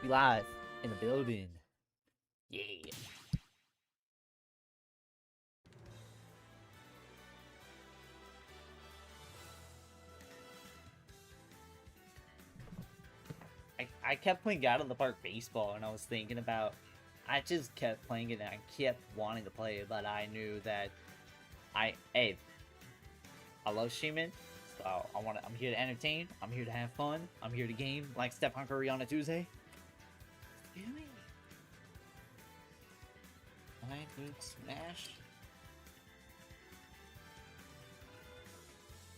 We live in the building. Yeah. I kept playing out of the park baseball, and I was thinking about. I just kept playing it, and I kept wanting to play it, but I knew that I love streaming. So I'm here to entertain. I'm here to have fun. I'm here to game like Stephen Curry on a Tuesday. Let's do it. Alright, good smash.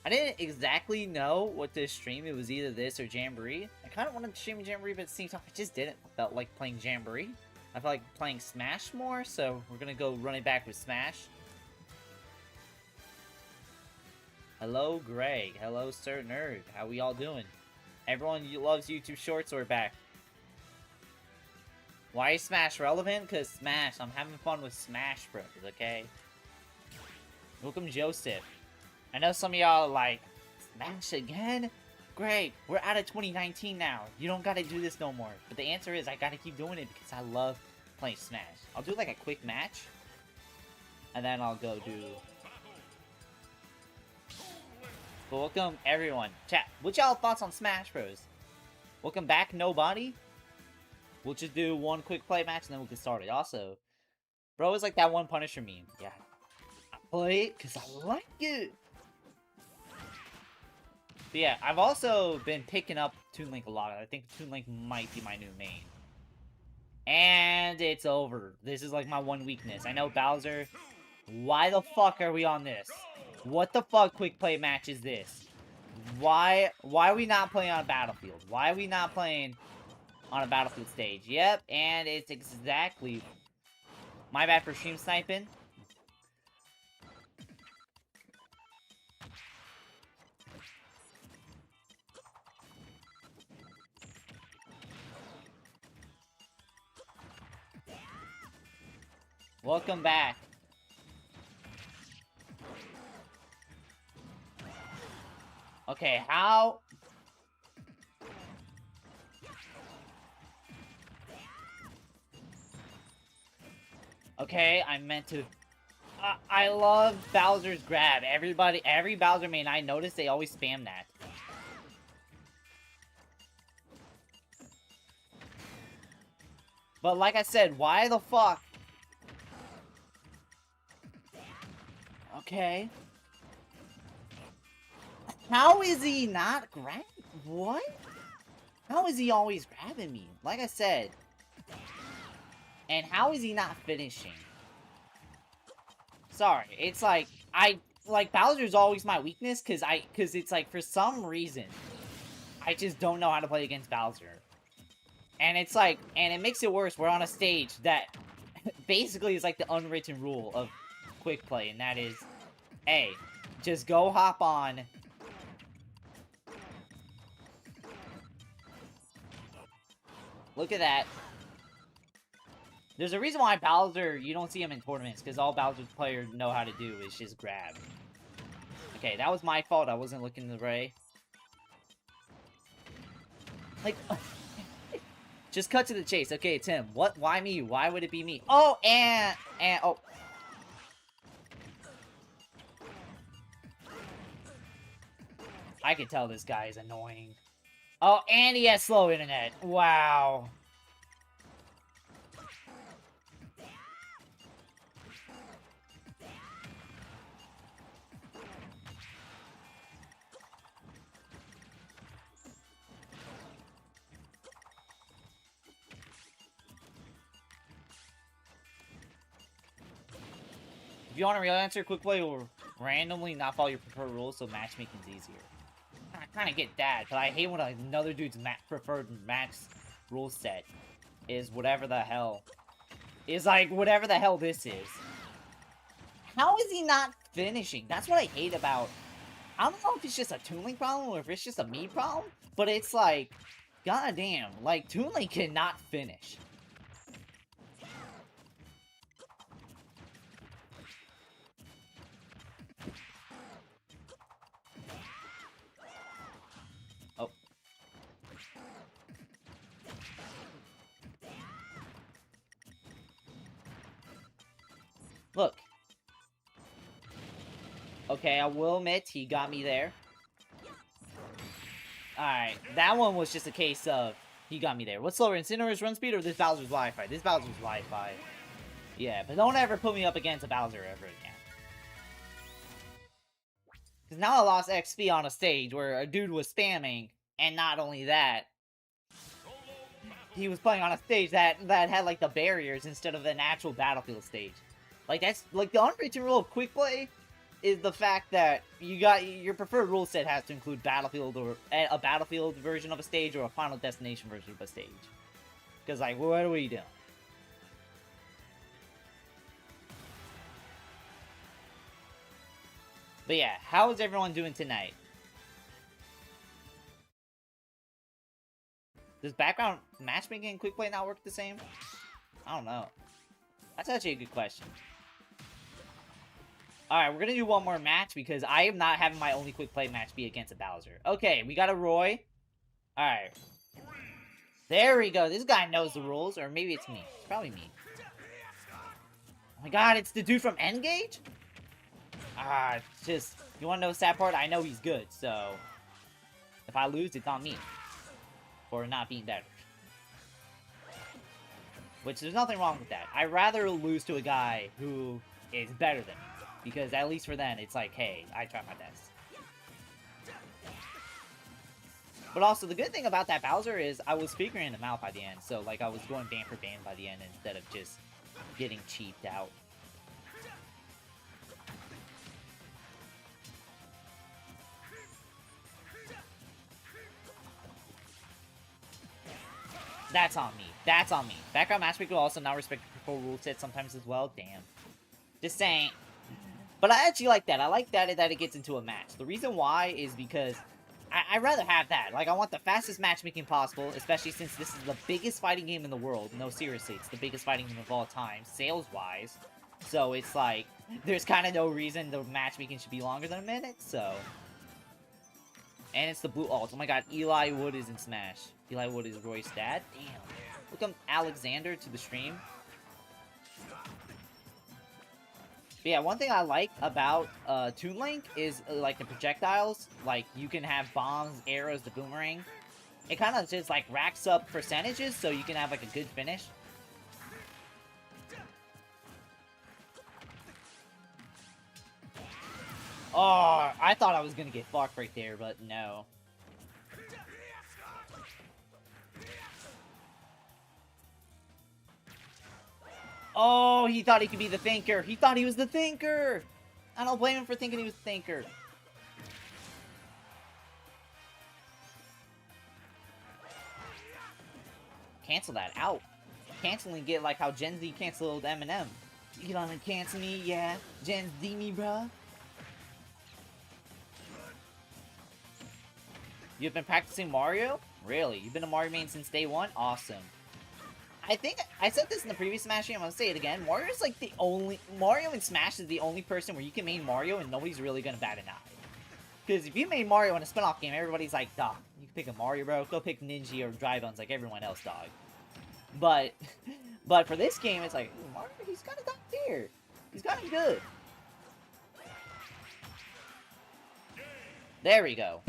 I didn't exactly know what to stream. It was either this or Jamboree. I kind of wanted to stream Jamboree, but at the same time, I just didn't. I felt like playing Jamboree. I felt like playing Smash more, so we're gonna go run it back with Smash. Hello, Greg. Hello, Sir Nerd. How we all doing? Everyone loves YouTube Shorts, we're back. Why is Smash relevant? Because Smash. I'm having fun with Smash Bros, okay? Welcome, Joseph. I know some of y'all are like, Smash again? Great, we're out of 2019 now. You don't gotta do this no more. But the answer is, I gotta keep doing it because I love playing Smash. I'll do like a quick match. And then I'll go do... But welcome, everyone. Chat, what y'all thoughts on Smash Bros? Welcome back, nobody. We'll just do one quick play match and then we'll get started. Also, bro is like that one Punisher meme. Yeah. I play it because I like it. But yeah, I've also been picking up Toon Link a lot. I think Toon Link might be my new main. And it's over. This is like my one weakness. I know Bowser. Why the fuck are we on this? What the fuck quick play match is this? Why are we not playing on a battlefield? Why are we not playing on a battlefield stage? Yep, and it's exactly... My bad for stream sniping. Welcome back. Okay, how... Okay, I meant to... I love Bowser's grab. Every Bowser main I notice, they always spam that. But like I said, why the fuck? Okay. How is he not grabbing? What? How is he always grabbing me? Like I said. And how is he not finishing? Sorry, it's like, Bowser's always my weakness, cause it's like, for some reason, I just don't know how to play against Bowser. And it's like, and it makes it worse, we're on a stage that basically is like the unwritten rule of quick play, and that is, hey, just go hop on. Look at that. There's a reason why Bowser, you don't see him in tournaments, because all Bowser's players know how to do is just grab. Okay, that was my fault. I wasn't looking the Ray. Like, just cut to the chase. Okay, it's him. What? Why me? Why would it be me? Oh, and oh. I can tell this guy is annoying. Oh, and he has slow internet. Wow. If you want a real answer, quick play will randomly not follow your preferred rules, so matchmaking's easier. I kind of get that, but I hate when another dude's preferred match rule set is whatever the hell. Is like whatever the hell this is. How is he not finishing? That's what I hate about... I don't know if it's just a Toon Link problem or if it's just a me problem, but it's like, goddamn, like Toon Link cannot finish. Look. Okay, I will admit, he got me there. Alright, that one was just a case of, he got me there. What's slower, Incineroar's run speed or this Bowser's Wi-Fi? This Bowser's Wi-Fi. Yeah, but don't ever put me up against a Bowser ever again. Because now I lost XP on a stage where a dude was spamming, and not only that, he was playing on a stage that had, like, the barriers instead of an actual Battlefield stage. Like, that's, like, the unwritten rule of quick play is the fact that your preferred rule set has to include Battlefield or a Battlefield version of a stage or a Final Destination version of a stage. Because, like, what are we doing? But yeah, how is everyone doing tonight? Does background matchmaking and quick play not work the same? I don't know. That's actually a good question. Alright, we're gonna do one more match because I am not having my only quick play match be against a Bowser. Okay, we got a Roy. Alright. There we go. This guy knows the rules. Or maybe it's me. It's probably me. Oh my god, it's the dude from N-Gage? Ah, it's just... You wanna know the sad part? I know he's good, so... If I lose, it's on me. For not being better. Which, there's nothing wrong with that. I'd rather lose to a guy who is better than me. Because at least for then, it's like, hey, I tried my best. But also, the good thing about that Bowser is I was figuring him out by the end. So, like, I was going band for band by the end instead of just getting cheaped out. That's on me. That's on me. Background matchmaker will also not respect the full rule set sometimes as well. Damn. Just saying. But I actually like that. I like that it gets into a match. The reason why is because I'd rather have that. Like, I want the fastest matchmaking possible, especially since this is the biggest fighting game in the world. No, seriously, it's the biggest fighting game of all time, sales-wise. So it's like, there's kind of no reason the matchmaking should be longer than a minute, so... And it's the blue ult. Oh my god, Eli Wood is in Smash. Eli Wood is Roy's dad? Damn. Welcome Alexander to the stream. But yeah, one thing I like about Toon Link is, like, the projectiles. Like, you can have bombs, arrows, the boomerang. It kind of just, like, racks up percentages so you can have, like, a good finish. Oh, I thought I was gonna get fucked right there, but no. Oh, he thought he could be the thinker. He thought he was the thinker. I don't blame him for thinking he was the thinker. Cancel that out. Canceling get like how Gen Z canceled Eminem. You gonna cancel me? Yeah. Gen Z me, bruh. You've been practicing Mario? Really? You've been a Mario main since day one? Awesome. I think I said this in the previous Smash game, I'm gonna say it again. Mario's like the only... Mario in Smash is the only person where you can main Mario and nobody's really gonna bat an eye. Because if you main Mario in a spin-off game, everybody's like, dog, you can pick a Mario, bro. Go pick Ninja or Dry-Bones like everyone else, dog. But for this game, it's like, ooh, Mario, he's kind of top tier. He's kind of good. There we go.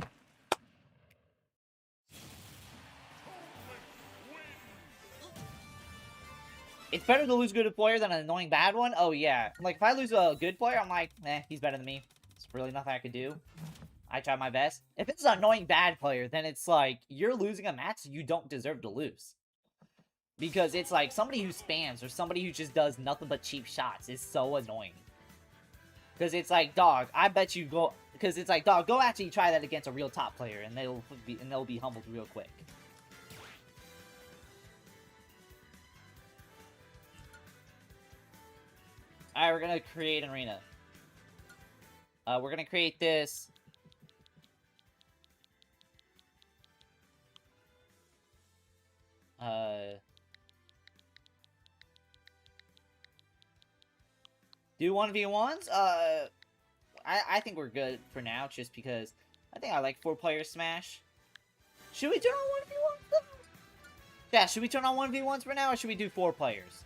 It's better to lose a good player than an annoying bad one? Oh, yeah. Like, if I lose a good player, I'm like, eh, he's better than me. There's really nothing I could do. I tried my best. If it's an annoying bad player, then it's like, you're losing a match you don't deserve to lose. Because it's like, somebody who spams or somebody who just does nothing but cheap shots is so annoying. Because it's like, dog, I bet you go... Because it's like, dog, go actually try that against a real top player, and they'll be humbled real quick. Alright, we're gonna create an arena. We're gonna create this. Do 1v1s? I think we're good for now, just because I think I like 4-player Smash. Should we turn on 1v1s? Yeah, should we turn on 1v1s for now, or should we do 4 players?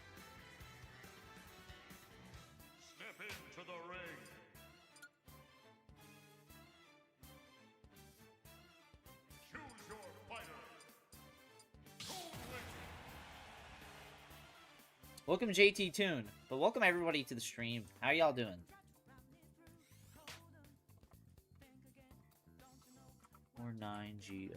Welcome JT Toon. But welcome everybody to the stream. How y'all doing? 49G01.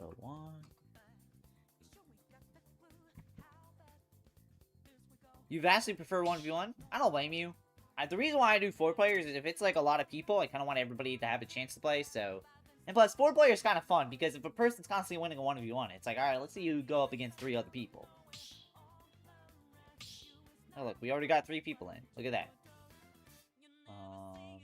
You vastly prefer 1v1? I don't blame you. The reason why I do 4 players is if it's like a lot of people, I kind of want everybody to have a chance to play, so... And plus, 4 players is kind of fun, because if a person's constantly winning a 1v1, it's like, alright, let's see you go up against 3 other people. Oh look, we already got 3 people in. Look at that. Alright.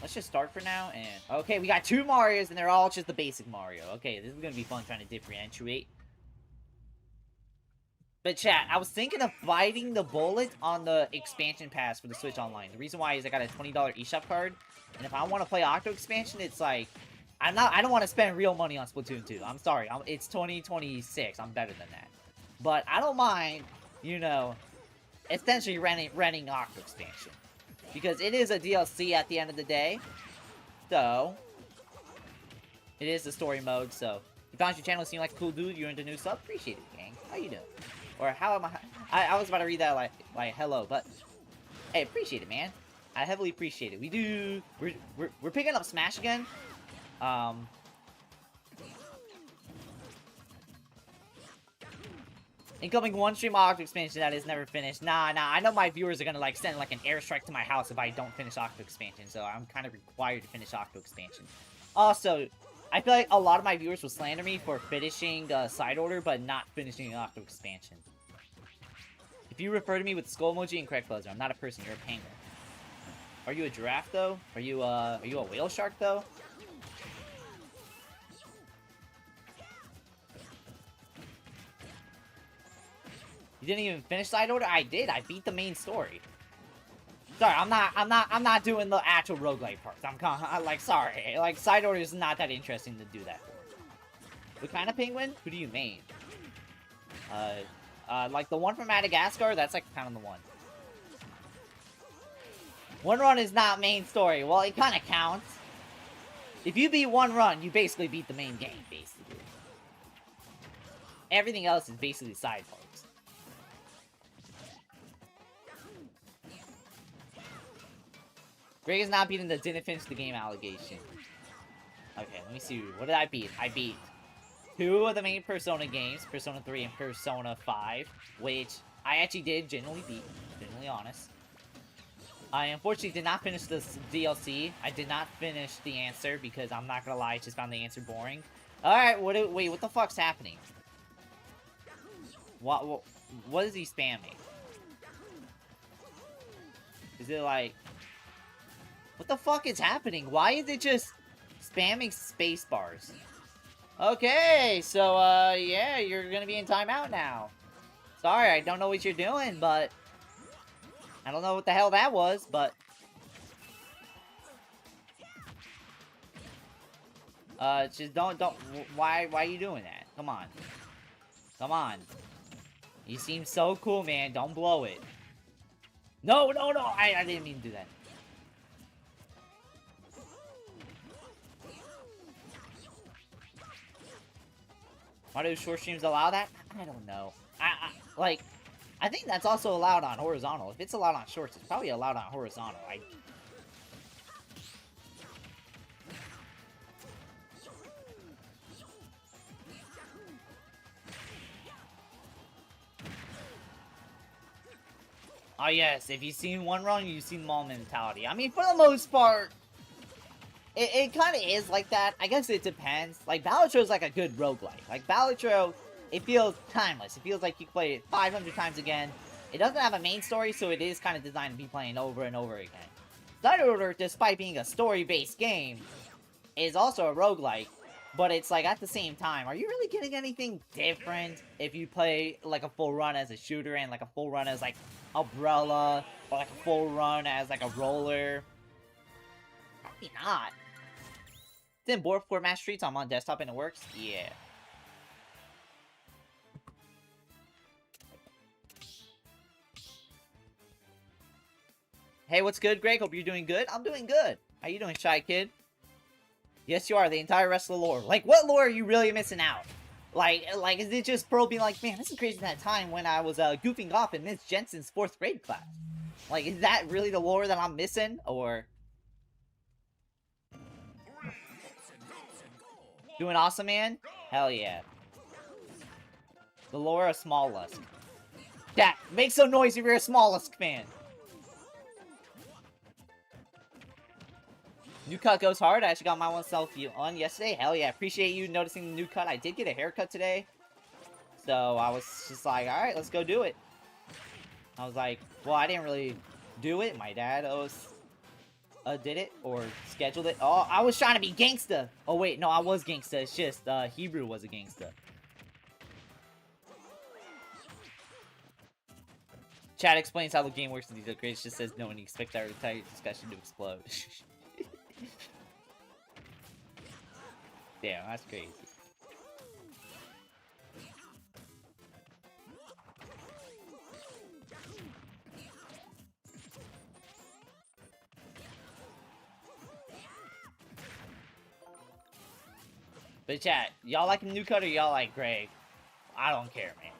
Let's just start for now, and... Okay, we got 2 Marios, and they're all just the basic Mario. Okay, this is gonna be fun trying to differentiate. But chat, I was thinking of biting the bullet on the expansion pass for the Switch Online. The reason why is I got a $20 eShop card, and if I want to play Octo Expansion, it's like I don't want to spend real money on Splatoon 2. I'm sorry, it's 2026. I'm better than that, but I don't mind, you know, essentially renting Octo Expansion because it is a DLC at the end of the day. So it is the story mode. So if you found your channel, seem like a cool dude, you're into new stuff. Appreciate it, gang. How you doing? Or how am I was about to read that like hello, but hey, appreciate it, man. I heavily appreciate it. We're picking up Smash again. Incoming one stream Octo Expansion that is never finished. Nah, I know my viewers are gonna like send like an airstrike to my house if I don't finish Octo Expansion, so I'm kind of required to finish Octo Expansion. Also, I feel like a lot of my viewers will slander me for finishing Side Order, but not finishing Octo Expansion. If you refer to me with the skull emoji and correct buzzer, I'm not a person, you're a penguin. Are you a giraffe, though? Are you a whale shark, though? You didn't even finish Side Order? I did, I beat the main story. Sorry, I'm not doing the actual roguelike parts. I'm like, sorry. Like, Side Order is not that interesting to do that for. What kind of penguin? Who do you main? Like the one from Madagascar? That's like kind of the one. One run is not main story. Well, it kind of counts. If you beat one run, you basically beat the main game, basically. Everything else is basically side parts. Greg is not beating the didn't finish the game allegation. Okay, let me see. What did I beat? I beat 2 of the main Persona games, Persona 3 and Persona 5, which I actually did genuinely beat, genuinely honest. I unfortunately did not finish this DLC. I did not finish the answer because I'm not gonna lie, I just found the answer boring. Alright, wait, what the fuck's happening? What is he spamming? Is it like... What the fuck is happening? Why is it just spamming space bars? Okay, so, yeah, you're gonna be in timeout now. Sorry, I don't know what you're doing, but... I don't know what the hell that was, but... just don't, why are you doing that? Come on. Come on. You seem so cool, man. Don't blow it. No, I didn't mean to do that. Why do short streams allow that? I don't know. I think that's also allowed on horizontal. If it's allowed on shorts, it's probably allowed on horizontal. Oh yes, if you've seen one run, you've seen them all mentality. I mean, for the most part, it kind of is like that. I guess it depends. Like, Balatro is like a good roguelike. Like, Balatro, it feels timeless. It feels like you can play it 500 times again. It doesn't have a main story, so it is kind of designed to be playing over and over again. Side Order, despite being a story-based game, is also a roguelike. But it's like, at the same time, are you really getting anything different if you play like a full run as a shooter and like a full run as like Umbrella, or like a full run as like a roller? Probably not. Didn't board for Mass Streets, I'm on desktop and it works? Yeah. Hey, what's good, Greg? Hope you're doing good. I'm doing good. How you doing, Shy Kid? Yes, you are. The entire rest of the lore. Like, what lore are you really missing out? Like, is it just Pearl being like, man, this is crazy that time when I was goofing off in Miss Jensen's 4th grade class? Like, is that really the lore that I'm missing, or doing awesome, man? Hell yeah. The lore of Small Lusk. Yeah, make some noise if you're a Small Lusk fan. New cut goes hard. I actually got my one selfie on yesterday. Hell yeah, appreciate you noticing the new cut. I did get a haircut today. So I was just like, alright, let's go do it. I was like, well, I didn't really do it. My dad did it or scheduled it. Oh, I was trying to be gangsta. Oh wait, no, I was gangsta. It's just Hebrew was a gangsta. Chat explains how the game works in these upgrades. Just says no one expects our entire discussion to explode. Damn, that's crazy. But chat, y'all like New Cut or y'all like Greg? I don't care, man.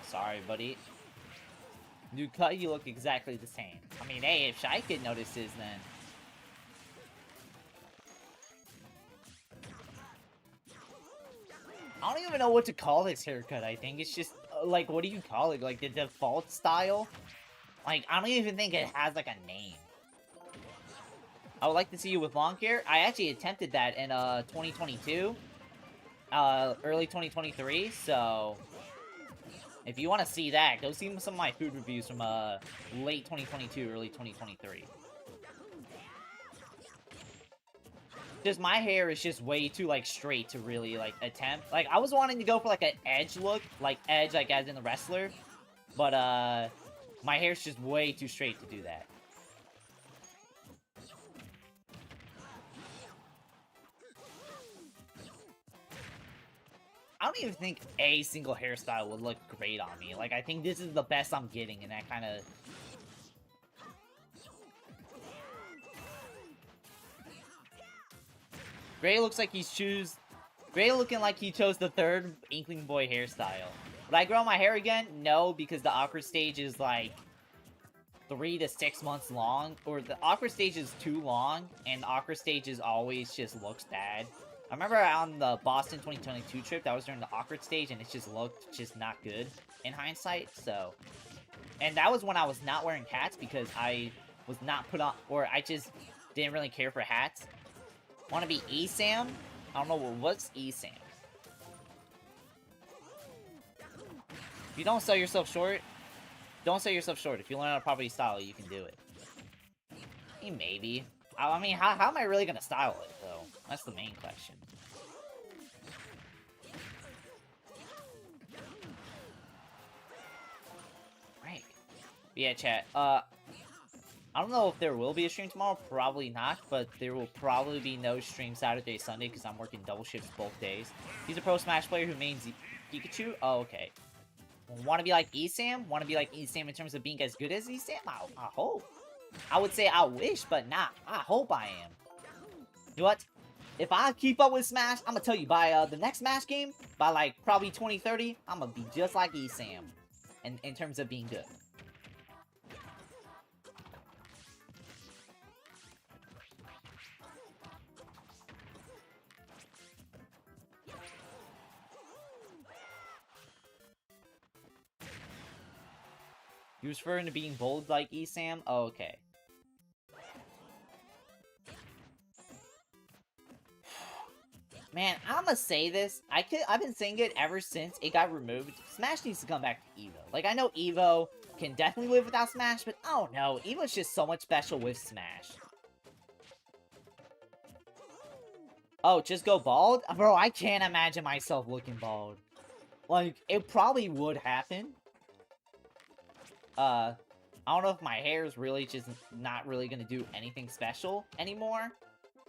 Sorry, buddy. New Cut, you look exactly the same. I mean, hey, if Shy Kid notices, then... I don't even know what to call this haircut, I think. It's just, like, what do you call it? Like, the default style? Like, I don't even think it has, like, a name. I would like to see you with long hair. I actually attempted that in, 2022. Early 2023, so... If you want to see that, go see some of my food reviews from, late 2022, early 2023. Just my hair is just way too, like, straight to really, like, attempt. Like, I was wanting to go for, like, an edge look. Like, edge, like, as in the wrestler. But, my hair's just way too straight to do that. I don't even think a single hairstyle would look great on me. Like, I think this is the best I'm getting, and that kind of... Gray looks like Gray looking like he chose the 3rd Inkling Boy hairstyle. Would I grow my hair again? No, because the awkward stage is like 3 to 6 months long. Or the awkward stage is too long, and the awkward stage is always just looks bad. I remember on the Boston 2022 trip, that was during the awkward stage, and it just looked just not good in hindsight, so... And that was when I was not wearing hats, because I was not put on... Or I just didn't really care for hats. Want to be ESAM? I don't know, what's ESAM? If you don't sell yourself short, don't sell yourself short. If you learn how to properly style it, you can do it. I mean, maybe. I mean, how am I really gonna style it, though? That's the main question. Right. Yeah, chat. I don't know if there will be a stream tomorrow. Probably not, but there will probably be no stream Saturday, Sunday, because I'm working double shifts both days. He's a pro Smash player who mains Pikachu? Oh, okay. Want to be like ESAM? Want to be like ESAM in terms of being as good as ESAM? I hope. I would say I wish, but nah. I hope I am. You know what? If I keep up with Smash, I'm gonna tell you, by the next Smash game, by like probably 2030, I'm gonna be just like ESAM in terms of being good. You referring to being bold like ESAM? Oh, okay. Man, I'ma say this. I've been saying it ever since it got removed. Smash needs to come back to Evo. Like, I know Evo can definitely live without Smash, but I don't know. Evo's just so much special with Smash. Oh, just go bald? Bro, I can't imagine myself looking bald. Like, it probably would happen. I don't know if my hair is really just not really gonna do anything special anymore.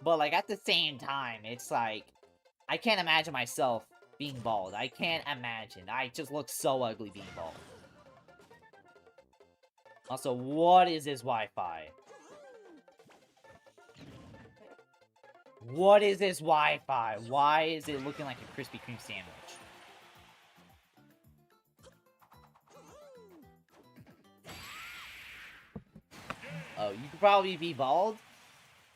But, like, at the same time, it's like... I can't imagine myself being bald. I can't imagine. I just look so ugly being bald. Also, what is this Wi-Fi? What is this Wi-Fi? Why is it looking like a Krispy Kreme sandwich? Oh, you could probably be bald?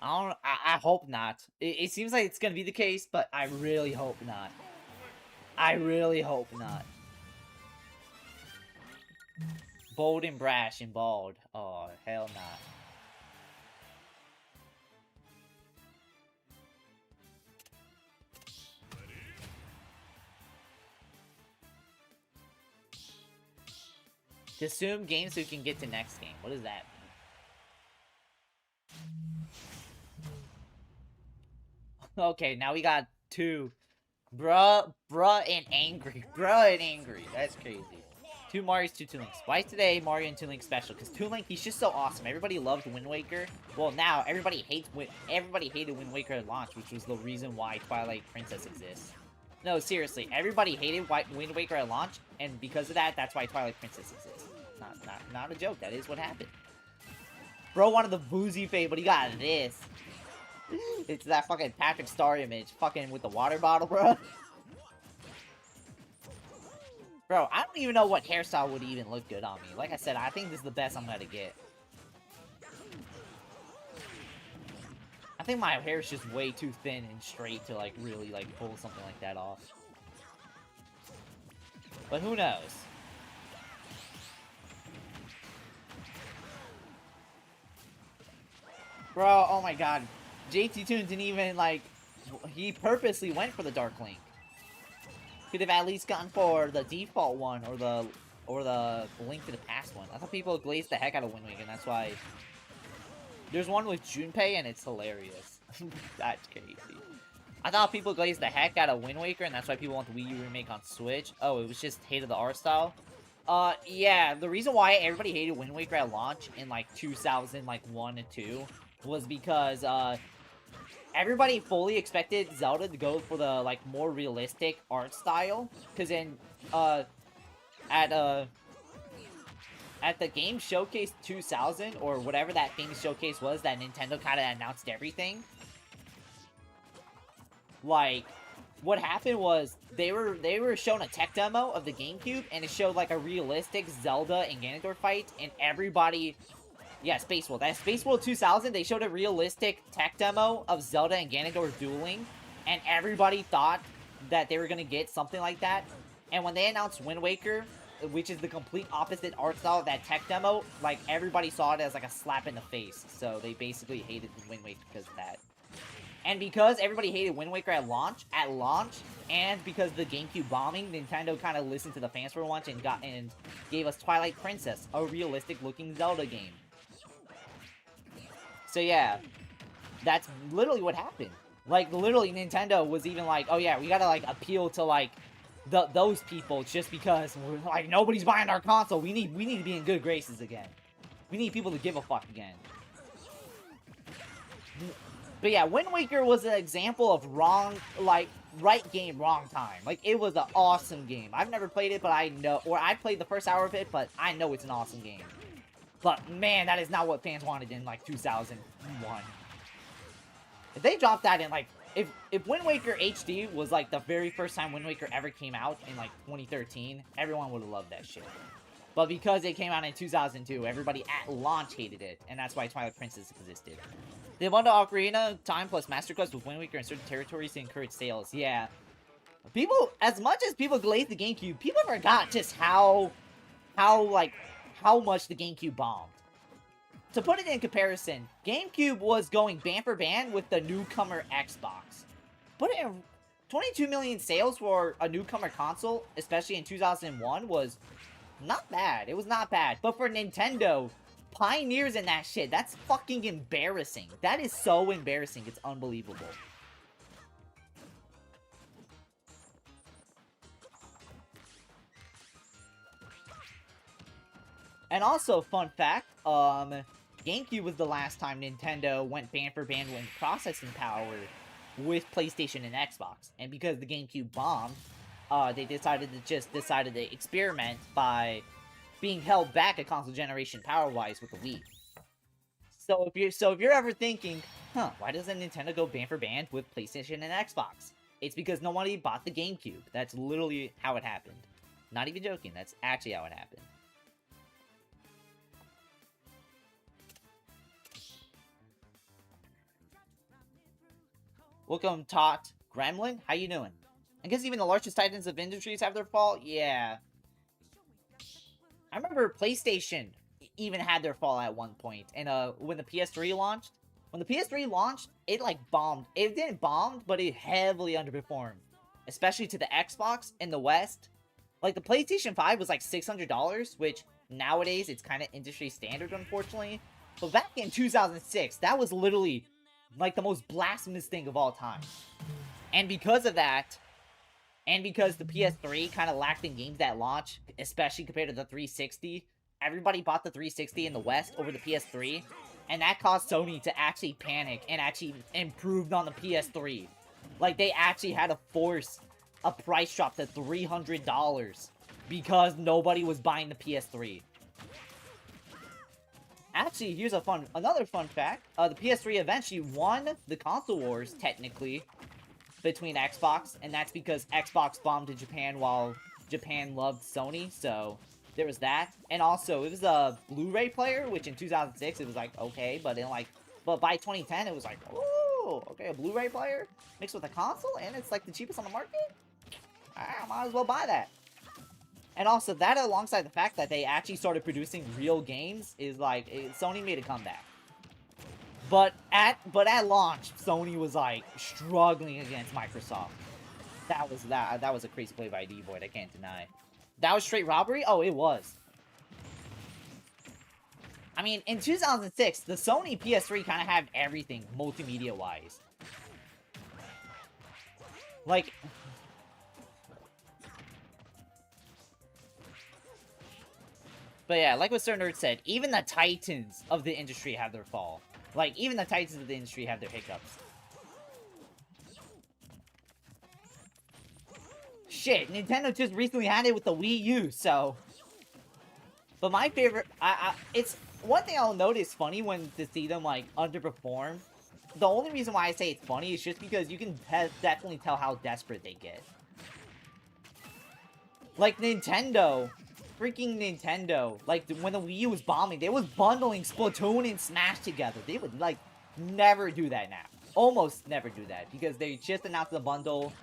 I hope not. It seems like it's gonna be the case, but I really hope not. I really hope not. Bold and brash and bald. Oh, hell not. Consume game so you can get to next game. What does that mean? Okay, now we got two. Bruh, and angry. Bruh and angry. That's crazy. Two Marios, two Toon Links. Why is today Mario and Toon Link special? Because Toon Link, he's just so awesome. Everybody loved Wind Waker. Well, now everybody hated Wind Waker at launch, which was the reason why Twilight Princess exists. No, seriously, everybody hated Wind Waker at launch, and because of that, that's why Twilight Princess exists. Not a joke. That is what happened. Bro wanted the boozy fade, but he got this. It's that fucking Patrick Star image, fucking with the water bottle, bro. Bro, I don't even know what hairstyle would even look good on me. Like I said, I think this is the best I'm gonna get. I think my hair is just way too thin and straight to, like, really, like, pull something like that off. But who knows? Bro, oh my god. JT Toon didn't even, like... He purposely went for the Dark Link. Could have at least gone for the default one, or the Link to the Past one. I thought people glazed the heck out of Wind Waker, and that's why... There's one with Junpei, and it's hilarious. That's crazy. I thought people glazed the heck out of Wind Waker, and that's why people want the Wii U remake on Switch. Oh, it was just hated the art style? Yeah, the reason why everybody hated Wind Waker at launch in, like, 2001 and 2 was because, everybody fully expected Zelda to go for the, like, more realistic art style. Because in, at the Game Showcase 2000, or whatever that famous showcase was that Nintendo kind of announced everything, like, what happened was they were shown a tech demo of the GameCube, and it showed, like, a realistic Zelda and Ganondorf fight, and everybody... Yeah, Space World. At Space World 2000, they showed a realistic tech demo of Zelda and Ganondorf dueling, and everybody thought that they were gonna get something like that. And when they announced Wind Waker, which is the complete opposite art style of that tech demo, like, everybody saw it as, like, a slap in the face. So they basically hated Wind Waker because of that. And because everybody hated Wind Waker at launch, and because the GameCube bombing, Nintendo kind of listened to the fans for once and gave us Twilight Princess, a realistic-looking Zelda game. So yeah, that's literally what happened. Like, literally, Nintendo was even like, oh yeah, we gotta, like, appeal to, like, those people just because we're, like, nobody's buying our console. We need to be in good graces again. We need people to give a fuck again. But yeah, Wind Waker was an example of right game, wrong time. Like, it was an awesome game. I've never played it, but I know, or I played the first hour of it, but I know it's an awesome game. But man, that is not what fans wanted in, like, 2001. If they dropped that in, like, if Wind Waker HD was, like, the very first time Wind Waker ever came out in, like, 2013, everyone would have loved that shit. But because it came out in 2002, everybody at launch hated it, and that's why Twilight Princess existed. They wanted Ocarina Time plus Master Quest with Wind Waker in certain territories to encourage sales. Yeah. People, as much as people glazed the GameCube, people forgot just how much the GameCube bombed. To put it in comparison, GameCube was going band for band with the newcomer Xbox. But 22 million sales for a newcomer console, especially in 2001, was not bad. It was not bad. But for Nintendo, pioneers in that shit, that's fucking embarrassing. That is so embarrassing. It's unbelievable. And also, fun fact, GameCube was the last time Nintendo went band for band with processing power. with PlayStation and Xbox. And because the GameCube bombed, they decided to experiment by being held back a console generation power-wise with the Wii. So if you're ever thinking, huh, why doesn't Nintendo go band for band with PlayStation and Xbox? It's because nobody bought the GameCube. That's literally how it happened. Not even joking, that's actually how it happened. Welcome, Tot Gremlin. How you doing? I guess even the largest titans of industries have their fall? Yeah. I remember PlayStation even had their fall at one point. And when the PS3 launched, it like bombed. It didn't bomb, but it heavily underperformed. Especially to the Xbox in the West. Like the PlayStation 5 was like $600, which nowadays it's kind of industry standard, unfortunately. But back in 2006, that was literally like the most blasphemous thing of all time. And because of that, and because the PS3 kind of lacked in games at launch, especially compared to the 360, everybody bought the 360 in the West over the PS3, and that caused Sony to actually panic and actually improved on the PS3. Like, they actually had to force a price drop to $300 because nobody was buying the PS3. Actually, here's another fun fact. The PS3 eventually won the console wars, technically, between Xbox, and that's because Xbox bombed in Japan while Japan loved Sony, so there was that. And also, it was a Blu-ray player, which in 2006, it was like, okay, but by 2010, it was like, ooh, okay, a Blu-ray player mixed with a console, and it's like the cheapest on the market? I might as well buy that. And also, that alongside the fact that they actually started producing real games is like, Sony made a comeback. But at launch, Sony was like struggling against Microsoft. That was a crazy play by D-Void, I can't deny. That was straight robbery? Oh, it was. I mean, in 2006, the Sony PS3 kind of had everything multimedia-wise. Like, but yeah, like what Sir Nerd said, even the titans of the industry have their fall. Like, even the titans of the industry have their hiccups. Shit, Nintendo just recently had it with the Wii U, so... But my favorite... it's... One thing I'll notice funny when to see them, like, underperform. The only reason why I say it's funny is just because you can definitely tell how desperate they get. Like, Nintendo... Freaking Nintendo, like, when the Wii U was bombing, they was bundling Splatoon and Smash together. They would, like, never do that now. Almost never do that, because they just announced the bundle.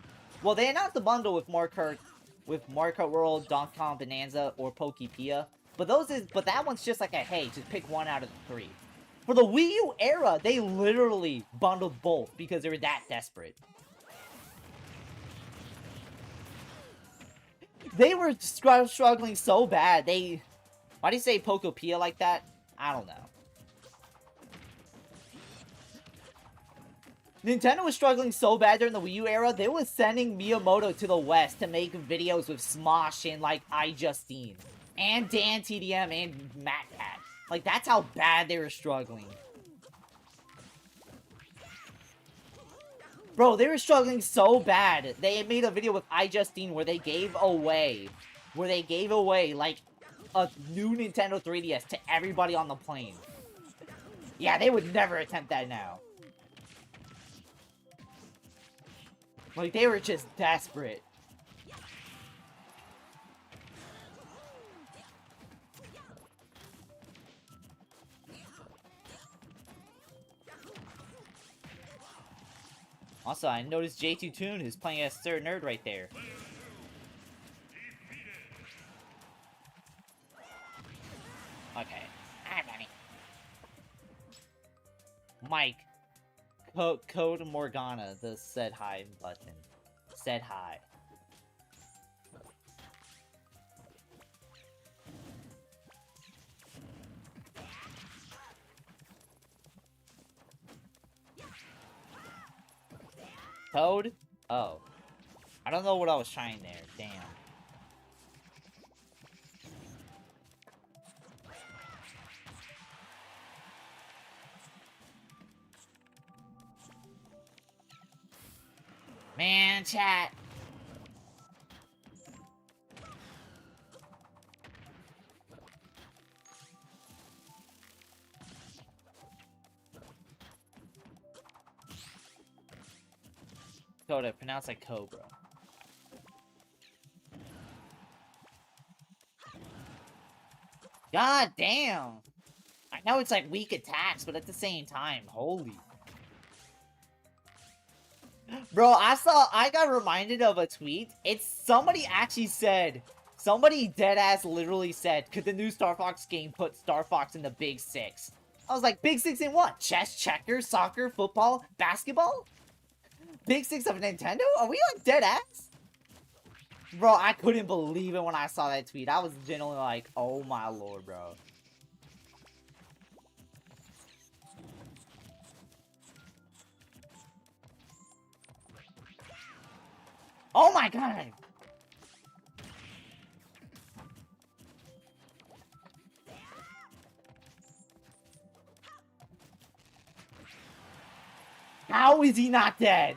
Well, they announced the bundle with Mario Kart World, Donkey Kong Bonanza, or Pokepia. But that one's just like a, hey, just pick one out of the three. For the Wii U era, they literally bundled both, because they were that desperate. They were struggling so bad. Why do you say Pokopia like that? I don't know. Nintendo was struggling so bad during the Wii U era, they were sending Miyamoto to the West to make videos with Smosh and, like, iJustine. And Dan TDM and MatPat. Like, that's how bad they were struggling. Bro, they were struggling so bad. They made a video with iJustine where they gave away, like, a new Nintendo 3DS to everybody on the plane. Yeah, they would never attempt that now. Like, they were just desperate. Also, I noticed J2 Toon is playing as Sir Nerd right there. Okay. Hi, buddy. Mike. Code Morgana, the said hi button. Said hi. Code? Oh. I don't know what I was trying there. Damn. Man, chat. Coda, pronounce like Cobra. God damn! I know it's like weak attacks, but at the same time, holy. Bro, I got reminded of a tweet. It's somebody actually said, somebody deadass literally said, could the new Star Fox game put Star Fox in the Big Six? I was like, Big Six in what? Chess, checkers, soccer, football, basketball? Big Six of Nintendo? Are we like deadass? Bro, I couldn't believe it when I saw that tweet. I was genuinely like, oh my lord, bro. Oh my god! How is he not dead?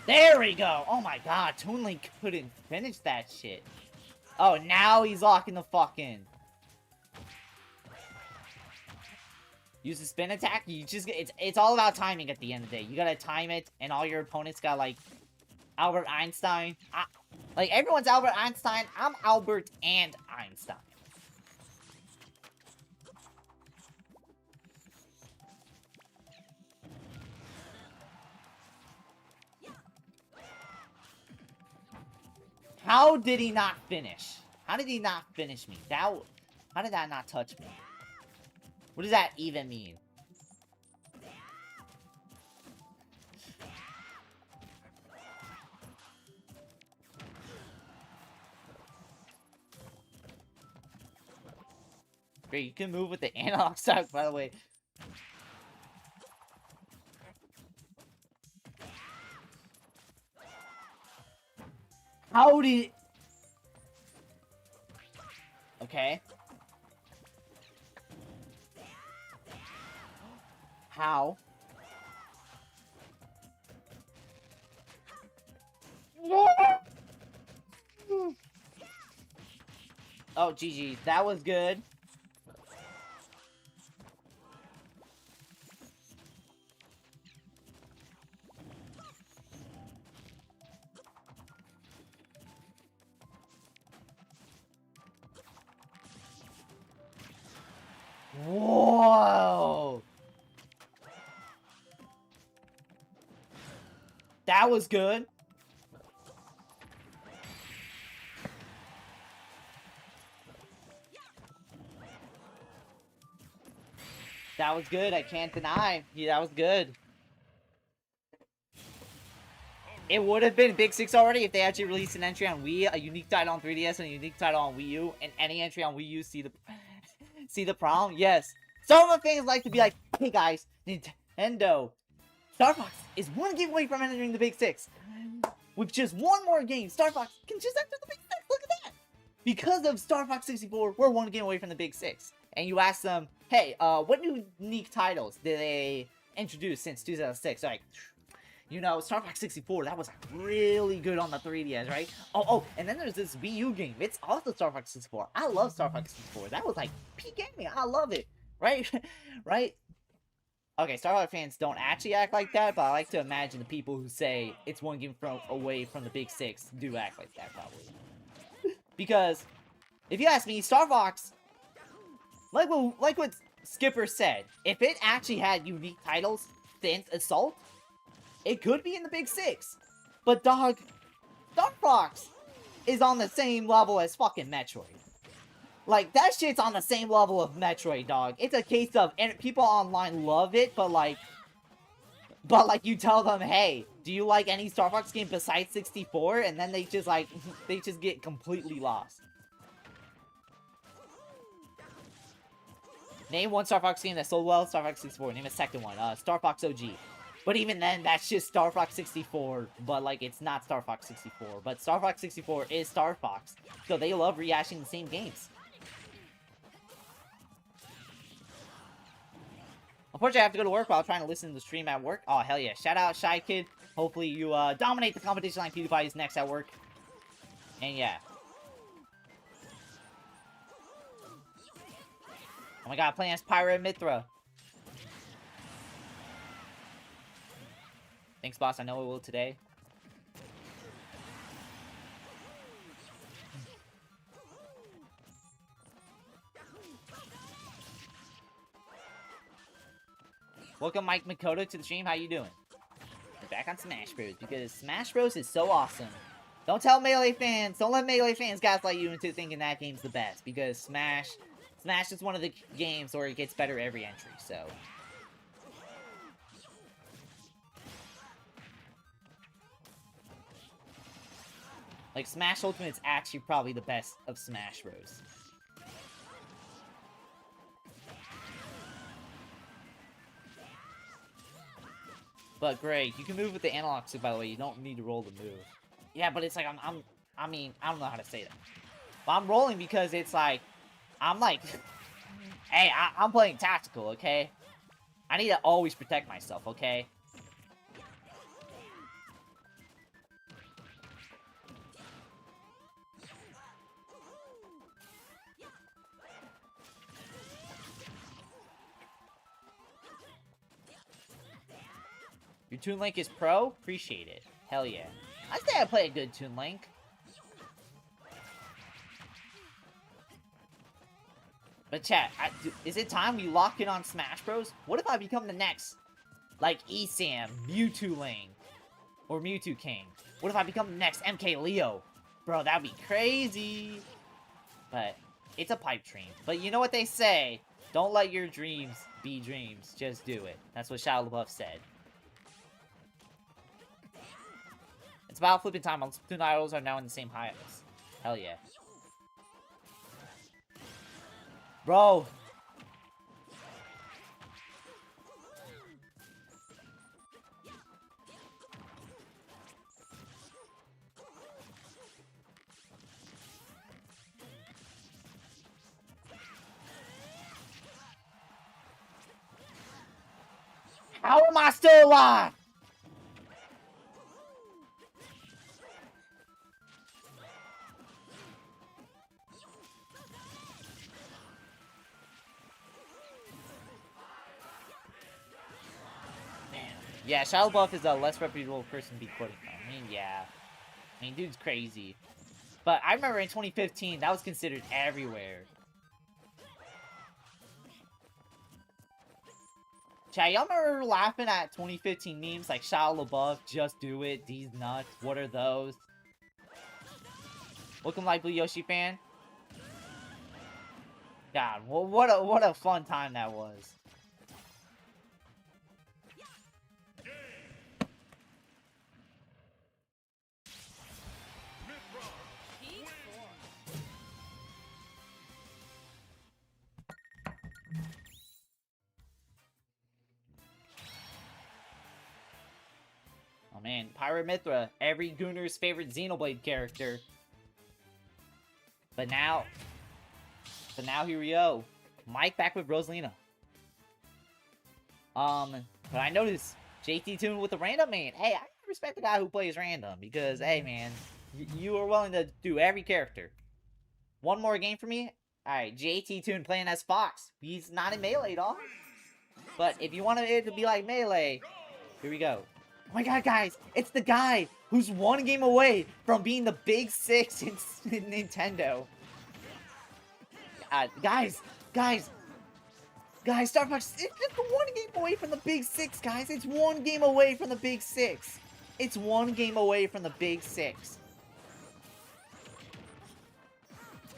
There we go! Oh my god, Toon Link couldn't finish that shit. Oh, now he's locking the fuck in. Use the spin attack, you just get, it's all about timing at the end of the day. You gotta time it, and all your opponents got like Albert Einstein. Like everyone's Albert Einstein, I'm Albert and Einstein. How did he not finish? How did he not finish me? How did that not touch me? What does that even mean? Great, you can move with the analog stick, by the way. How did... Okay. How? Oh, GG. That was good. Whoa! That was good. That was good. I can't deny. Yeah, that was good. It would have been Big Six already if they actually released an entry on Wii, a unique title on 3DS, and a unique title on Wii U, and any entry on Wii U. See the problem? Yes. Some of the fans like to be like, hey guys, Nintendo, Star Fox is one game away from entering the Big Six. With just one more game, Star Fox can just enter the Big Six. Look at that. Because of Star Fox 64, we're one game away from the Big Six. And you ask them, hey, what new unique titles did they introduce since 2006? Like, you know, Star Fox 64, that was really good on the 3DS, right? Oh, and then there's this Wii U game. It's also Star Fox 64. I love Star Fox 64. That was like peak gaming. I love it, right? Right? Okay, Star Fox fans don't actually act like that, but I like to imagine the people who say it's one game away from the Big Six do act like that, probably. Because, if you ask me, Star Fox, like what Skipper said, if it actually had unique titles since Assault, it could be in the Big Six. But dog, Star Fox is on the same level as fucking Metroid. Like, that shit's on the same level of Metroid, dog. It's a case of, and people online love it, but like, you tell them, hey, do you like any Star Fox game besides 64? And then they just like, they just get completely lost. Name one Star Fox game that sold well. Star Fox 64. Name a second one. Star Fox OG. But even then, that's just Star Fox 64. But, like, it's not Star Fox 64. But Star Fox 64 is Star Fox. So they love rehashing the same games. Unfortunately, I have to go to work while trying to listen to the stream at work. Oh, hell yeah. Shout out, Shy Kid. Hopefully you dominate the competition like PewDiePie is next at work. And yeah. Oh my god, playing as Pirate Mithra. Thanks, boss. I know it will today. Welcome, Mike Makoto, to the stream. How you doing? We're back on Smash Bros. Because Smash Bros is so awesome. Don't tell Melee fans. Don't let Melee fans gaslight you into thinking that game's the best. Because Smash is one of the games where it gets better every entry. So. Like, Smash Ultimate's actually probably the best of Smash Bros. But Greg, you can move with the analog stick, by the way. You don't need to roll the move. Yeah, but it's like, I mean, I don't know how to say that. But I'm rolling because it's like, I'm like, hey, I'm playing tactical, okay? I need to always protect myself, okay? Your Toon Link is pro? Appreciate it. Hell yeah. I say I play a good Toon Link. But chat, is it time we lock in on Smash Bros? What if I become the next, like, Esam, Mewtwo Link, or Mewtwo King? What if I become the next MK Leo? Bro, that'd be crazy. But it's a pipe dream. But you know what they say? Don't let your dreams be dreams. Just do it. That's what Shia LaBeouf said. It's about flipping time. All Splatoon idols are now in the same highs. Hell yeah. Bro. How am I still alive? Yeah, Shia LaBeouf is a less reputable person to be quoting from. I mean, yeah. I mean, dude's crazy. But I remember in 2015, that was considered everywhere. Chat, y'all remember laughing at 2015 memes like Shia LaBeouf, just do it, these nuts, what are those? Welcome, Light Blue Yoshi fan. God, well, what a fun time that was. Oh man, Pirate Mithra, every Gooner's favorite Xenoblade character. But now here we go. Mike back with Rosalina. But I noticed JT Toon with the random man. Hey, I respect the guy who plays random because, hey man, you are willing to do every character. One more game for me? Alright, JT Toon playing as Fox. He's not in Melee, dog. But if you want it to be like Melee, here we go. Oh my god, guys, it's the guy who's one game away from being the big six in Nintendo. Guys, Star Fox, it's just one game away from the big six, guys. It's one game away from the big six. It's one game away from the big six.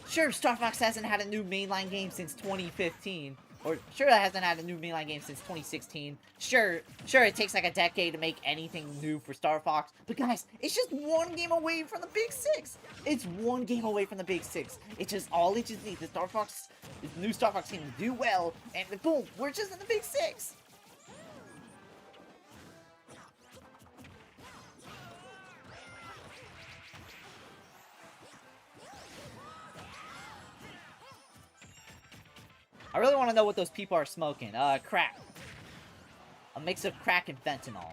Sure, Star Fox hasn't had a new mainline game since 2015, Or, sure, it hasn't had a new mainline game since 2016. Sure, it takes like a decade to make anything new for Star Fox. But guys, it's just one game away from the Big Six. It's one game away from the Big Six. It's just, all it just needs, the new Star Fox team to do well, and boom, we're just in the Big Six. I really want to know what those people are smoking. Crack. A mix of crack and fentanyl.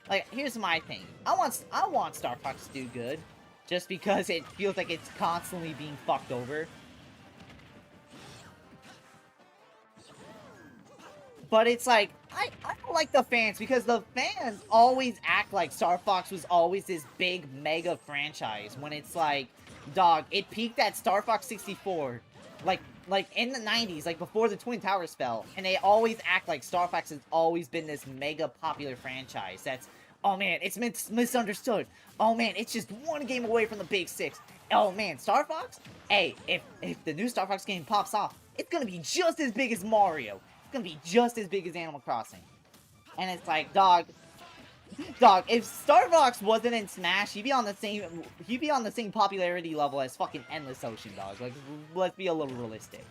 Like, here's my thing. I want Star Fox to do good. Just because it feels like it's constantly being fucked over. But it's like, I don't like the fans, because the fans always act like Star Fox was always this big, mega franchise, when it's like, dog, it peaked at Star Fox 64, like in the 90s, like before the Twin Towers fell, and they always act like Star Fox has always been this mega popular franchise that's, oh man, it's misunderstood, oh man, it's just one game away from the Big Six, oh man, Star Fox? Hey, if the new Star Fox game pops off, it's gonna be just as big as Mario. Gonna be just as big as Animal Crossing. And it's like, dog, if Star Fox wasn't in Smash, he'd be on the same popularity level as fucking Endless Ocean, dog. Like, let's be a little realistic.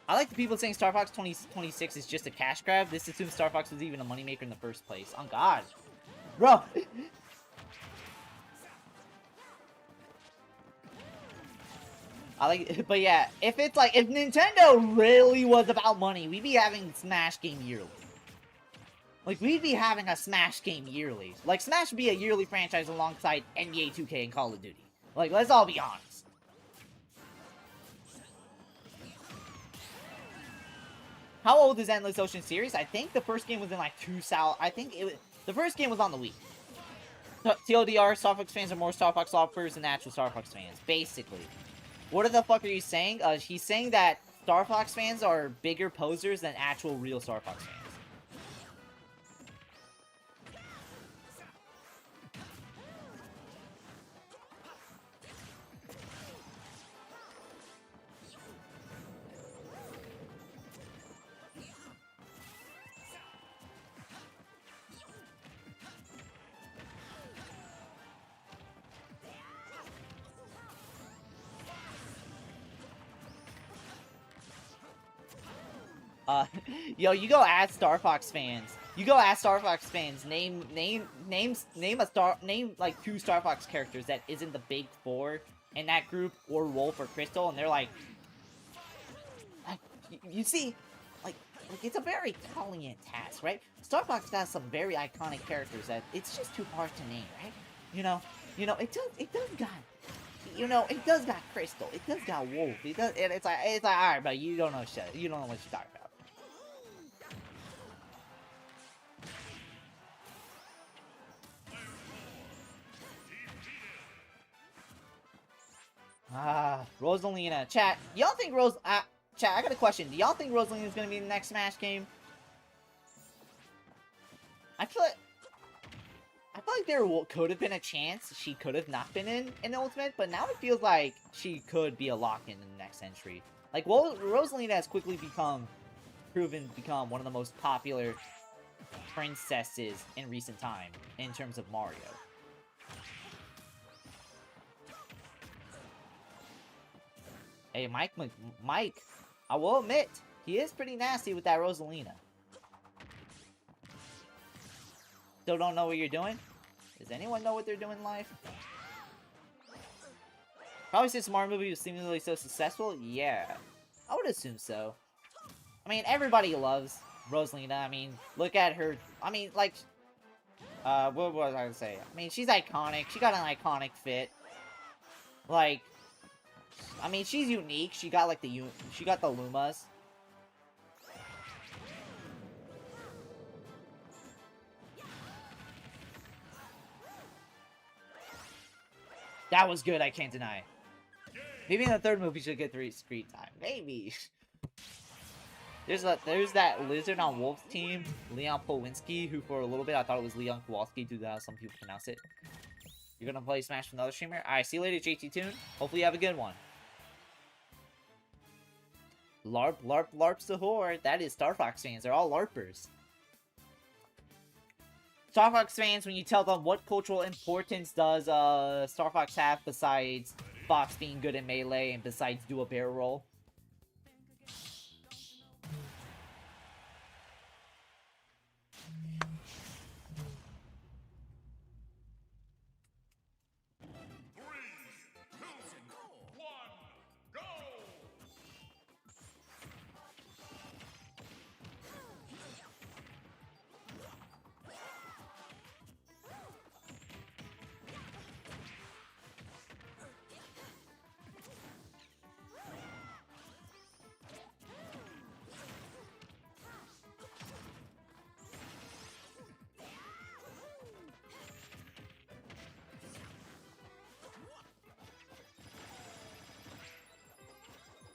I like the people saying Star Fox 2026 is just a cash grab. This assumes Star Fox was even a moneymaker in the first place. On God. Bro. But yeah, if Nintendo really was about money, we'd be having Smash game yearly. Like, we'd be having a Smash game yearly. Like, Smash would be a yearly franchise alongside NBA 2K and Call of Duty. Like, let's all be honest. How old is Endless Ocean series? I think the first game was in like the first game was on the Wii. TLDR, Star Fox fans are more Star Fox lovers than actual Star Fox fans, basically. What the fuck are you saying? He's saying that Star Fox fans are bigger posers than actual real Star Fox fans. Yo, you go ask Star Fox fans. Name like 2 Star Fox characters that isn't the big 4 in that group, or Wolf or Crystal, and they're like, you see, like it's a very talent task, right? Star Fox got some very iconic characters that it's just too hard to name, right? It does got Crystal, it does got Wolf, it's like alright, but you don't know shit. You don't know what you're talking about. Rosalina. Chat, y'all think Chat, I got a question. Do y'all think Rosalina's gonna be in the next Smash game? I feel like there could have been a chance she could have not been in Ultimate, but now it feels like she could be a lock-in in the next entry. Like, Rosalina has quickly become one of the most popular princesses in recent time in terms of Mario. Hey, Mike, I will admit, he is pretty nasty with that Rosalina. Still don't know what you're doing? Does anyone know what they're doing in life? Probably since the Mario movie was seemingly so successful? Yeah. I would assume so. I mean, everybody loves Rosalina. I mean, look at her. I mean, like... what was I gonna say? I mean, she's iconic. She got an iconic fit. Like... I mean, she's unique. She got, like, she got the Lumas. That was good, I can't deny. Maybe in the third movie she'll get 3 screen time. Maybe. There's that Lizard on Wolf's team, Leon Polwinski, who for a little bit I thought it was Leon Kowalski due to how some people pronounce it. You're gonna play Smash with another streamer? Alright, see you later, JT Toon. Hopefully you have a good one. LARP, LARP, LARP's the horde. That is Star Fox fans. They're all LARPers. Star Fox fans, when you tell them what cultural importance does Star Fox have besides Fox being good in Melee and besides do a barrel roll?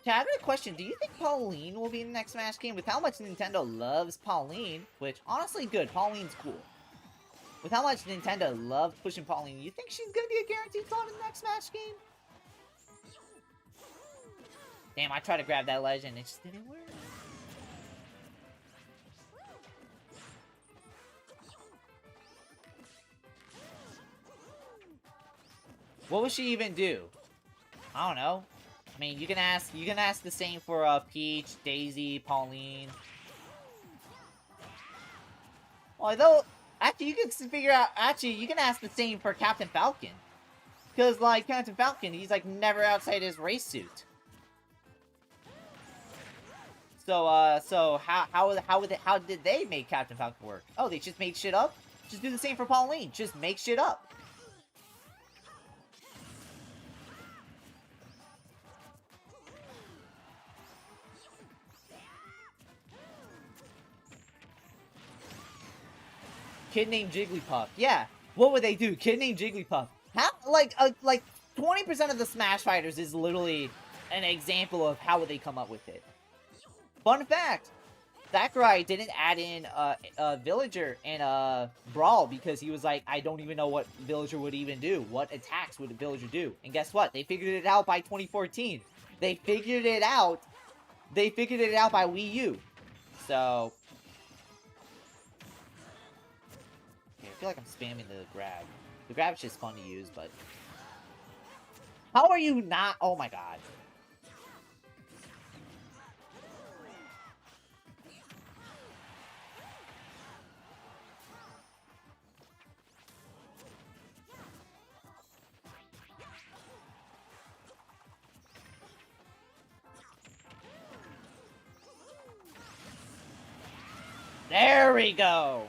Chat, I have a question. Do you think Pauline will be in the next Smash game? With how much Nintendo loves Pauline, which, honestly, good. Pauline's cool. With how much Nintendo loves pushing Pauline, you think she's gonna be a guaranteed slot in the next Smash game? Damn, I tried to grab that legend, it just didn't work. What would she even do? I don't know. I mean, you can ask the same for Peach, Daisy, Pauline. Although, actually, you can figure out. Actually, you can ask the same for Captain Falcon, because like Captain Falcon, he's like never outside his race suit. So how did they make Captain Falcon work? Oh, they just made shit up. Just do the same for Pauline. Just make shit up. Kid named Jigglypuff. Yeah. What would they do? Kid named Jigglypuff. How, like 20% of the Smash Fighters is literally an example of how would they come up with it. Fun fact. Sakurai didn't add in a Villager in Brawl because he was like, I don't even know what Villager would even do. What attacks would a Villager do? And guess what? They figured it out by 2014. They figured it out. They figured it out by Wii U. So... I feel like I'm spamming the grab. The grab is just fun to use, but... How are you not? Oh my god. There we go!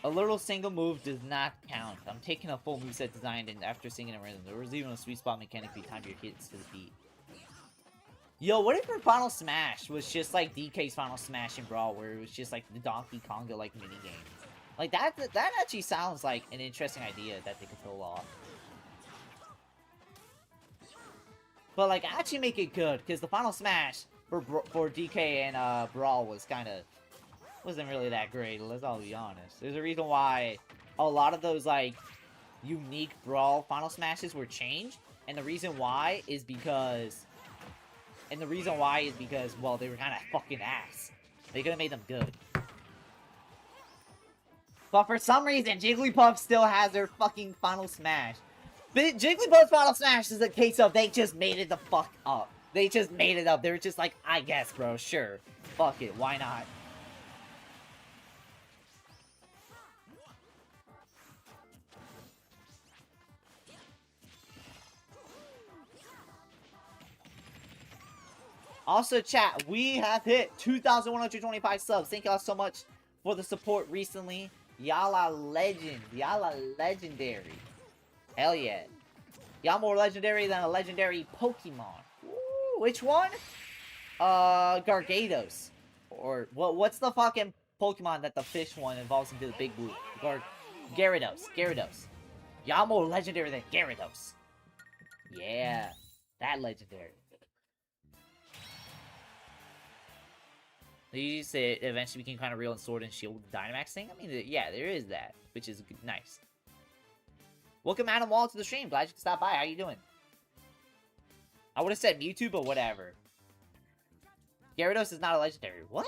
A little single move does not count. I'm taking a full moveset designed and after singing a rhythm. There was even a sweet spot mechanic to time your hits to the beat. Yo, what if her Final Smash was just like DK's Final Smash in Brawl, where it was just like the Donkey Konga like minigame? Like that actually sounds like an interesting idea that they could pull off. But like actually make it good, because the Final Smash for DK and Brawl was kind of... wasn't really that great, let's all be honest. There's a reason why a lot of those, like, unique Brawl Final Smashes were changed, and the reason why is because... well, they were kind of fucking ass. They could have made them good. But for some reason, Jigglypuff still has their fucking Final Smash. But Jigglypuff's Final Smash is a case of they just made it the fuck up. They just made it up. They were just like, I guess, bro, sure. Fuck it, why not? Also, chat, we have hit 2,125 subs. Thank y'all so much for the support recently. Y'all are legend. Y'all are legendary. Hell yeah. Y'all more legendary than a legendary Pokemon. Ooh, which one? Gargados. Or, what's the fucking Pokemon that the fish one evolves into the big blue? Gyarados. Gyarados. Y'all more legendary than Gyarados. Yeah. That legendary. You say it eventually became kind of real in Sword and Shield with the Dynamax thing. I mean, yeah, there is that, which is nice. Welcome Adam Wall to the stream. Glad you could stop by. How you doing? I would have said Mewtwo, but whatever. Gyarados is not a legendary. What?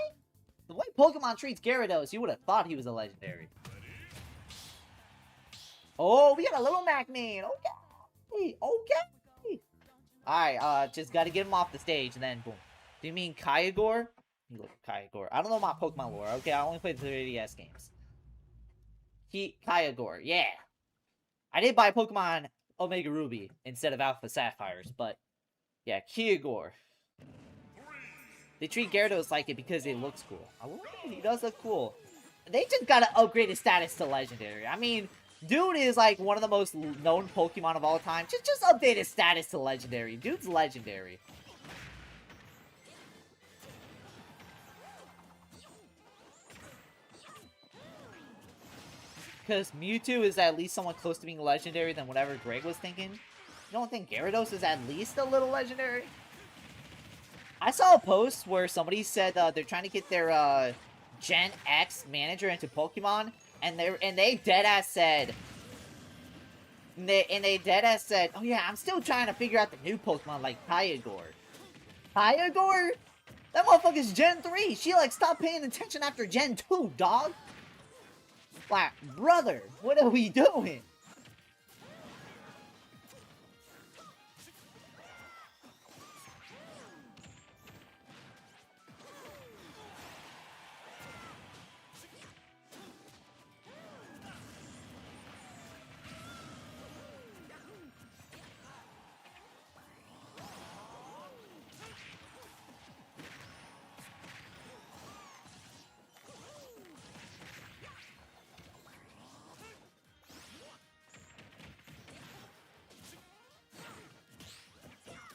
The way Pokemon treats Gyarados, you would have thought he was a legendary. Oh, we got a little Mac man. Okay. Okay. Alright, just gotta get him off the stage and then boom. Do you mean Kyogre? You look Kyogre. I don't know my Pokemon lore. Okay, I only played the 3DS games. Kyogre, yeah. I did buy Pokemon Omega Ruby instead of Alpha Sapphires, but yeah, Kyogre. They treat Gyarados like it because it looks cool. He does look cool. They just gotta upgrade his status to Legendary. I mean, dude is like one of the most known Pokemon of all time. Just update his status to Legendary. Dude's Legendary. Because Mewtwo is at least somewhat close to being legendary than whatever Greg was thinking. You don't think Gyarados is at least a little legendary? I saw a post where somebody said they're trying to get their Gen X manager into Pokemon, and they deadass said, oh yeah, I'm still trying to figure out the new Pokemon like Kyogre. Kyogre? That motherfucker's Gen 3. She like stopped paying attention after Gen 2, dog. Like, brother, what are we doing?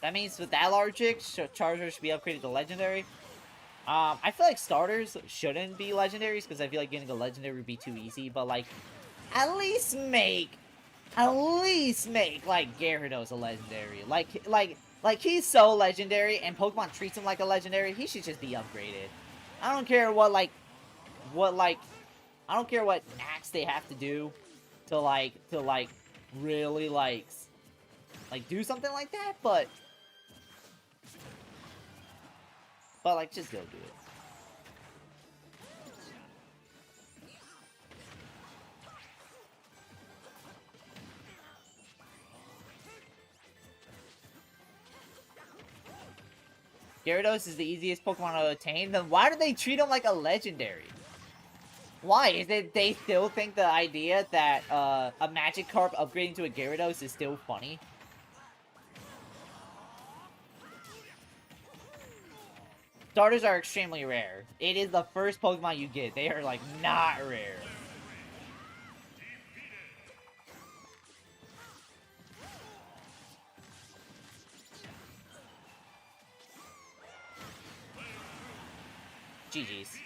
That means with that logic, Charizard should be upgraded to Legendary. I feel like starters shouldn't be Legendaries, because I feel like getting a Legendary would be too easy, but like, at least make, like, Gyarados a Legendary. Like he's so Legendary, and Pokemon treats him like a Legendary, he should just be upgraded. I don't care what I don't care what max they have to do to really, like, do something like that, but like, just go do it. Gyarados is the easiest Pokemon to attain, then why do they treat him like a legendary? Why? Is it they still think the idea that a Magikarp upgrading to a Gyarados is still funny? Starters are extremely rare. It is the first Pokemon you get. They are, like, not rare. GG's.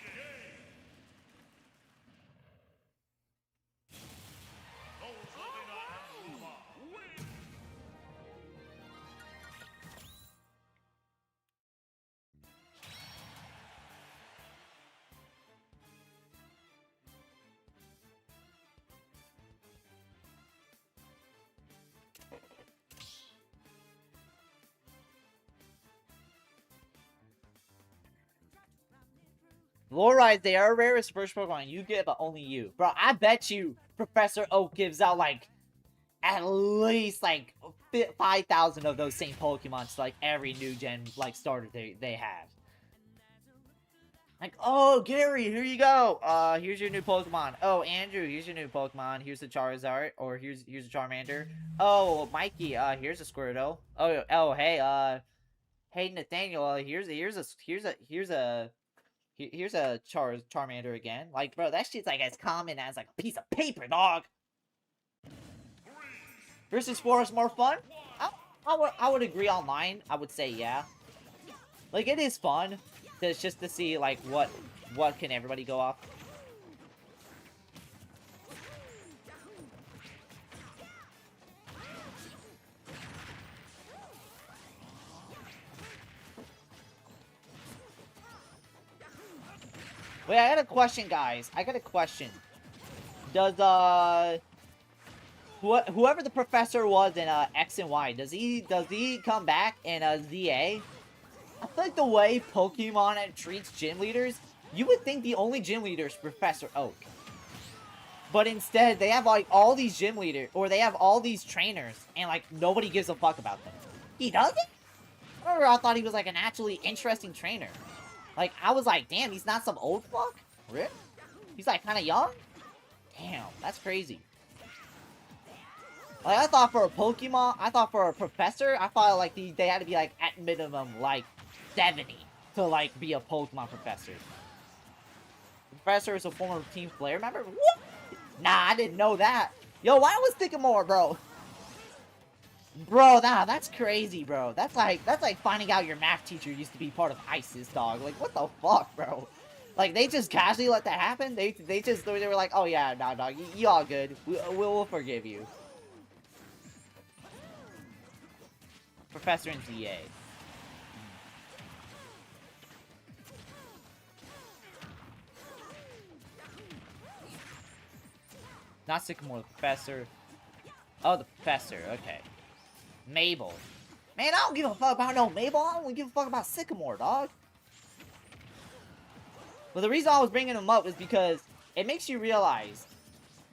Lore-wise, they are rarest first Pokemon you get, but only you. Bro, I bet you Professor Oak gives out, like, at least, like, 5,000 of those same Pokemon to, like, every new gen, like, starter they have. Like, oh, Gary, here you go. Here's your new Pokemon. Oh, Andrew, here's your new Pokemon. Here's the Charizard, or here's a Charmander. Oh, Mikey, here's a Squirtle. Oh, hey, hey, Nathaniel, here's a Charmander again. Like, bro, that shit's like as common as like a piece of paper, dog. Versus 4 is more fun? I would agree online. I would say yeah. Like, it is fun. It's just to see like what can everybody go off. Wait, I got a question, guys. I got a question. Does, whoever the professor was in, X and Y, does he come back in, ZA? I feel like the way Pokemon treats gym leaders, you would think the only gym leader is Professor Oak. But instead, they have, like, all these gym leaders, or they have all these trainers, and, like, nobody gives a fuck about them. He doesn't? I thought he was, like, an actually interesting trainer. Like, I was like, damn, he's not some old fuck? Really? He's, like, kind of young? Damn, that's crazy. Like, I thought for a Pokemon, I thought for a professor, I thought, like, they had to be, like, at minimum, like, 70 to, like, be a Pokemon professor. Professor is a former team player member? What? Nah, I didn't know that. Yo, why was Sycamore, bro? Bro, nah, that's crazy, bro. That's like finding out your math teacher used to be part of ISIS, dog. Like, what the fuck, bro? Like, they just casually let that happen? They were like, oh yeah, nah, dog, you all good. We'll forgive you. Professor in ZA. Not Sycamore, the professor. Oh, the professor, okay. Mabel. Man, I don't give a fuck about no Mabel. I don't give a fuck about Sycamore, dog. But the reason I was bringing him up is because it makes you realize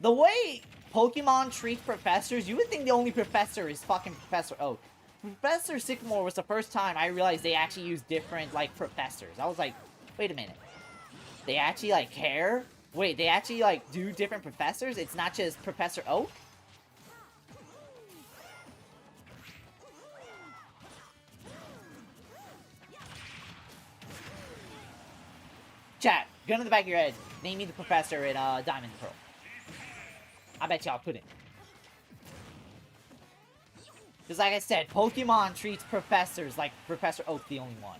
the way Pokemon treats professors, you would think the only professor is fucking Professor Oak. Professor Sycamore was the first time I realized they actually use different, like, professors. I was like, wait a minute. They actually, like, care? Wait, they actually, like, do different professors? It's not just Professor Oak? Chat, gun in the back of your head. Name me the professor in, Diamond and Pearl. I bet y'all couldn't. Because like I said, Pokemon treats professors like Professor Oak the only one.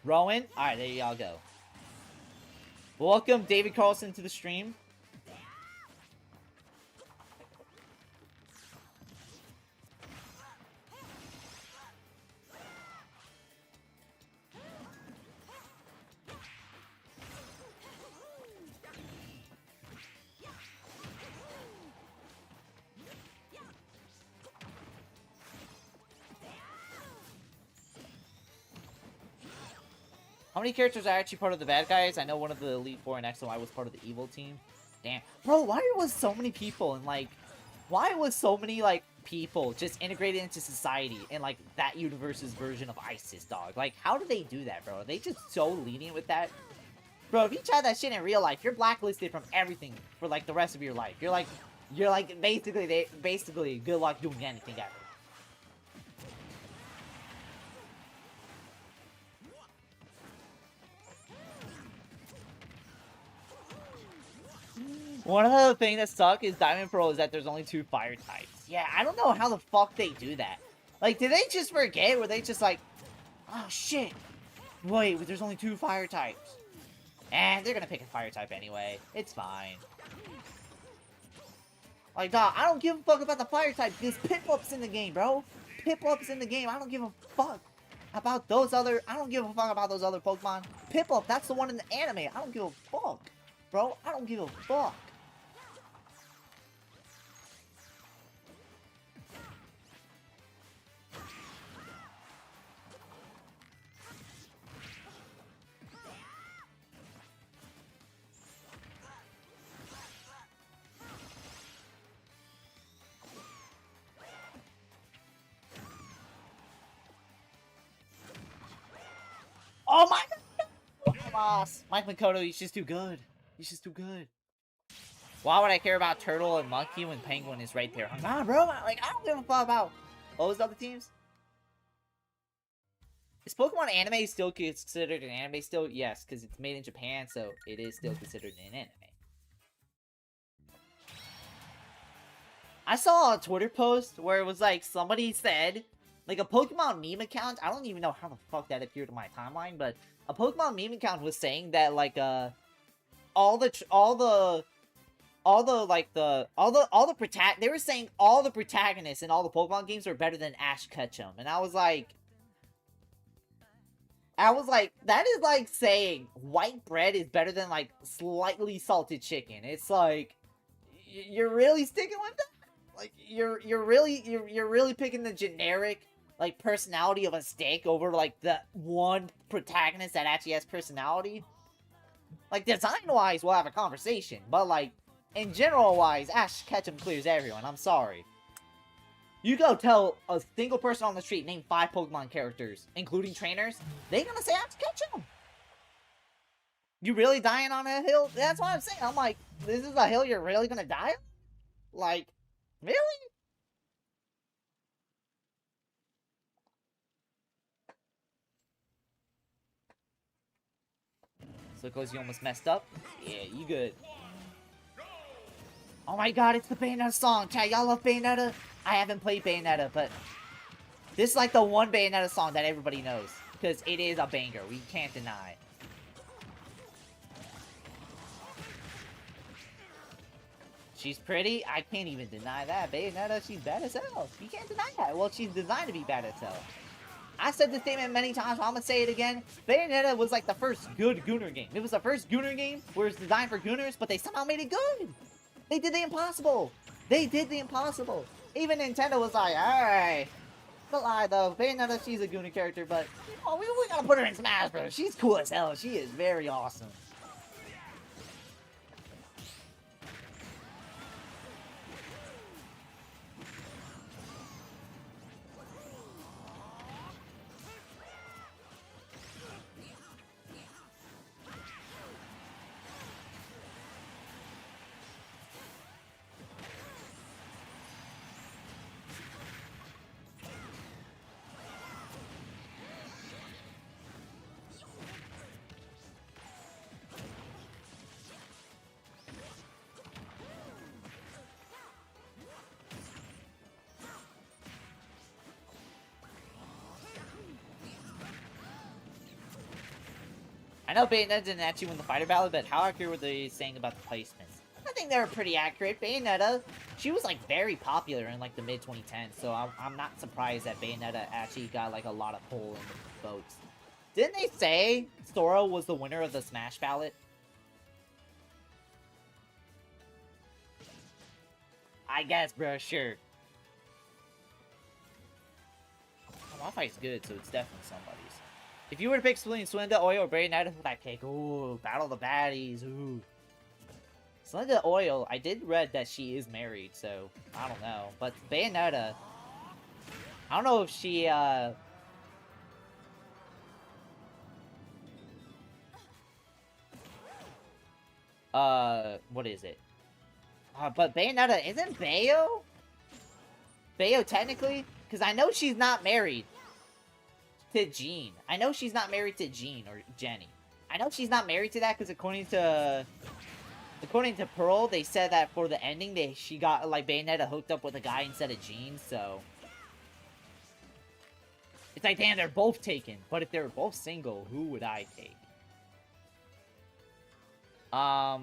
Rowan? Alright, there y'all go. Welcome David Carlson to the stream. How many characters are actually part of the bad guys? I know one of the Elite Four and X and Y was part of the evil team. Damn. Bro, why was so many people and, like... Why was so many, like, people just integrated into society in, like, that universe's version of ISIS, dog? Like, how do they do that, bro? Are they just so lenient with that? Bro, if you try that shit in real life, you're blacklisted from everything for, like, the rest of your life. You're like, basically, good luck doing anything ever. One of the things that suck is Diamond Pearl is that there's only 2 fire types. Yeah, I don't know how the fuck they do that. Like, did they just forget? Were they just like, oh shit, wait, there's only 2 fire types. And they're gonna pick a fire type anyway. It's fine. Like, dog, I don't give a fuck about the fire type because Piplup's in the game, bro. Piplup's in the game. I don't give a fuck about those other... I don't give a fuck about those other Pokemon. Piplup, that's the one in the anime. I don't give a fuck, bro. I don't give a fuck. Oh my god! Mike Makoto, he's just too good. He's just too good. Why would I care about Turtle and Monkey when Penguin is right there? Nah, bro. Like, I don't give a fuck about all those other teams. Is Pokemon anime still considered an anime still? Yes, because it's made in Japan, so it is still considered an anime. I saw a Twitter post where it was like, somebody said... Like, a Pokemon meme account, I don't even know how the fuck that appeared in my timeline, but a Pokemon meme account was saying that, like, all the protagonists in all the Pokemon games are better than Ash Ketchum, and I was like, I was like, that is like saying white bread is better than like slightly salted chicken. It's like, you're really sticking with that? Like, you're really picking the generic like personality of a steak over like the one protagonist that actually has personality? Like, design-wise, we'll have a conversation, but like, in general-wise, Ash Ketchum clears everyone. I'm sorry. You go tell a single person on the street, name 5 Pokemon characters, including trainers, they gonna say Ash Ketchum. You really dying on a hill? That's what I'm saying. I'm like, this is a hill you're really gonna die on? Like, really? So because you almost messed up? Yeah, you good. Oh my god, it's the Bayonetta song! Chat, y'all love Bayonetta? I haven't played Bayonetta, but this is like the one Bayonetta song that everybody knows. Because it is a banger, we can't deny. She's pretty? I can't even deny that. Bayonetta, she's bad as hell. You can't deny that. Well, she's designed to be bad as hell. I said this statement many times, but I'm gonna say it again. Bayonetta was like the first good Gooner game. It was the first Gooner game where it's designed for Gooners, but they somehow made it good. They did the impossible. They did the impossible. Even Nintendo was like, alright. Don't lie though, Bayonetta, she's a Gooner character, but we gotta put her in Smash Bros. She's cool as hell. She is very awesome. I know Bayonetta didn't actually win the fighter battle, but how accurate were they saying about the placements? I think they were pretty accurate. Bayonetta, she was like very popular in like the mid-2010s, so I'm not surprised that Bayonetta actually got like a lot of pull in the votes. Didn't they say Sora was the winner of the Smash ballot? I guess, bro, sure. Wi-Fi's good, so it's definitely somebody's. If you were to pick Celinda Oil or Bayonetta for that cake, ooh, battle the baddies, ooh. Celinda Oil, I did read that she is married, so I don't know. But Bayonetta, I don't know if she, what is it? But Bayonetta, isn't Bayo? Bayo technically? Because I know she's not married to Jean. I know she's not married to Jean or Jenny. I know she's not married to that because according to Pearl, they said that for the ending, she got like Bayonetta hooked up with a guy instead of Jean. So it's like, damn, they're both taken. But if they were both single, who would I take? I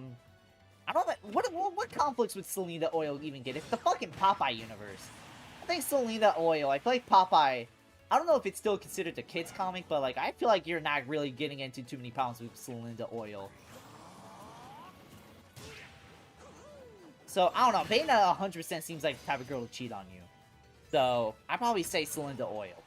don't know. What conflicts would Selena Oil even get? It's the fucking Popeye universe. I think Selena Oil. I feel like Popeye. I don't know if it's still considered a kid's comic, but like I feel like you're not really getting into too many problems with Selena Oil. So I don't know. Bayonetta 100% seems like the type of girl to cheat on you. So I'd probably say Selena Oil.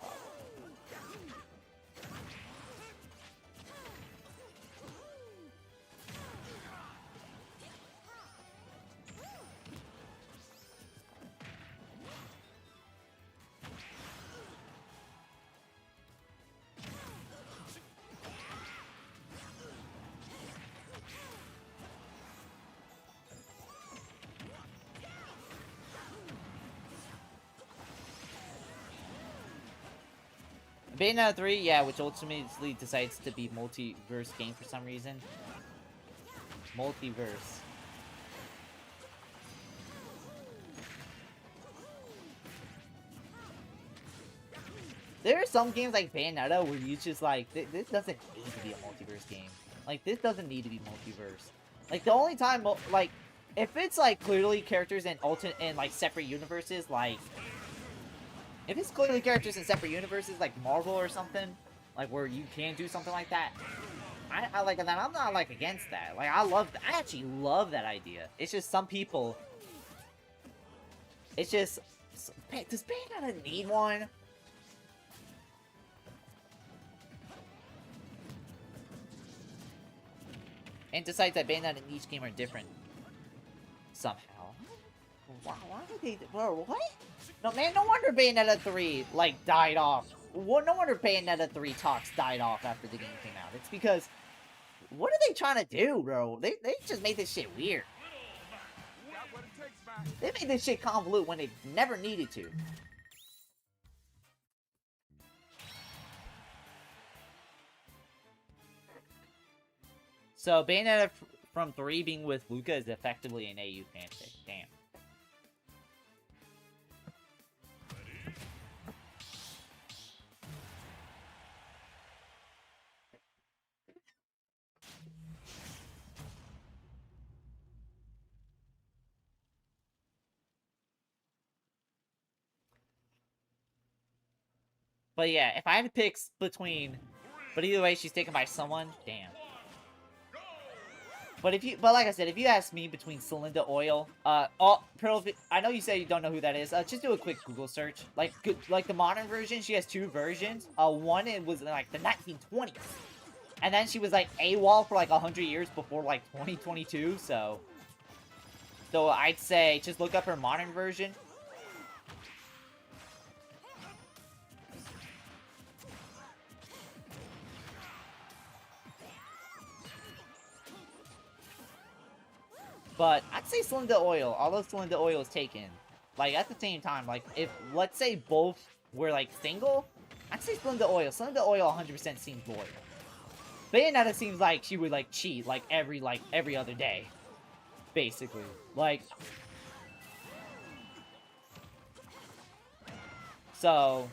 Bayonetta 3, yeah, which ultimately decides to be multiverse game for some reason. Multiverse. There are some games like Bayonetta where you just like, this doesn't need to be a multiverse game. Like, this doesn't need to be multiverse. Like, the only time, like, if it's like clearly characters in alternate and like separate universes, like if it's clearly characters in separate universes like Marvel or something, like where you can do something like that. I like that. I'm not like against that. Like I actually love that idea. It's just some people. It's just does Bayonetta need one? And decides that Bayonetta and each game are different somehow. Why would they? Bro, what? No man, no wonder Bayonetta 3 like died off. Well, no wonder Bayonetta 3 talks died off after the game came out. It's because what are they trying to do, bro? They just made this shit weird. They made this shit convolute when they never needed to. So Bayonetta from 3 being with Luca is effectively an AU fanfic. Damn. But yeah, if I had to pick between... But either way, she's taken by someone. Damn. But like I said, if you ask me between Celinda Oil, I know you say you don't know who that is. Just do a quick Google search. Like the modern version, she has 2 versions. One, it was in, like, the 1920s. And then she was, like, AWOL for, like, 100 years before, like, 2022, so... So I'd say, just look up her modern version. But I'd say Celinda Oil, although Celinda Oil is taken. Like, at the same time, like, if, let's say both were, like, single, I'd say Celinda Oil. Celinda Oil 100% seems loyal. Bayonetta seems like she would, like, cheat, like, every other day. Basically. Like... So...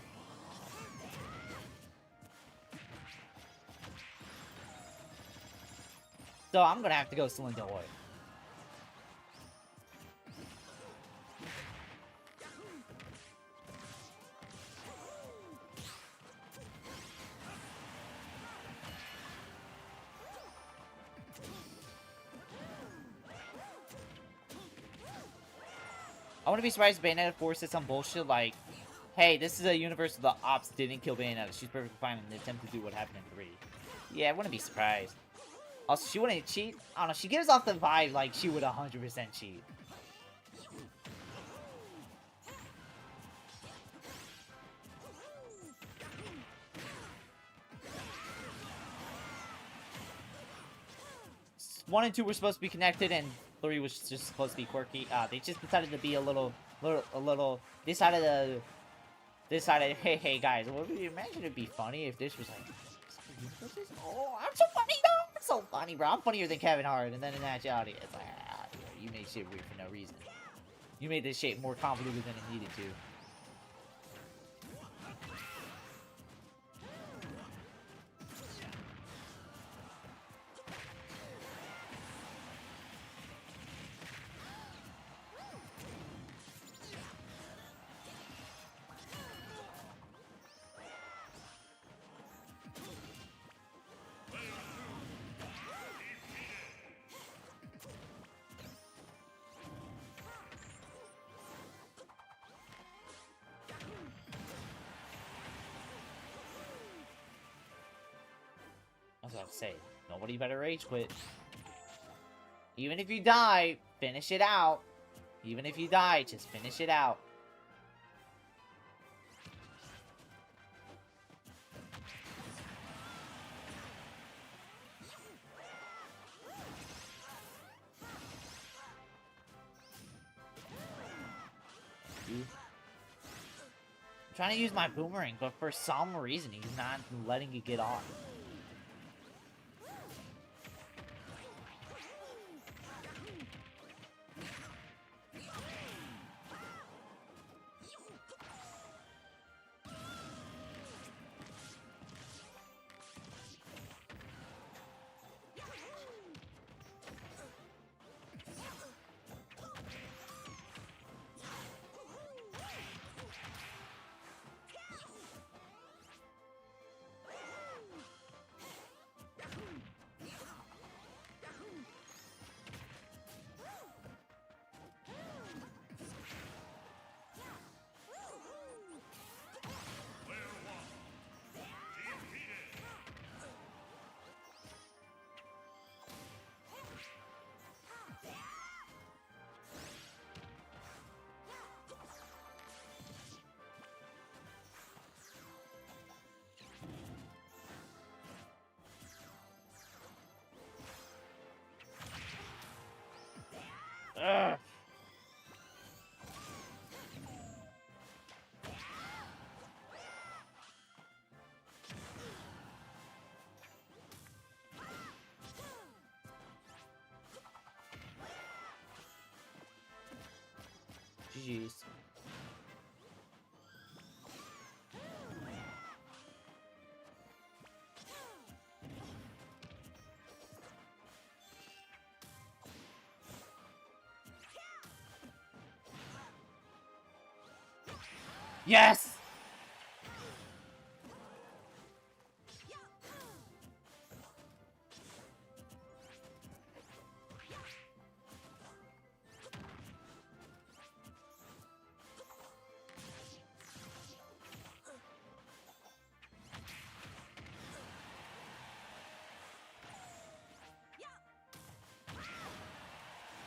So I'm gonna have to go Celinda Oil. I wouldn't be surprised if Bayonetta 4 said some bullshit like, hey, this is a universe where the ops didn't kill Bayonetta. She's perfectly fine in the attempt to do what happened in 3. Yeah, I wouldn't be surprised. Also, she wouldn't cheat. I don't know, she gives off the vibe like she would 100% cheat. One and 2 were supposed to be connected, and 3 was just supposed to be quirky. They just decided to be a little, decided, hey guys, would you imagine it'd be funny if this was like, oh, I'm so funny, though! I'm so funny, bro. I'm funnier than Kevin Hart, and then in actuality, it's like, you made shit weird for no reason. You made this shit more convoluted than it needed to. I was about to say, nobody better rage quit. Even if you die, finish it out. Even if you die, just finish it out. I'm trying to use my boomerang, but for some reason, he's not letting it get off. juice. Yes!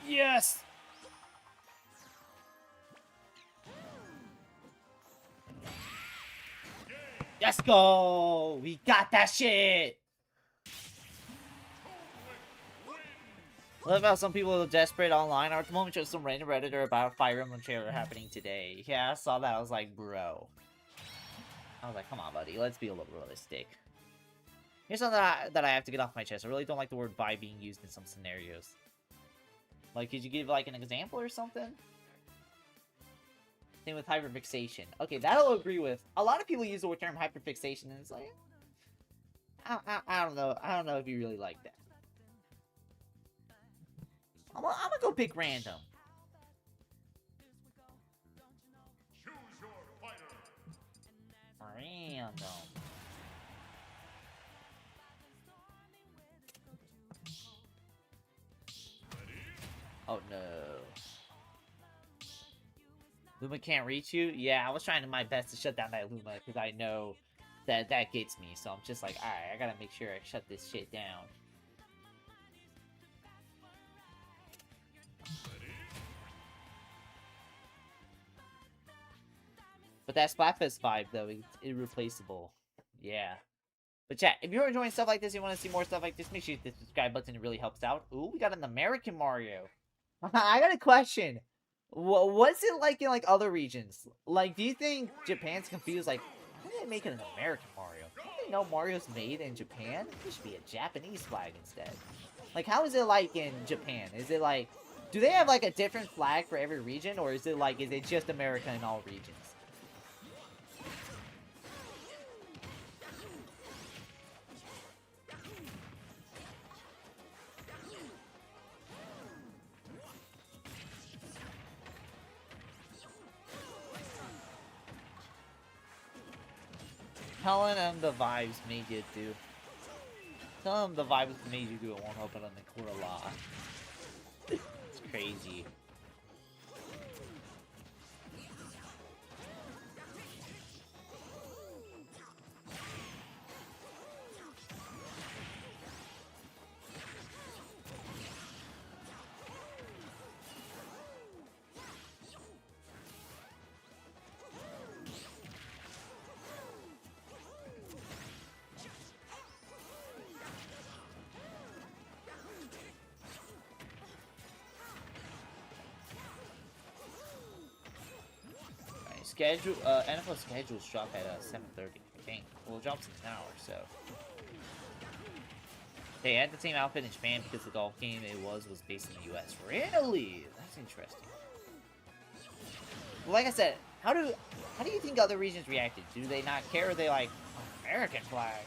Yes! Let's go! We got that shit! I love how some people are desperate online are at the moment. Just some random redditor about Fire Emblem trailer happening today. Yeah, I saw that. I was like, bro. I was like, come on, buddy. Let's be a little realistic. Here's something that I have to get off my chest. I really don't like the word vibe being used in some scenarios. Like, could you give, like, an example or something? Same with hyperfixation. Okay, that I'll agree with. A lot of people use the term hyperfixation, and it's like... I don't know. I don't know if you really like that. I'm gonna go pick random. Choose your fighter. Random. Oh no. Luma can't reach you? Yeah, I was trying my best to shut down that Luma because I know that gets me. So I'm just like, alright, I gotta make sure I shut this shit down. But that Splatfest vibe, though, it's irreplaceable. Yeah. But chat, if you're enjoying stuff like this, you want to see more stuff like this, make sure you hit the subscribe button. It really helps out. Ooh, we got an American Mario. I got a question. What's it like in, like, other regions? Like, do you think Japan's confused? Like, why did they make it an American Mario? Don't they know Mario's made in Japan? There should be a Japanese flag instead. Like, how is it like in Japan? Is it like... Do they have, like, a different flag for every region? Or is it, like, is it just America in all regions? Telling them the vibes made you do. Tell them the vibes made you do it won't open on the court of law. It's crazy. Schedule, NFL schedules drop at 7:30, I think. Well, it drops in an hour, so. They had the same outfit in Japan because the golf game it was based in the US. Really? That's interesting. Well, like I said, how do you think other regions reacted? Do they not care? Or are they like, oh, American flag?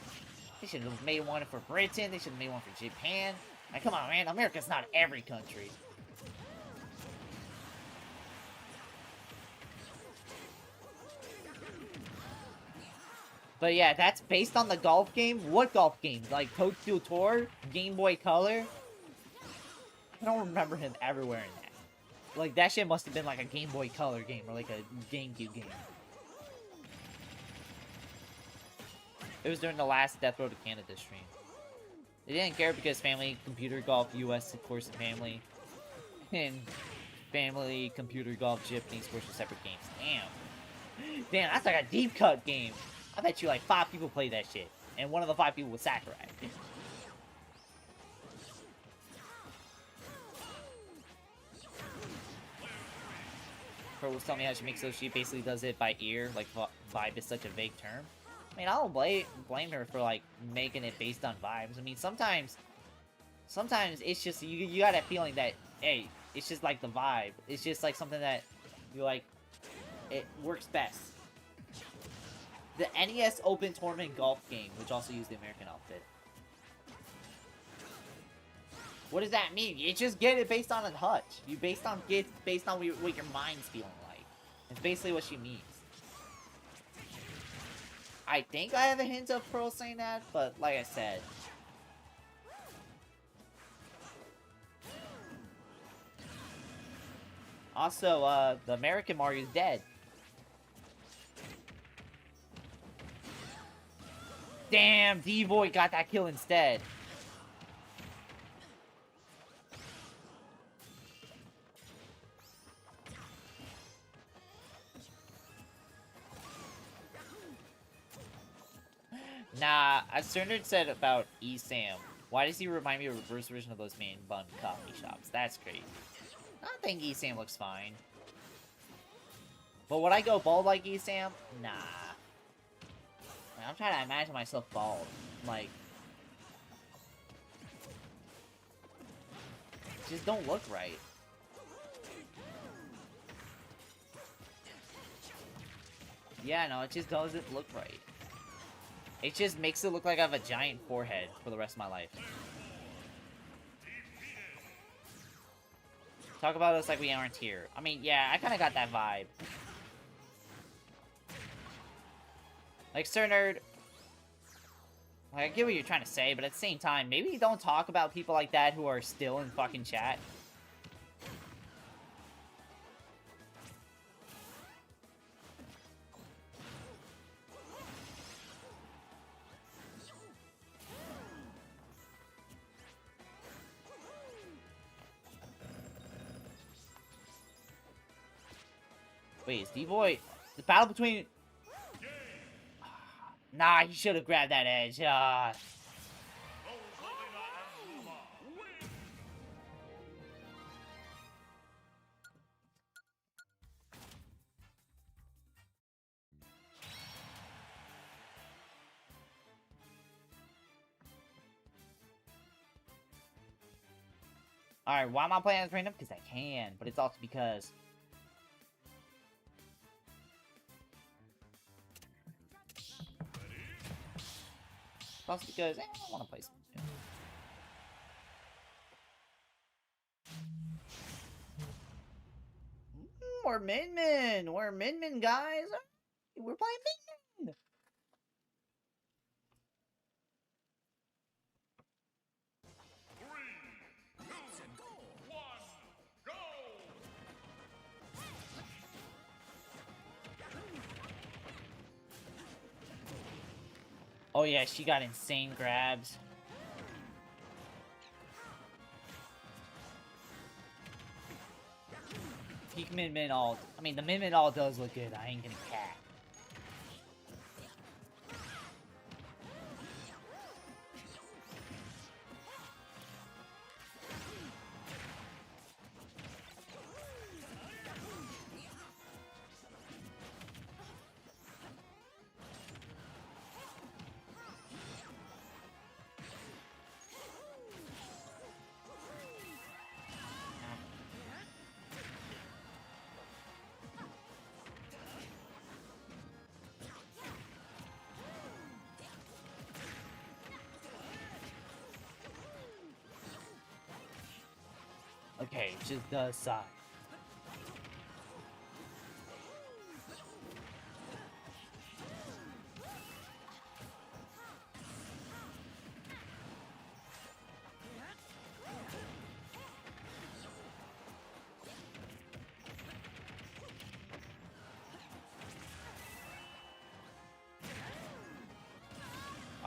They should have made one for Britain. They should have made one for Japan. Like, come on, man. America's not every country. But yeah, that's based on the golf game? What golf game? Like Tokyo Tour? Game Boy Color? I don't remember him ever wearing that. Like, that shit must have been like a Game Boy Color game or like a GameCube game. It was during the last Death Road to Canada stream. They didn't care because Family Computer Golf US, of course, and Family. And Family Computer Golf Japanese were separate games. Damn. Damn, that's like a deep cut game. I bet you like 5 people play that shit. And one of the 5 people was Sakurai. Her was telling me how she makes those. She basically does it by ear. Like, vibe is such a vague term. I mean, I don't blame her for, like, making it based on vibes. I mean, sometimes it's just, you got that feeling that, hey, it's just like the vibe. It's just like something that You like, it works best. The NES Open Tournament golf game, which also used the American outfit. What does that mean? You just get it based on a touch. You based on what your mind's feeling like. It's basically what she means. I think I have a hint of Pearl saying that, but like I said. Also, the American Mario's dead. Damn, D-Boy got that kill instead. Nah, as Cernerd said about E-Sam, why does he remind me of a reverse version of those man bun coffee shops? That's crazy. I think E-Sam looks fine. But would I go bald like E-Sam? Nah. I'm trying to imagine myself bald. Like, just don't look right. Yeah, no, it just doesn't look right. It just makes it look like I have a giant forehead for the rest of my life. Talk about us like we aren't here. I mean, yeah, I kind of got that vibe. Like, Sir Nerd, like, I get what you're trying to say, but at the same time, maybe don't talk about people like that who are still in fucking chat. Wait, is D-Boy... The battle between... Nah, he should have grabbed that edge. Alright, why am I playing as random? Because I can, but it's also because... It's also because, I want to play some... We're Min-Min! We're Min-Min, guys! We're playing Min-Min! Oh yeah, she got insane grabs. Peak Min-Min ult. I mean, the Min-Min ult does look good. I ain't gonna cap. Okay, just the side.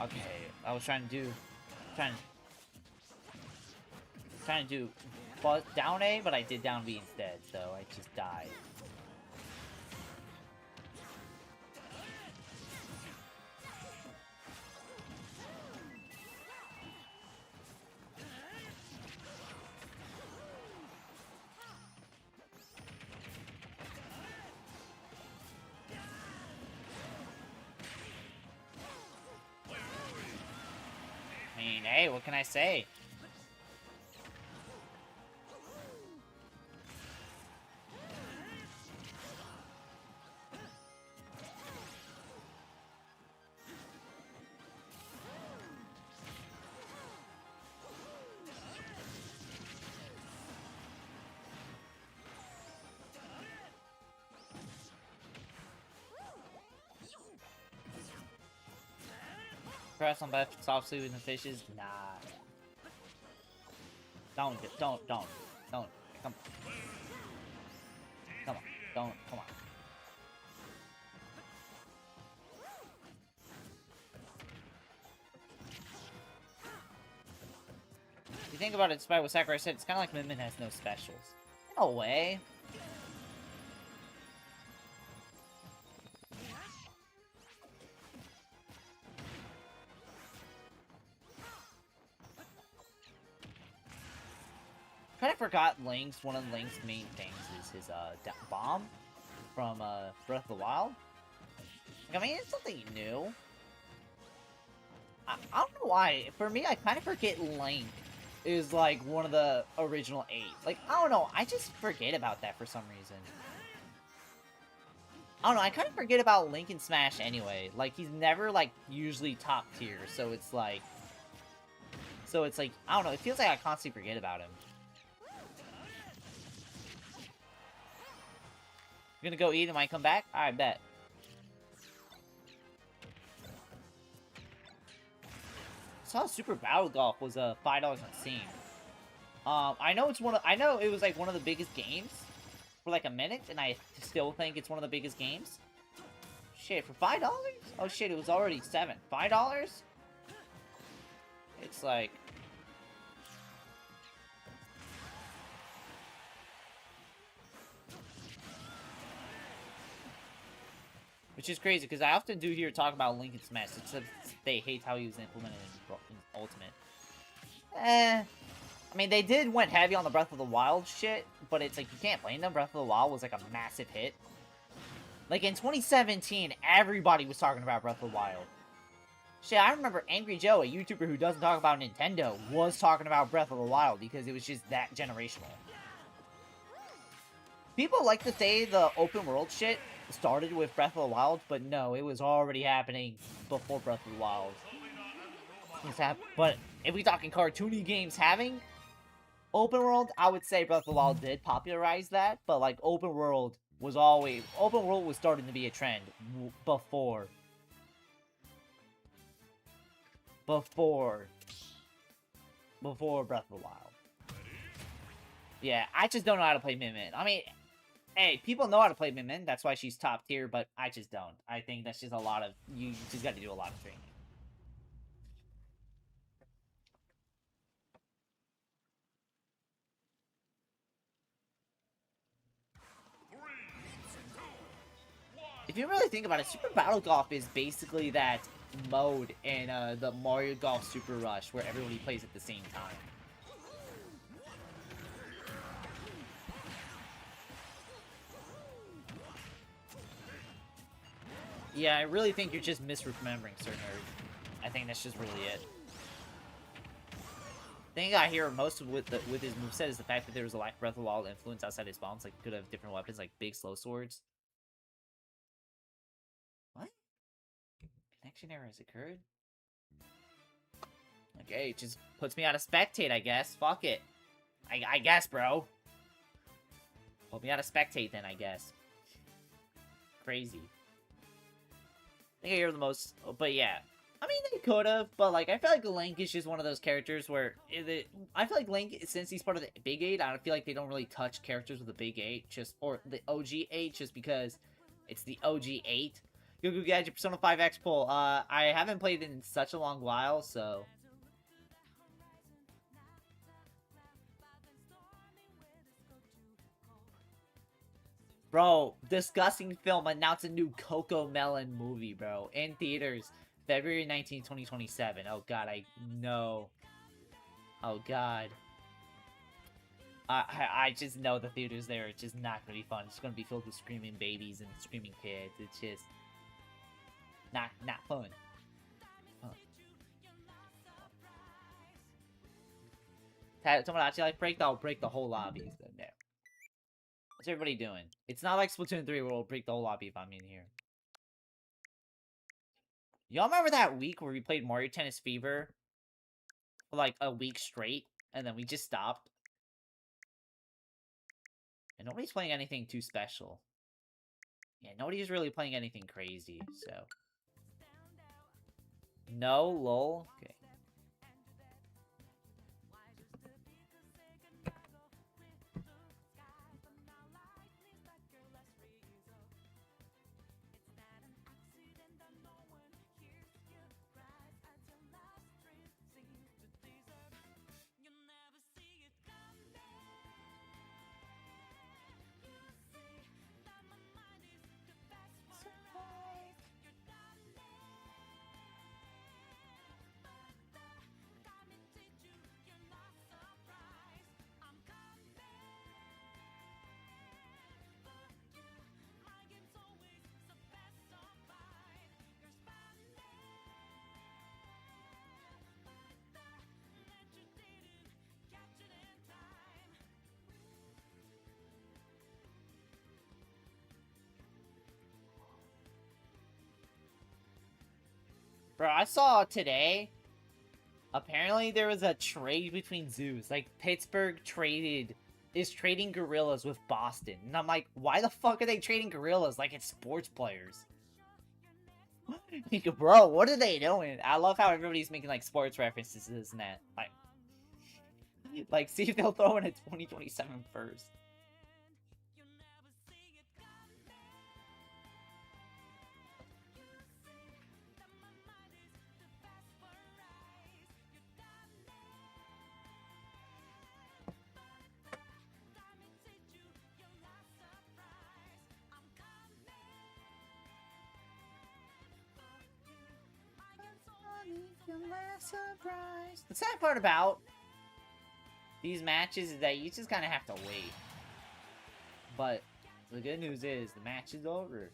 Okay, I was trying to do down A, but I did down B instead, so I just died. I mean, hey, what can I say? Press on left, soft sleeping the fishes. Nah. Don't. Come, come on. Come on. If you think about it, despite what Sakurai said, it's kind of like Min Min has no specials. In a way. Kind of forgot Link's, one of Link's main things is his, bomb from, Breath of the Wild. I mean, it's something new. I don't know why. For me, I kind of forget Link is, like, one of the original 8. Like, I don't know. I just forget about that for some reason. I don't know. I kind of forget about Link in Smash anyway. Like, he's never, like, usually top tier. So it's like, I don't know. It feels like I constantly forget about him. You're gonna go eat and might come back? Alright, bet. I saw Super Battle Golf was $5 on Steam. I know it was like one of the biggest games for like a minute, and I still think it's one of the biggest games. Shit, for $5? Oh shit, it was already $7. $5? It's like... Which is crazy, because I often do hear talk about Link in Smash, except they hate how he was implemented in Ultimate. I mean, they went heavy on the Breath of the Wild shit, but it's like, you can't blame them. Breath of the Wild was like a massive hit. Like, in 2017, everybody was talking about Breath of the Wild. Shit, I remember Angry Joe, a YouTuber who doesn't talk about Nintendo, was talking about Breath of the Wild, because it was just that generational. People like to say the open world shit started with Breath of the Wild, but no, it was already happening before Breath of the Wild. But if we talking cartoony games having open world, I would say Breath of the Wild did popularize that, but like open world was starting to be a trend before Breath of the Wild. Yeah, I just don't know how to play Min Min. I mean, hey, people know how to play Min Min, that's why she's top tier, but I just don't. I think that's just a lot of... You just gotta do a lot of training. If you really think about it, Super Battle Golf is basically that mode in the Mario Golf Super Rush where everybody plays at the same time. Yeah, I really think you're just misremembering Sir Nerd. I think that's just really it. The thing I hear most with his moveset is the fact that there was a lack of Breath of the Wild influence outside his bombs. Like, he could have different weapons, like big slow swords. What? Connection error has occurred? Okay, it just puts me out of spectate, I guess. Fuck it. I guess, bro. Put me out of spectate then, I guess. Crazy. I think I hear the most, but yeah. I mean, they could've, but like, I feel like Link is just one of those characters where, I feel like Link, since he's part of the Big 8, I feel like they don't really touch characters with the Big 8, or the OG 8, just because it's the OG 8. Google Gadget Persona 5 X pull. I haven't played it in such a long while, so... Bro, disgusting film announced a new Coco Melon movie, bro. In theaters, February 19, 2027. Oh god, I know. Oh god. I just know the theaters there are just not gonna be fun. It's gonna be filled with screaming babies and screaming kids. It's just... Not fun. Tomodachi, like, break the whole lobby. So, no. What's everybody doing? It's not like Splatoon 3 where we'll break the whole lobby if I'm in here. Y'all remember that week where we played Mario Tennis Fever? For like a week straight, and then we just stopped? And nobody's playing anything too special. Yeah, nobody's really playing anything crazy, so... No, lol. Okay. Bro, I saw today, apparently there was a trade between zoos. Like, Pittsburgh is trading gorillas with Boston. And I'm like, why the fuck are they trading gorillas like it's sports players? Bro, what are they doing? I love how everybody's making, like, sports references to this net. Like, see if they'll throw in a 2027 first. The sad part about these matches is that you just kind of have to wait. But the good news is the match is over.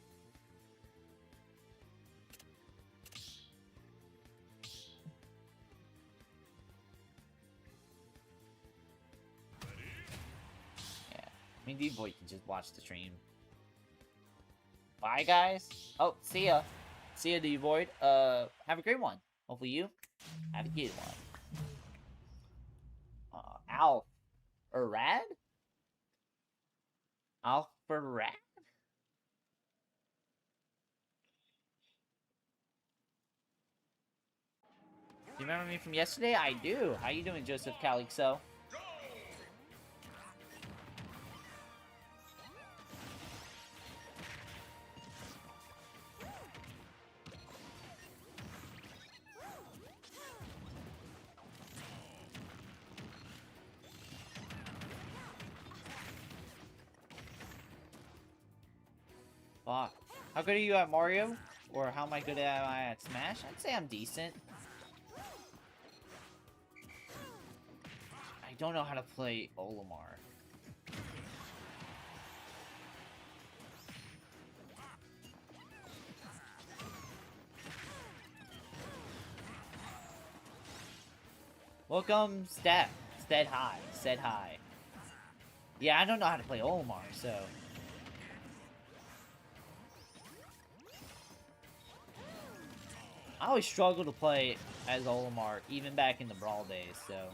Yeah, I mean, D-Boy can just watch the stream. Bye, guys. Oh, see ya. See ya, D-Void. Have a great one. Hopefully you have a good one. Alf. Arad? Alfarad? Do you remember me from yesterday? I do. How you doing, Joseph Calixo? Fuck. How good are you at Mario? Or how am I good at Smash? I'd say I'm decent. I don't know how to play Olimar. Welcome, Steph. Stead hi. Said hi. Yeah, I don't know how to play Olimar, so... I always struggle to play as Olimar, even back in the Brawl days, so...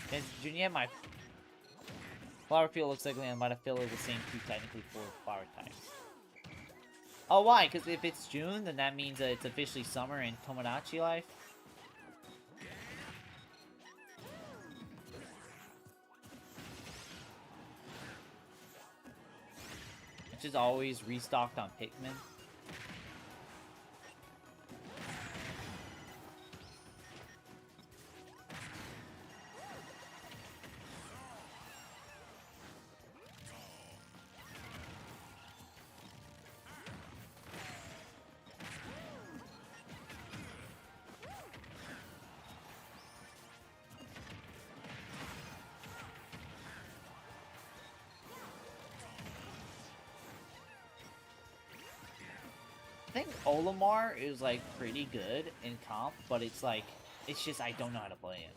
Because Junior, my flower field looks like I might have filled the same two technically for flower types. Oh, why? Because if it's June, then that means that it's officially summer in Tomodachi life. Which is always restocked on Pikmin. I think Olimar is, like, pretty good in comp, but it's, like, it's just I don't know how to play it.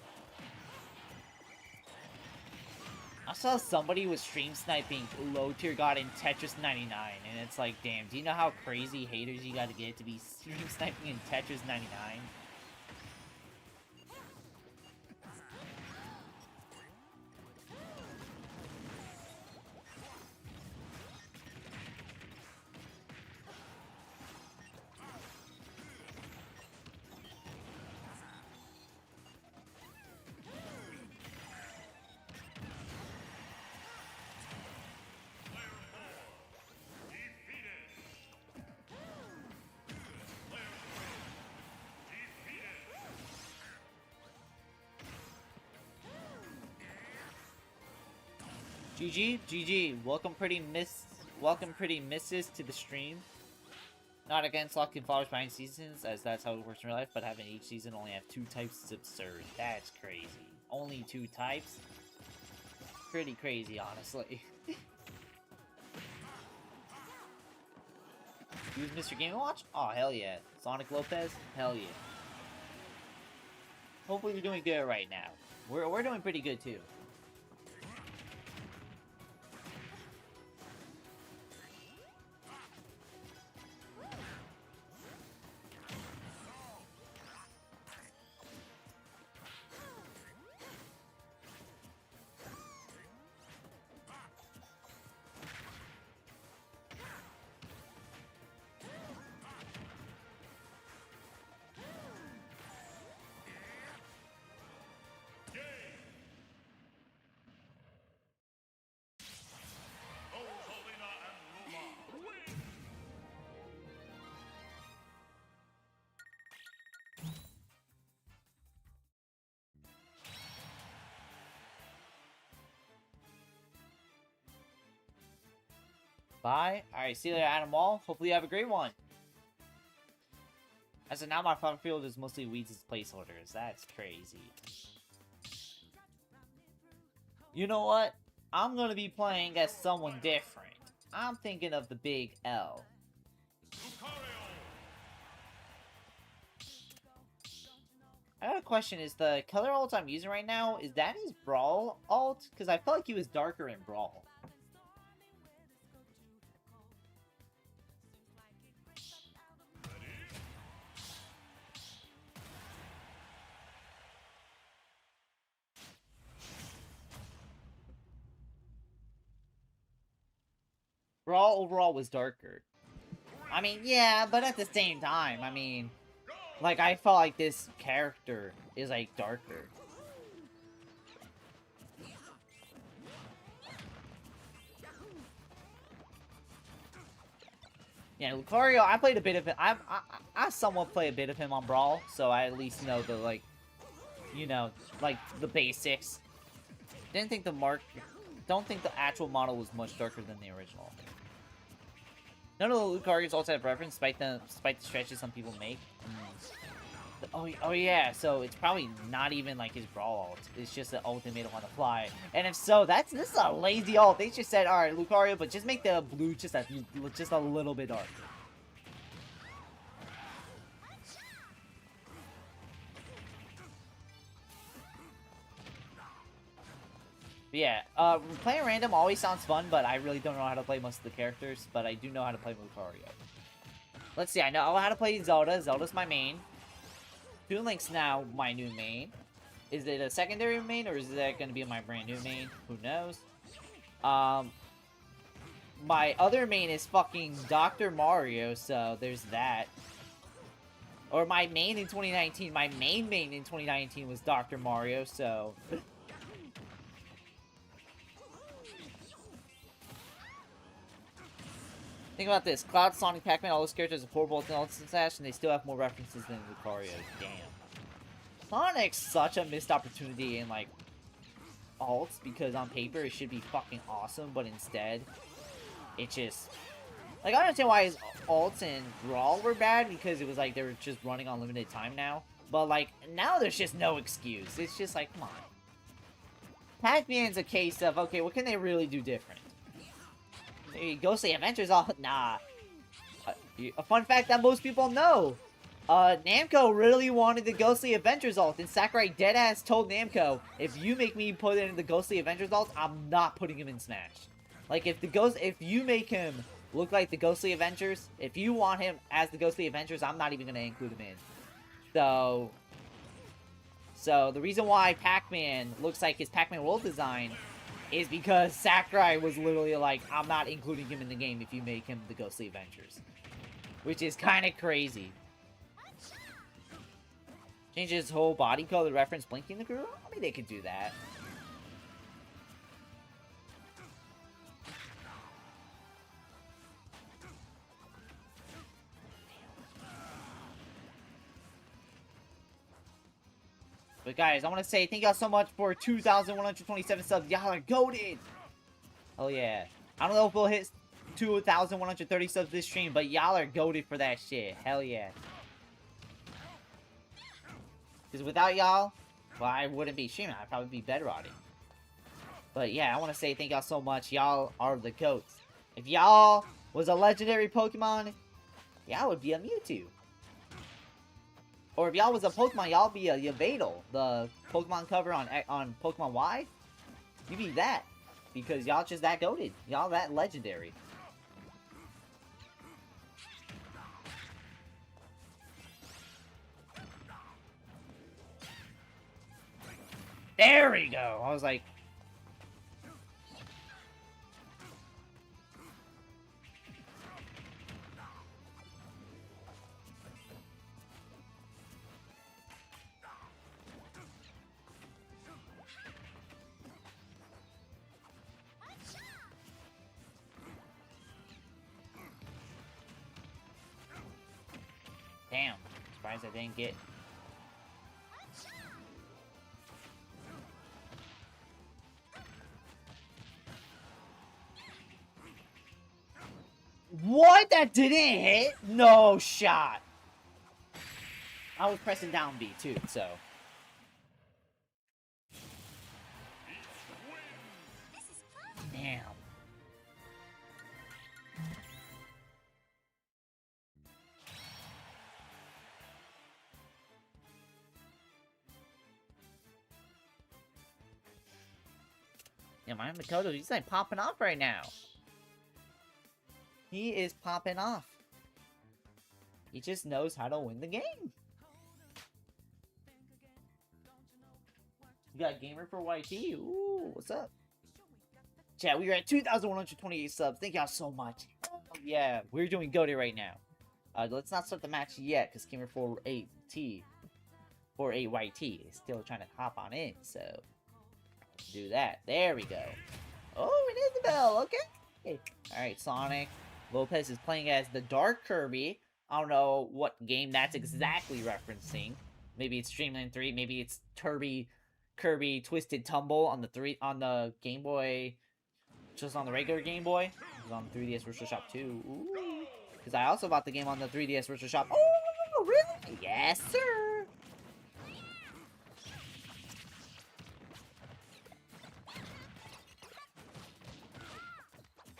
I saw somebody was stream sniping low tier god in Tetris 99, and it's like, damn, do you know how crazy haters you gotta get to be stream sniping in Tetris 99? GG, GG. Welcome, pretty misses to the stream. Not against lock and followers behind seasons, as that's how it works in real life, but having each season only have 2 types is absurd. That's crazy. Only 2 types? Pretty crazy, honestly. Use Mr. Game & Watch? Oh, hell yeah. Sonic Lopez? Hell yeah. Hopefully we're doing good right now. We're doing pretty good, too. Rosalina and Luma win. Bye. Alright, see you later, Adam Wall. Hopefully you have a great one. As of now, my farm field is mostly weeds as placeholders. That's crazy. You know what? I'm gonna be playing as someone different. I'm thinking of the big L. Lucario. I got a question. Is the color alt I'm using right now, is that his Brawl alt? Because I felt like he was darker in Brawl. Brawl overall was darker. I mean, yeah, but at the same time, I mean, like, I felt like this character is, like, darker. Yeah, Lucario, I played a bit of it. I somewhat play a bit of him on Brawl, so I at least know the, like, you know, like, the basics. Don't think the actual model was much darker than the original. None of the Lucario's also have reference, despite the stretches some people make. Oh yeah, so it's probably not even like his Brawl ult. It's just an ult they made him on the fly. And if so, this is a lazy ult. They just said, alright, Lucario, but just make the blue just a little bit darker. But yeah, playing random always sounds fun, but I really don't know how to play most of the characters, but I do know how to play Lucario. Let's see, I know how to play Zelda. Zelda's my main. Toon Link's now my new main. Is it a secondary main, or is that going to be my brand new main? Who knows? My other main is fucking Dr. Mario, so there's that. Or my main in 2019, my main in 2019 was Dr. Mario, so... Think about this. Cloud, Sonic, Pac-Man, all those characters have 4 bolts and ults and slash, and they still have more references than Lucario. Damn. Sonic's such a missed opportunity in, like, ults, because on paper it should be fucking awesome, but instead, it just... Like, I understand why his ults and Brawl were bad, because it was like they were just running on limited time now. But, like, now there's just no excuse. It's just like, come on. Pac-Man's a case of, okay, what can they really do different? Ghostly Adventures all... Nah. A fun fact that most people know. Namco really wanted the Ghostly Adventures ult, and Sakurai deadass told Namco, if you make me put it in the Ghostly Adventures ult, I'm not putting him in Smash. Like, if you make him look like the Ghostly Adventures, if you want him as the Ghostly Adventures, I'm not even going to include him in. So, the reason why Pac-Man looks like his Pac-Man world design is because Sakurai was literally like, I'm not including him in the game if you make him the Ghostly Adventures. Which is kind of crazy. Change his whole body color to reference blinking the crew? I mean, they could do that. But guys, I want to say thank y'all so much for 2,127 subs. Y'all are goated! Oh yeah. I don't know if we'll hit 2,130 subs this stream, but y'all are goated for that shit. Hell yeah. Because without y'all, well, I wouldn't be streaming. I'd probably be better on it. But yeah, I want to say thank y'all so much. Y'all are the goats. If y'all was a legendary Pokemon, y'all would be a Mewtwo. Or if y'all was a Pokemon, y'all be a Yveltal. The Pokemon cover on Pokemon Y. You be that. Because y'all just that goated. Y'all that legendary. There we go. I was like... Damn. Surprised I didn't get... What? That didn't hit? No shot. I was pressing down B too, so... Damn. Yeah, my Makoto, he's like popping off right now. He is popping off. He just knows how to win the game. You got gamer for YT? Ooh, what's up? Chat, we are at 2,128 subs. Thank y'all so much. Oh, yeah, we're doing GOATY right now. Let's not start the match yet, because gamer 48T, 48YT is still trying to hop on in, so... do that. There we go. Oh, an Isabelle. Okay. Alright, Sonic. Lopez is playing as the Dark Kirby. I don't know what game that's exactly referencing. Maybe it's Dreamland 3. Maybe it's Kirby Twisted Tumble on the Game Boy. Just on the regular Game Boy. It was on 3DS Virtual Shop 2. Ooh. Because I also bought the game on the 3DS Virtual Shop. Oh, really? Yes, sir.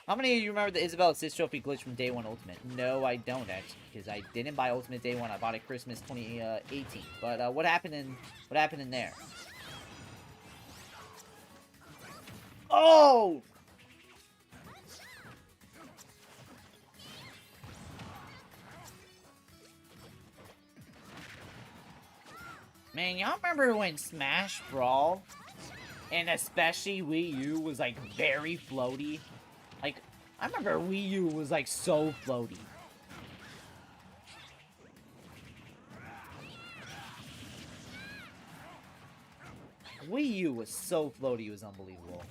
How many of you remember the Isabelle Assist Trophy glitch from Day 1 Ultimate? No, I don't, actually, because I didn't buy Ultimate Day 1. I bought it Christmas 2018. But, what happened in there? Oh! Man, y'all remember when Smash Brawl, and especially Wii U, was, like, very floaty? Like, I remember Wii U was, like, so floaty. Wii U was so floaty, it was unbelievable.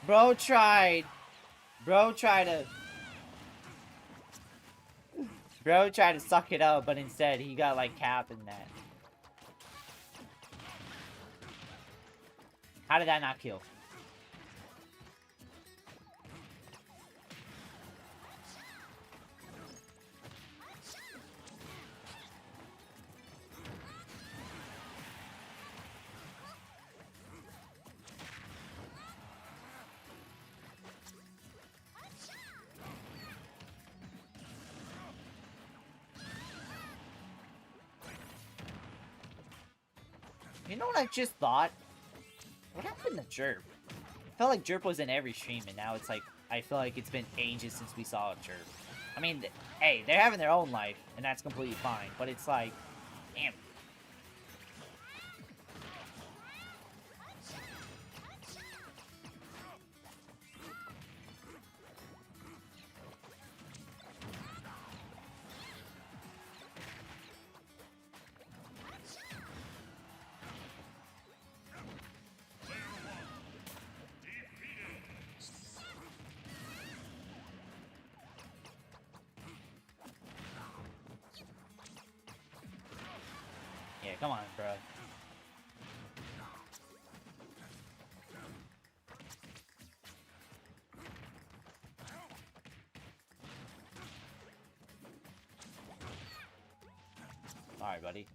Bro tried to suck it up, but instead he got like capped in that. How did that not kill? You know what I just thought? What happened to Jerp? I felt like Jerp was in every stream, and now it's like, I feel like it's been ages since we saw Jerp. I mean, hey, they're having their own life, and that's completely fine, but it's like, damn. come on, bro. Alright, buddy.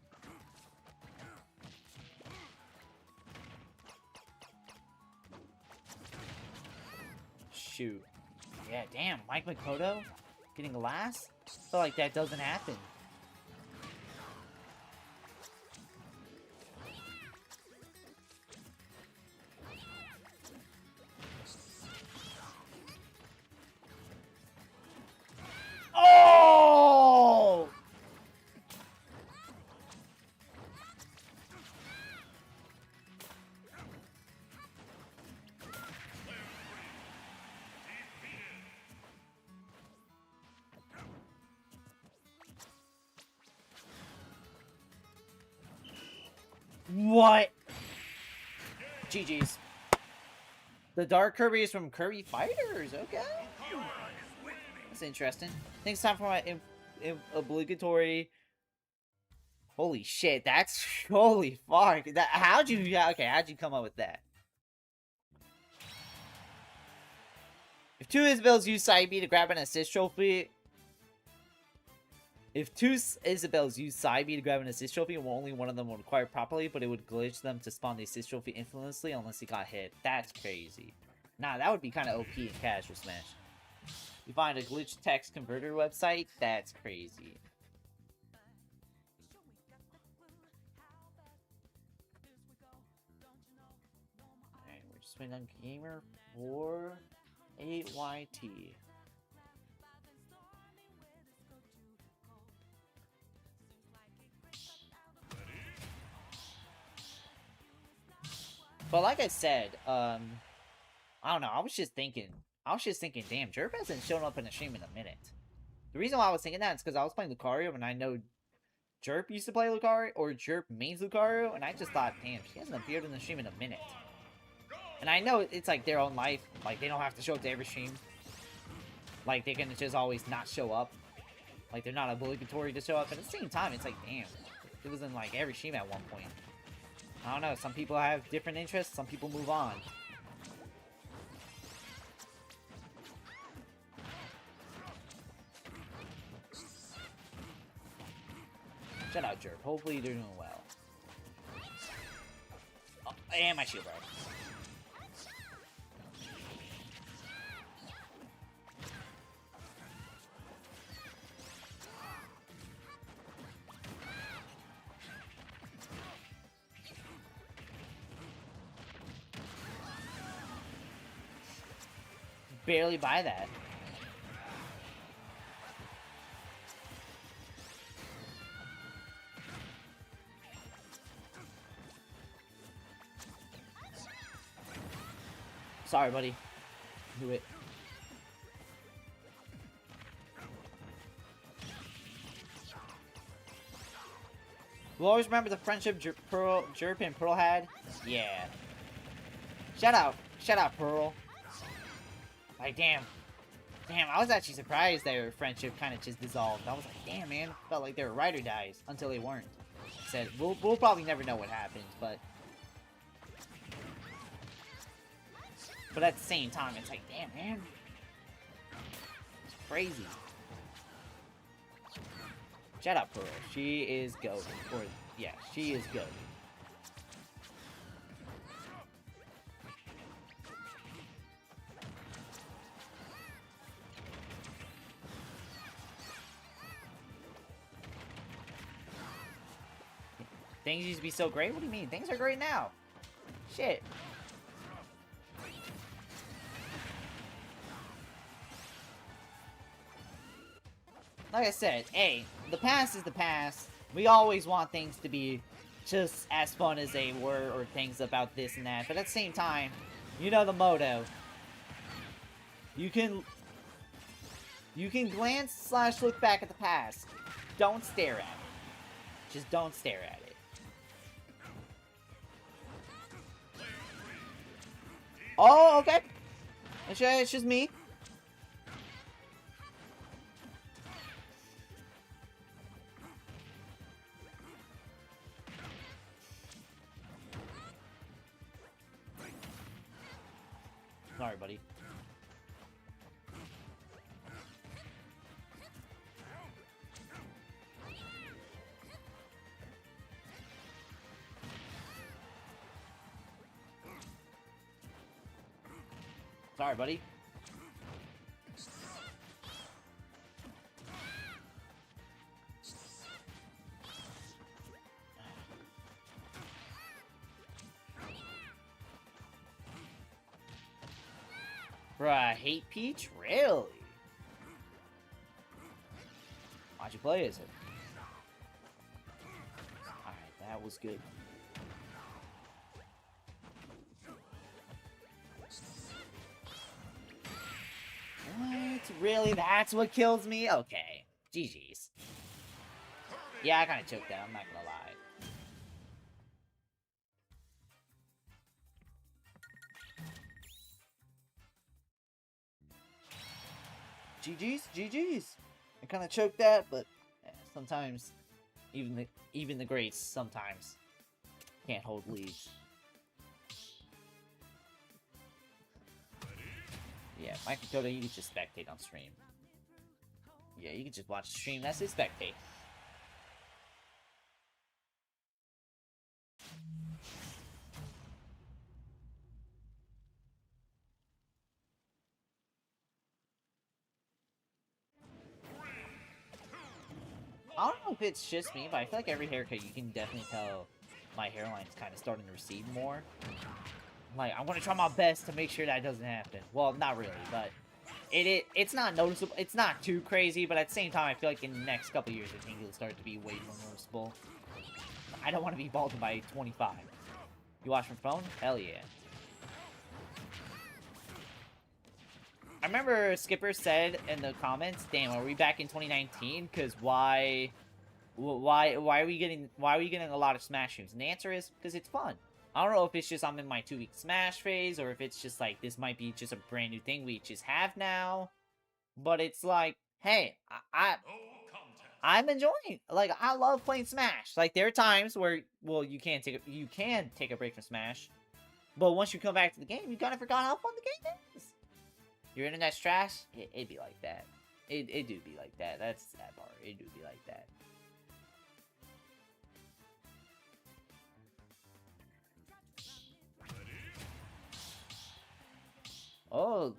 Shoot. Yeah, damn. Mike Makoto getting last? I feel like that doesn't happen. Oh! What? GG's. The Dark Kirby is from Kirby Fighters. Okay. That's interesting. I think it's time for my obligatory. Holy shit, that's holy fuck. That how'd you how'd you come up with that? If two Isabels use side B to grab an assist trophy. If two Isabels use side B to grab an assist trophy, well, only one of them will require it properly, but it would glitch them to spawn the assist trophy infinitelessly unless he got hit. That's crazy. Nah, that would be kind of OP in casual Smash. You find a glitch text converter website? That's crazy. Alright, we're just waiting on Gamer 48YT. But like I said, I don't know, I was just thinking, damn, Jerp hasn't shown up in a stream in a minute. The reason why I was thinking that is because I was playing Lucario, and I know Jerp used to play Lucario, or Jerp mains Lucario, and I just thought, damn, she hasn't appeared in the stream in a minute. And I know it's like their own life, like they don't have to show up to every stream. Like they can just always not show up. Like they're not obligatory to show up, but at the same time, it's like, damn, it was in like every stream at one point. I don't know, some people have different interests, some people move on. Shout out, Jerp. Hopefully they're doing well. Oh, and my shield, bro. Barely buy that. Sorry, buddy. Do it. We'll always remember the friendship Jerp and Pearl had. Yeah. Shout out Pearl. Like, damn, I was actually surprised their friendship kind of just dissolved. I was like, damn, man, felt like they were ride or dies until they weren't. Said, we'll probably never know what happens, but at the same time, it's like, damn, man, it's crazy. Shout out Pearl, she is goated, or yeah, she is goated. Things used to be so great? What do you mean? Things are great now. Shit. Like I said, hey, the past is the past. We always want things to be just as fun as they were, or things about this and that. But at the same time, you know the motto. You can glance / look back at the past. Don't stare at it. Just don't stare at it. Oh, okay. It's just me. Sorry, buddy. Sorry, buddy. Bruh, I hate Peach? Really? Why'd you play as it? Alright, that was good. What? Really? That's what kills me? Okay. GG's. Yeah, I kinda choked that, I'm not gonna lie. GG's. I kind of choked that, but sometimes even the greats sometimes can't hold leads. Yeah, Mike Dakota, you can just spectate on stream. Yeah, you can just watch the stream. That's it, spectate. I don't know if it's just me, but I feel like every haircut you can definitely tell my hairline's kind of starting to recede more. Like, I'm gonna try my best to make sure that doesn't happen. Well, not really, but it's not noticeable. It's not too crazy, but at the same time, I feel like in the next couple years, I think it'll start to be way more noticeable. I don't want to be balding by 25. You watch from phone? Hell yeah. I remember Skipper said in the comments, "Damn, are we back in 2019? Because why are we getting a lot of Smash streams?" And the answer is because it's fun. I don't know if it's just I'm in my 2-week Smash phase, or if it's just like this might be just a brand new thing we just have now. But it's like, hey, I'm enjoying. Like, I love playing Smash. Like, there are times where, well, you can take a break from Smash, but once you come back to the game, you kind of forgot how fun the game is. Your internet's trash? It'd be like that. It do be like that. That's the sad part. It do be like that. Oh,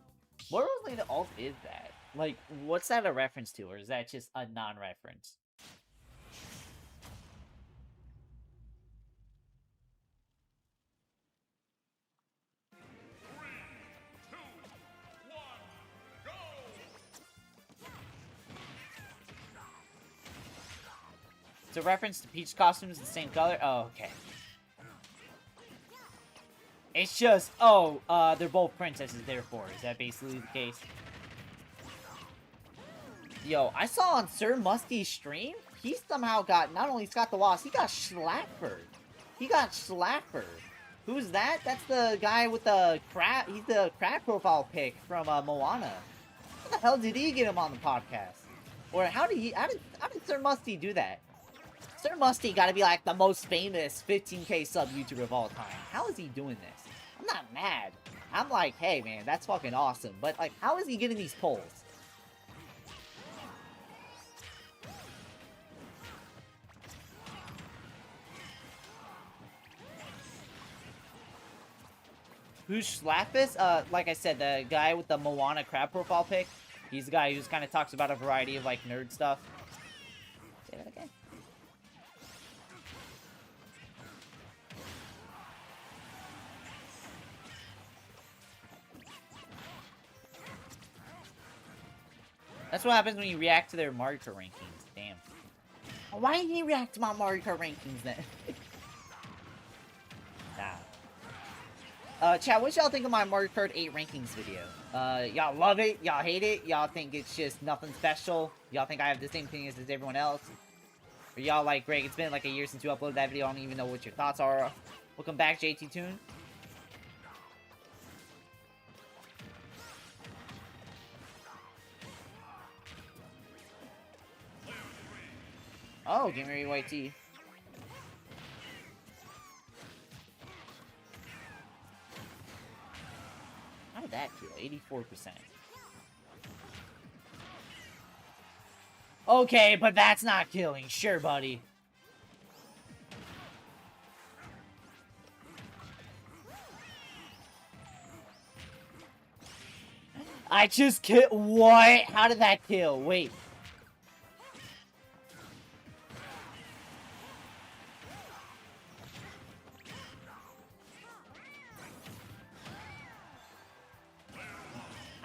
what related alt is that? Like, what's that a reference to, or is that just a non-reference? It's a reference to Peach costumes the same color? Oh, okay. It's just, oh, they're both princesses, therefore. Is that basically the case? Yo, I saw on Sir Musty's stream, he somehow got, not only Scott the Wasp, he got Schlaffer. He got Schlaffer. Who's that? That's the guy with the crab, he's the crab profile pic from Moana. How the hell did he get him on the podcast? Or how did Sir Musty do that? Sir Musty gotta be like the most famous 15K sub YouTuber of all time. How is he doing this? I'm not mad. I'm like, hey man, that's fucking awesome. But like, how is he getting these polls? Who's Schlaffus? Like I said, the guy with the Moana crab profile pic. He's the guy who just kind of talks about a variety of like nerd stuff. Say that again. That's what happens when you react to their Mario Kart rankings. Damn. Why didn't you react to my Mario Kart rankings then? Nah. Chat, what y'all think of my Mario Kart 8 rankings video? Y'all love it? Y'all hate it? Y'all think it's just nothing special? Y'all think I have the same thing as everyone else? Or y'all like, Greg, it's been like a year since you uploaded that video, I don't even know what your thoughts are. Welcome back, JT Toon. Oh, Gamer YT. I did that kill? 84%. Okay, but that's not killing. Sure, buddy. I just killed. What? How did that kill? Wait.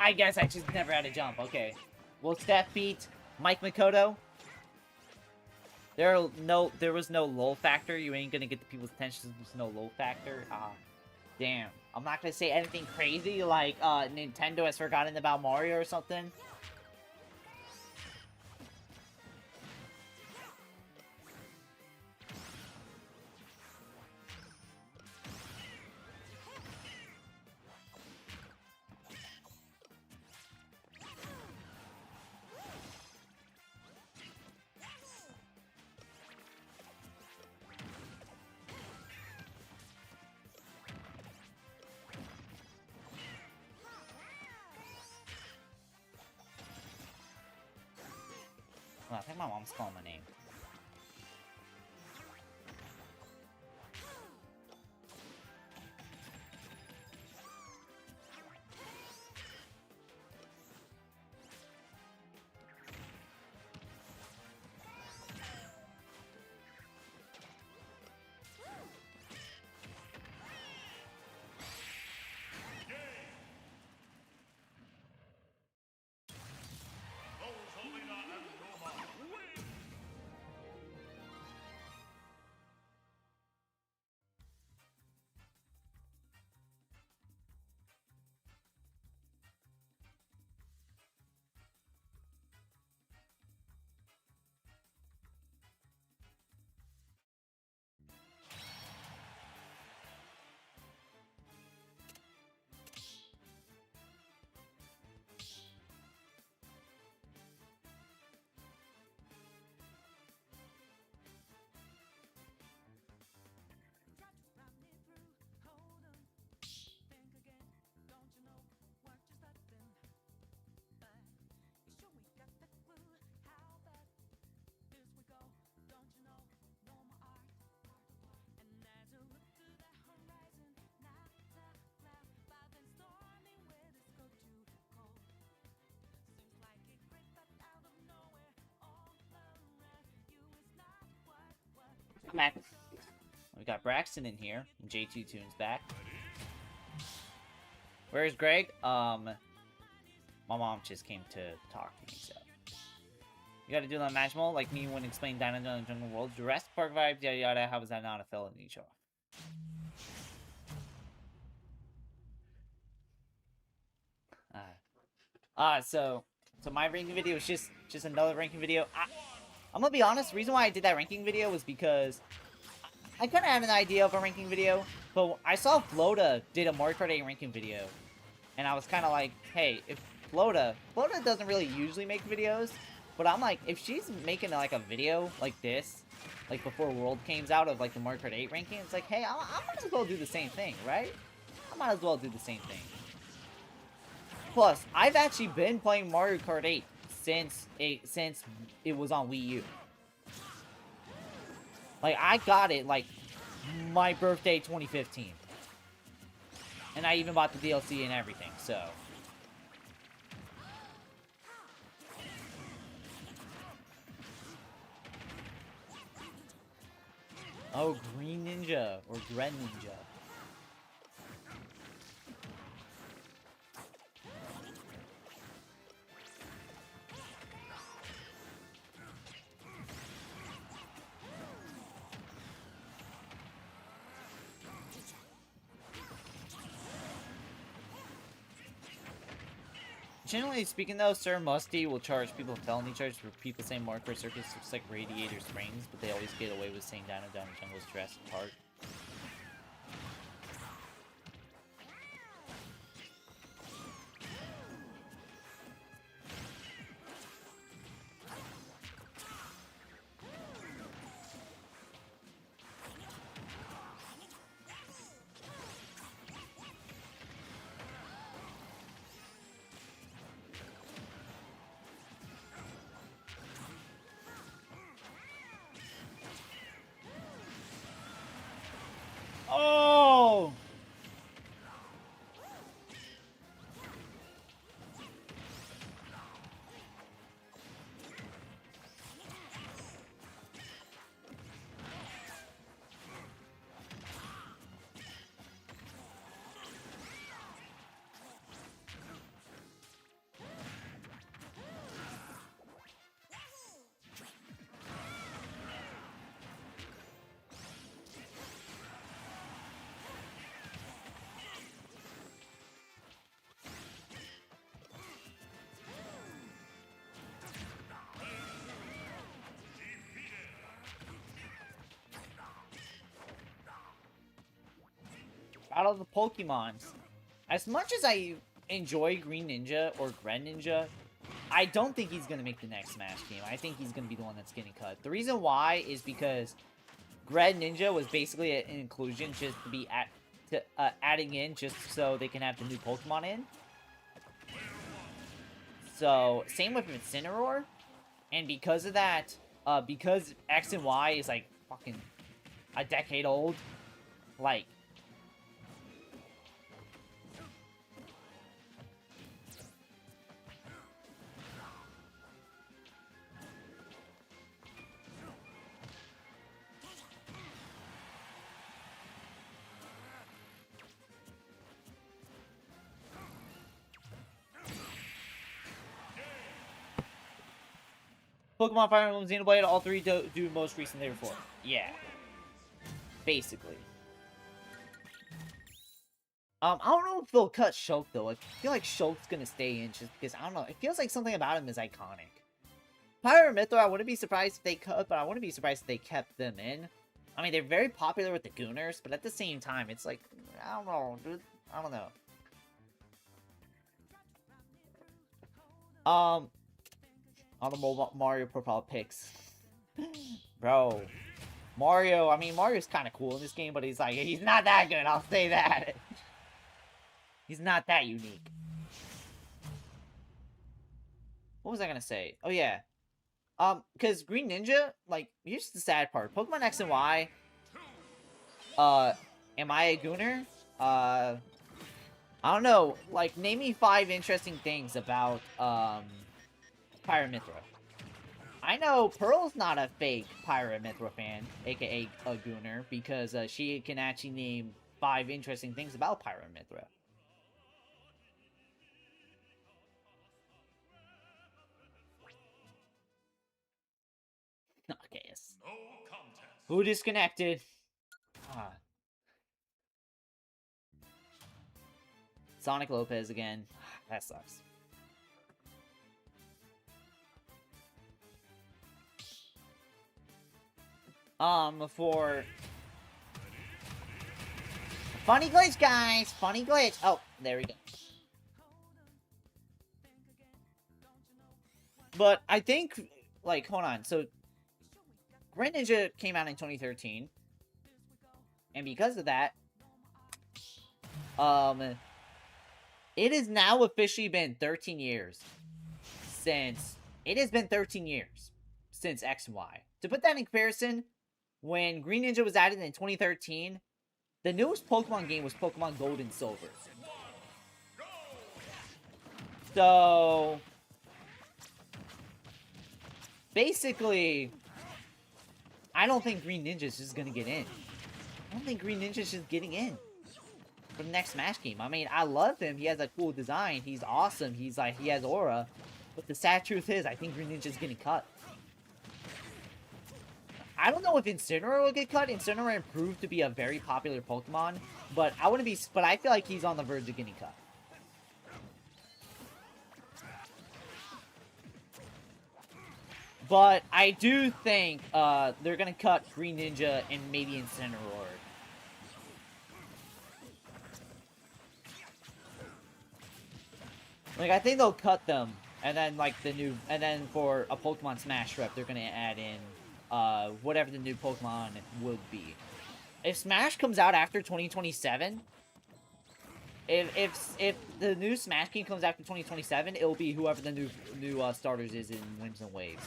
I guess I just never had to jump. Okay. Will Steph beat Mike Makoto? There was no lull factor. You ain't gonna get the people's attention. There's no lull factor. Ah, damn. I'm not gonna say anything crazy like Nintendo has forgotten about Mario or something. Well, I think my mom's calling my name. Rosalina and Roma win! Come back. We got Braxton in here. J2 Tunes back. Where's Greg? My mom just came to talk to me, so. You gotta do that match mode, like me when explaining Dino Jungle Jungle World. Jurassic Park vibes, yada yada. How was that not a felony show? So my ranking video is just another ranking video. I'm gonna be honest, the reason why I did that ranking video was because I kind of had an idea of a ranking video, but I saw Flota did a Mario Kart 8 ranking video, and I was kind of like, hey, if Flota doesn't really usually make videos, but I'm like, if she's making like a video like this, like before World comes out of like the Mario Kart 8 ranking, it's like, hey, I might as well do the same thing, right? I might as well do the same thing. Plus, I've actually been playing Mario Kart 8 since it was on Wii U. Like, I got it, like, my birthday 2015. And I even bought the DLC and everything, so. Oh, Green Ninja, or Red Ninja. Generally speaking though, Sir Musty will charge people felony charges for people saying Mario Kart Circus looks like Radiator Springs, but they always get away with saying Dino Jungle's Jurassic Park. Oh! Out of the Pokemons, as much as I enjoy Green Ninja or Greninja, I don't think he's gonna make the next Smash game. I think he's gonna be the one that's getting cut. The reason why is because Greninja was basically an inclusion just to be adding in just so they can have the new Pokemon in. So, same with Incineroar. And because of that, because X and Y is like fucking a decade old, like, Pokemon Fire Emblem Xenoblade, all three do most recent day before. Yeah. Basically. I don't know if they'll cut Shulk, though. I feel like Shulk's gonna stay in just because, I don't know, it feels like something about him is iconic. Pyra Mythra, I wouldn't be surprised if they cut, but I wouldn't be surprised if they kept them in. I mean, they're very popular with the Gooners, but at the same time, it's like, I don't know, dude. I don't know. On the Mario profile pics. Bro. Mario, I mean, Mario's kind of cool in this game, but he's like, he's not that good, I'll say that. He's not that unique. What was I gonna say? Oh, yeah. Because Green Ninja, like, here's the sad part. Pokemon X and Y, am I a Gooner? I don't know. Like, name me 5 interesting things about, Pyra Mythra. I know Pearl's not a fake Pyra Mythra fan, aka a Gooner, because she can actually name 5 interesting things about Pyra Mythra. Okay, yes. No contest. Who disconnected? Ah. Sonic Lopez again. That sucks. For... Funny glitch, guys! Funny glitch! Oh, there we go. But I think, like, hold on. So, Greninja came out in 2013. And because of that, it has now officially been 13 years since... It has been 13 years since X and Y. To put that in comparison, when Green Ninja was added in 2013, the newest Pokemon game was Pokemon Gold and Silver. So... basically, I don't think Green Ninja's just gonna get in. I don't think Green Ninja's just getting in for the next Smash game. I mean, I love him. He has a cool design. He's awesome. He's like, he has aura. But the sad truth is, I think Green Ninja's getting cut. I don't know if Incineroar will get cut. Incineroar improved to be a very popular Pokemon, but I wouldn't be. But I feel like he's on the verge of getting cut. But I do think they're gonna cut Green Ninja and maybe Incineroar. Like, I think they'll cut them, and then like and then for a Pokemon Smash rep, they're gonna add in whatever the new Pokemon would be. If Smash comes out after 2027, if the new Smash game comes after 2027, it'll be whoever the new starters is in Winds and Waves.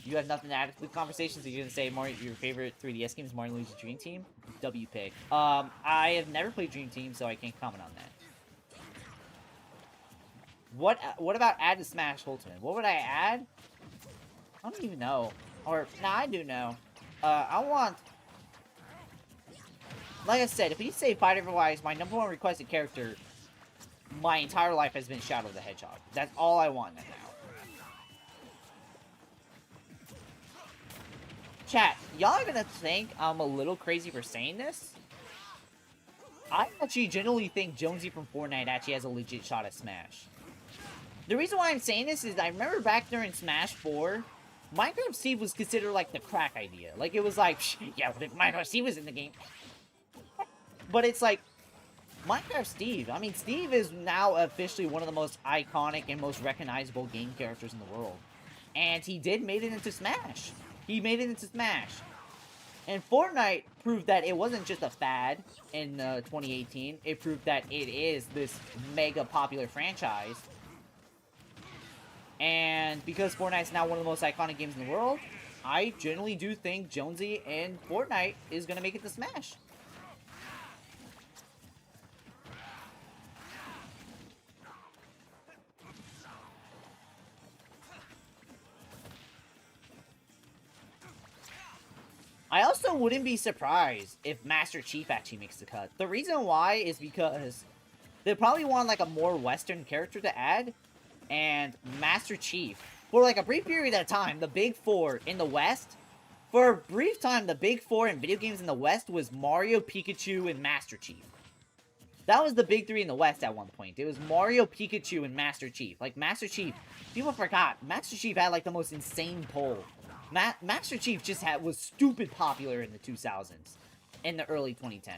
You have nothing to add to the conversation, so you're gonna say Mario, your favorite 3DS game is Mario Luigi Dream Team? W pick. I have never played Dream Team, so I can't comment on that. What about add to Smash Ultimate? What would I add? I don't even know. Or, nah, I do know. I want... Like I said, if you say fighter-wise, my #1 requested character my entire life has been Shadow the Hedgehog. That's all I want now. Chat, y'all are gonna think I'm a little crazy for saying this? I actually genuinely think Jonesy from Fortnite actually has a legit shot at Smash. The reason why I'm saying this is I remember back during Smash 4, Minecraft Steve was considered like the crack idea. Like, it was like, yeah, Minecraft Steve was in the game. But it's like, Minecraft Steve. I mean, Steve is now officially one of the most iconic and most recognizable game characters in the world. And he did made it into Smash. He made it into Smash. And Fortnite proved that it wasn't just a fad in 2018. It proved that it is this mega popular franchise. And because Fortnite's now one of the most iconic games in the world, I generally do think Jonesy in Fortnite is going to make it to Smash. I also wouldn't be surprised if Master Chief actually makes the cut. The reason why is because they probably want like a more Western character to add, and Master Chief, for like a brief period of time, the big four in the West, for a brief time, the big four in video games in the West was Mario, Pikachu, and Master Chief. That was the big three in the West at one point. It was Mario, Pikachu, and Master Chief. Like, Master Chief, people forgot, Master Chief had like the most insane pull. Master Chief just was stupid popular in the 2000s, in the early 2010s.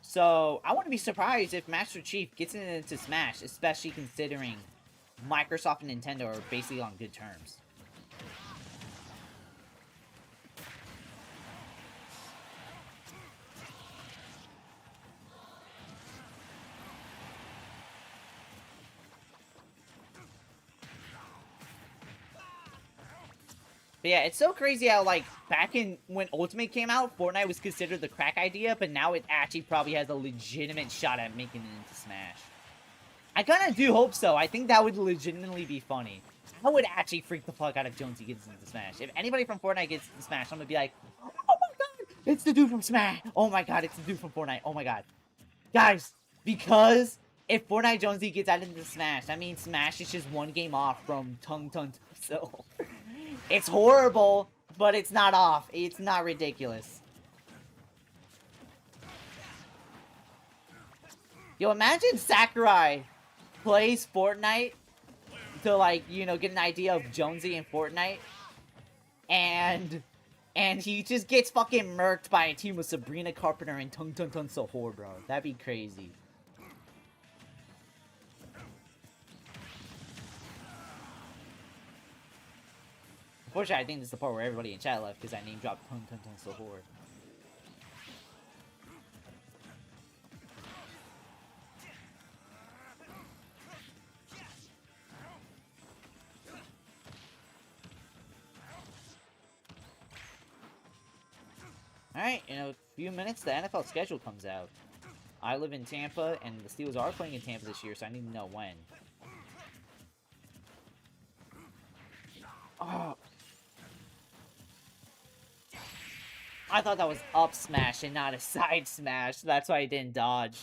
So, I wouldn't be surprised if Master Chief gets into Smash, especially considering Microsoft and Nintendo are basically on good terms. But yeah, it's so crazy how, like, back in when Ultimate came out, Fortnite was considered the crack idea, but now it actually probably has a legitimate shot at making it into Smash. I kind of do hope so. I think that would legitimately be funny. I would actually freak the fuck out if Jonesy gets into Smash. If anybody from Fortnite gets into Smash, I'm gonna be like, oh my god, it's the dude from Smash. Oh my god, it's the dude from Fortnite. Oh my god. Guys, because if Fortnite Jonesy gets added into Smash, that means Smash is just one game off from Tung Tung. So... It's horrible, but it's not off. It's not ridiculous. Yo, imagine Sakurai plays Fortnite to, like, you know, get an idea of Jonesy in Fortnite. And he just gets fucking murked by a team with Sabrina Carpenter and Tung Tung Tung Sahor, bro. That'd be crazy. Unfortunately, I think this is the part where everybody in chat left because I name dropped Tung Tung Tung Sahor. Alright, in a few minutes, the NFL schedule comes out. I live in Tampa, and the Steelers are playing in Tampa this year, so I need to know when. Oh. I thought that was up smash and not a side smash. That's why I didn't dodge.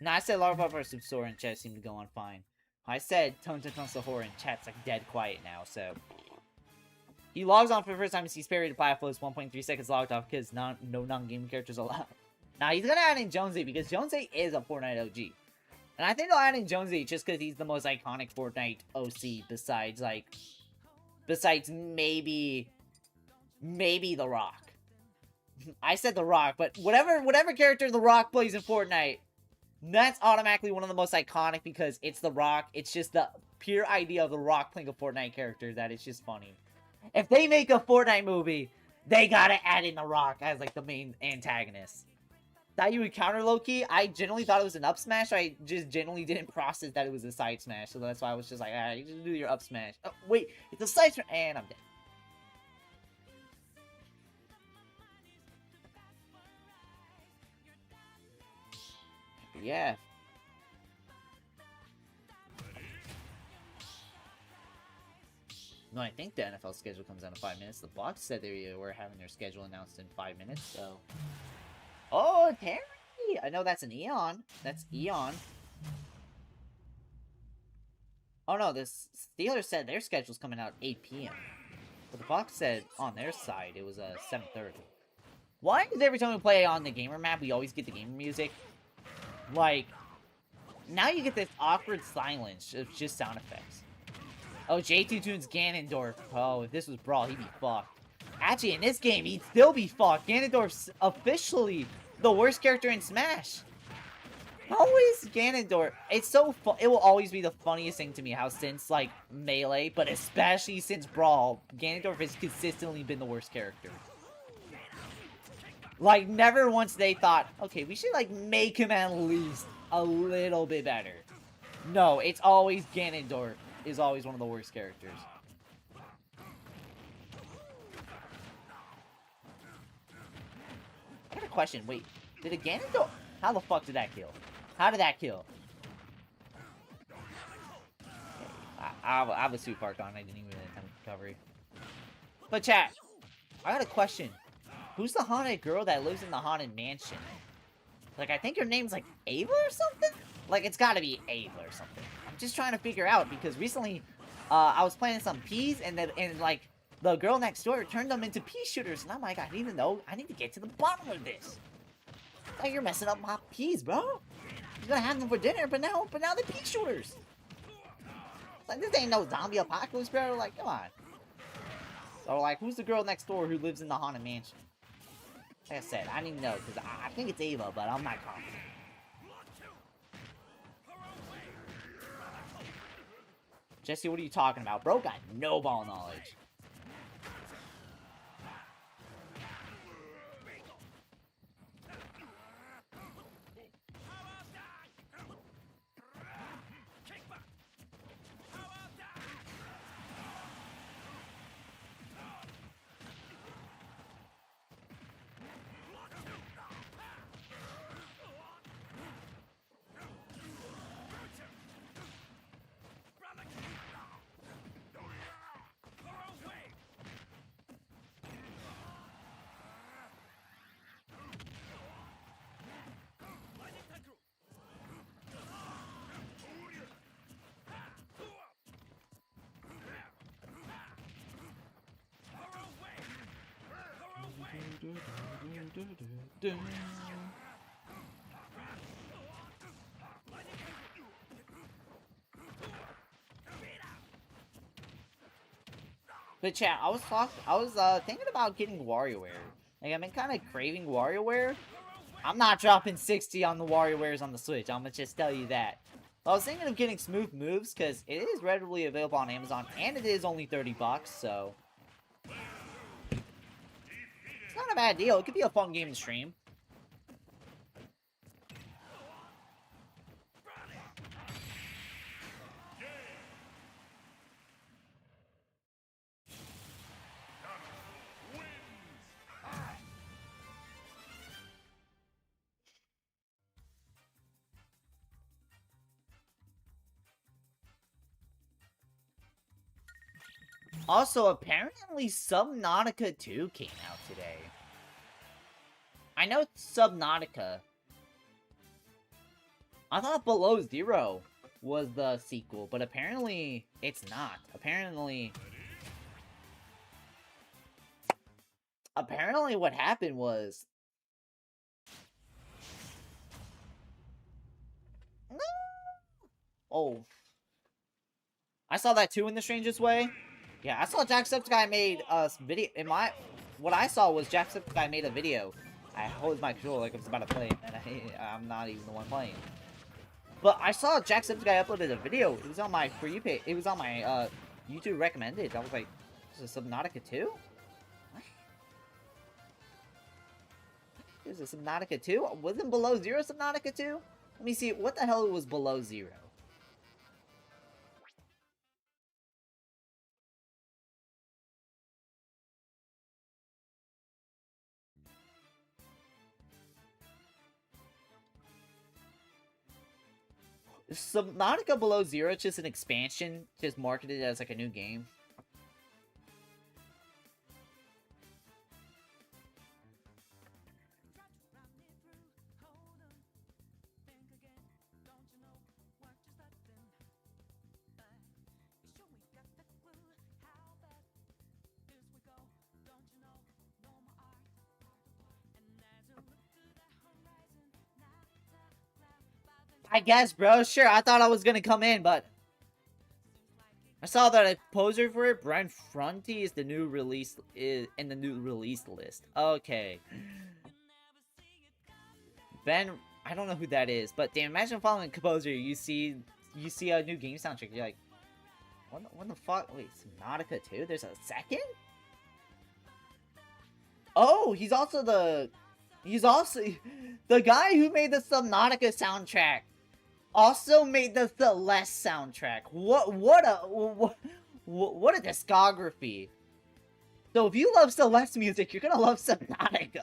No, I said Larva vs. Sora and chat seemed to go on fine. I said Tung Tung Tung Sahor and chat's like dead quiet now, so. He logs on for the first time and sees parry to Pie flows 1.3 seconds logged off because no non-game characters allowed. Now he's gonna add in Jonesy because Jonesy is a Fortnite OG. And I think they'll add in Jonesy just because he's the most iconic Fortnite OC besides, like, maybe The Rock. I said The Rock, but whatever character The Rock plays in Fortnite, that's automatically one of the most iconic because it's The Rock. It's just the pure idea of The Rock playing a Fortnite character that is just funny. If they make a Fortnite movie They gotta add in The Rock as, like, the main antagonist. Thought you would counter Loki. I generally thought it was an up smash. I just generally didn't process that it was a side smash. So that's why I was just like, alright, you just do your up smash. Oh, wait, it's a side smash. And I'm dead. Yeah. No, I think the NFL schedule comes out in 5 minutes. The Bucs said they were having their schedule announced in 5 minutes, so... Oh, Terry! I know that's an Eon. That's Eon. Oh no, the Steelers said their schedule's coming out at 8 p.m. But the Bucs said on their side it was 7:30. Why is every time we play on the gamer map, we always get the gamer music? Like, now you get this awkward silence of just sound effects. Oh, J2 tunes Ganondorf. Oh, if this was Brawl, he'd be fucked. Actually, in this game, he'd still be fucked. Ganondorf's officially the worst character in Smash. How is Ganondorf? It's so fun. It will always be the funniest thing to me how since, like, Melee, but especially since Brawl, Ganondorf has consistently been the worst character. Like, never once they thought, okay, we should, like, make him at least a little bit better. No, it's always Ganondorf is always one of the worst characters. I got a question. Wait, did a Ganondorf... How the fuck did that kill? How did that kill? Okay, I have a suit park on. I didn't even attempt recovery. But chat, I got a question. Who's the haunted girl that lives in the haunted mansion? Like, I think her name's like Ava or something? Like, it's gotta be Ava or something. I'm just trying to figure out because recently, I was playing some peas and like the girl next door turned them into pea shooters, and I'm like, I need to know. I need to get to the bottom of this. Like, you're messing up my peas, bro. You're gonna have them for dinner, but now they're pea shooters. It's like, this ain't no zombie apocalypse, bro. Like, come on. So, like, who's the girl next door who lives in the haunted mansion? Like I said, I need to know, because I think it's Ava, but I'm not confident. Jesse, what are you talking about? Bro got no ball knowledge. But chat, I was thinking about getting WarioWare. Like, I've been kind of craving WarioWare. I'm not dropping 60 on the WarioWares on the Switch. I'm gonna just tell you that. I was thinking of getting Smooth Moves because it is readily available on Amazon and it is only $30, so it's not a bad deal. It could be a fun game to stream. Also, apparently Subnautica 2 came out today. I know Subnautica. I thought Below Zero was the sequel, but apparently it's not. Apparently what happened was... No! Oh. I saw that too in The Strangest Way. Yeah, I saw Jacksepticeye made a video. What I saw was Jacksepticeye made a video. I hold my controller like I was about to play it, and I'm not even the one playing. But I saw Jacksepticeye uploaded a video. It was on my For You page. It was on my YouTube recommended. I was like, this is Subnautica 2? What? There's a Subnautica 2? Wasn't Below Zero Subnautica 2? Let me see, what the hell was Below Zero? Is Subnautica Below Zero just an expansion, just marketed as like a new game? I guess, bro. Sure, I thought I was gonna come in, but I saw that a poser for it, Brent Fronty, is the new release in the new release list. Okay. Ben, I don't know who that is, but damn, imagine following a composer, you see a new game soundtrack, you're like, what the fuck? Wait, Subnautica 2? There's a second? Oh, he's also the guy who made the Subnautica soundtrack. Also made the Celeste soundtrack. What a discography. So if you love Celeste music, you're gonna love Subnautica.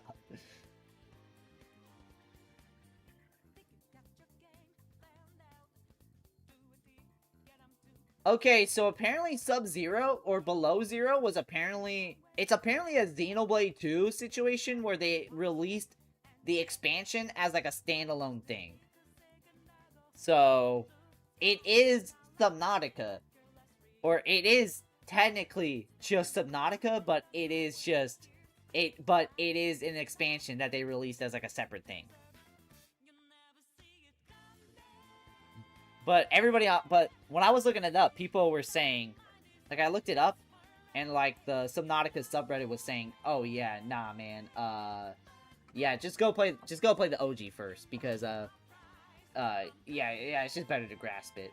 Okay, so apparently Sub-Zero or Below Zero was apparently... It's apparently a Xenoblade 2 situation where they released the expansion as like a standalone thing. So, it is Subnautica. Or it is technically just Subnautica, but it is just... But it is an expansion that they released as like a separate thing. But but when I was looking it up, people were saying, like, I looked it up, and like the Subnautica subreddit was saying, oh yeah, nah, man, yeah, just go play the OG first, because yeah, it's just better to grasp it.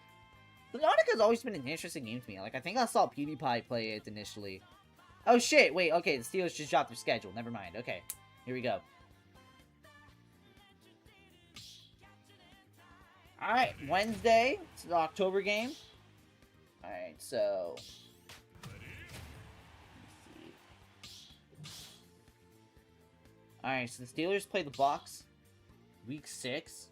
Subnautica's always been an interesting game to me. Like, I think I saw PewDiePie play it initially. Oh shit, wait, okay, the Steelers just dropped their schedule. Never mind. Okay, here we go. Alright, Wednesday. It's the October game. Alright, so... Alright, so the Steelers play the Bucs week 6.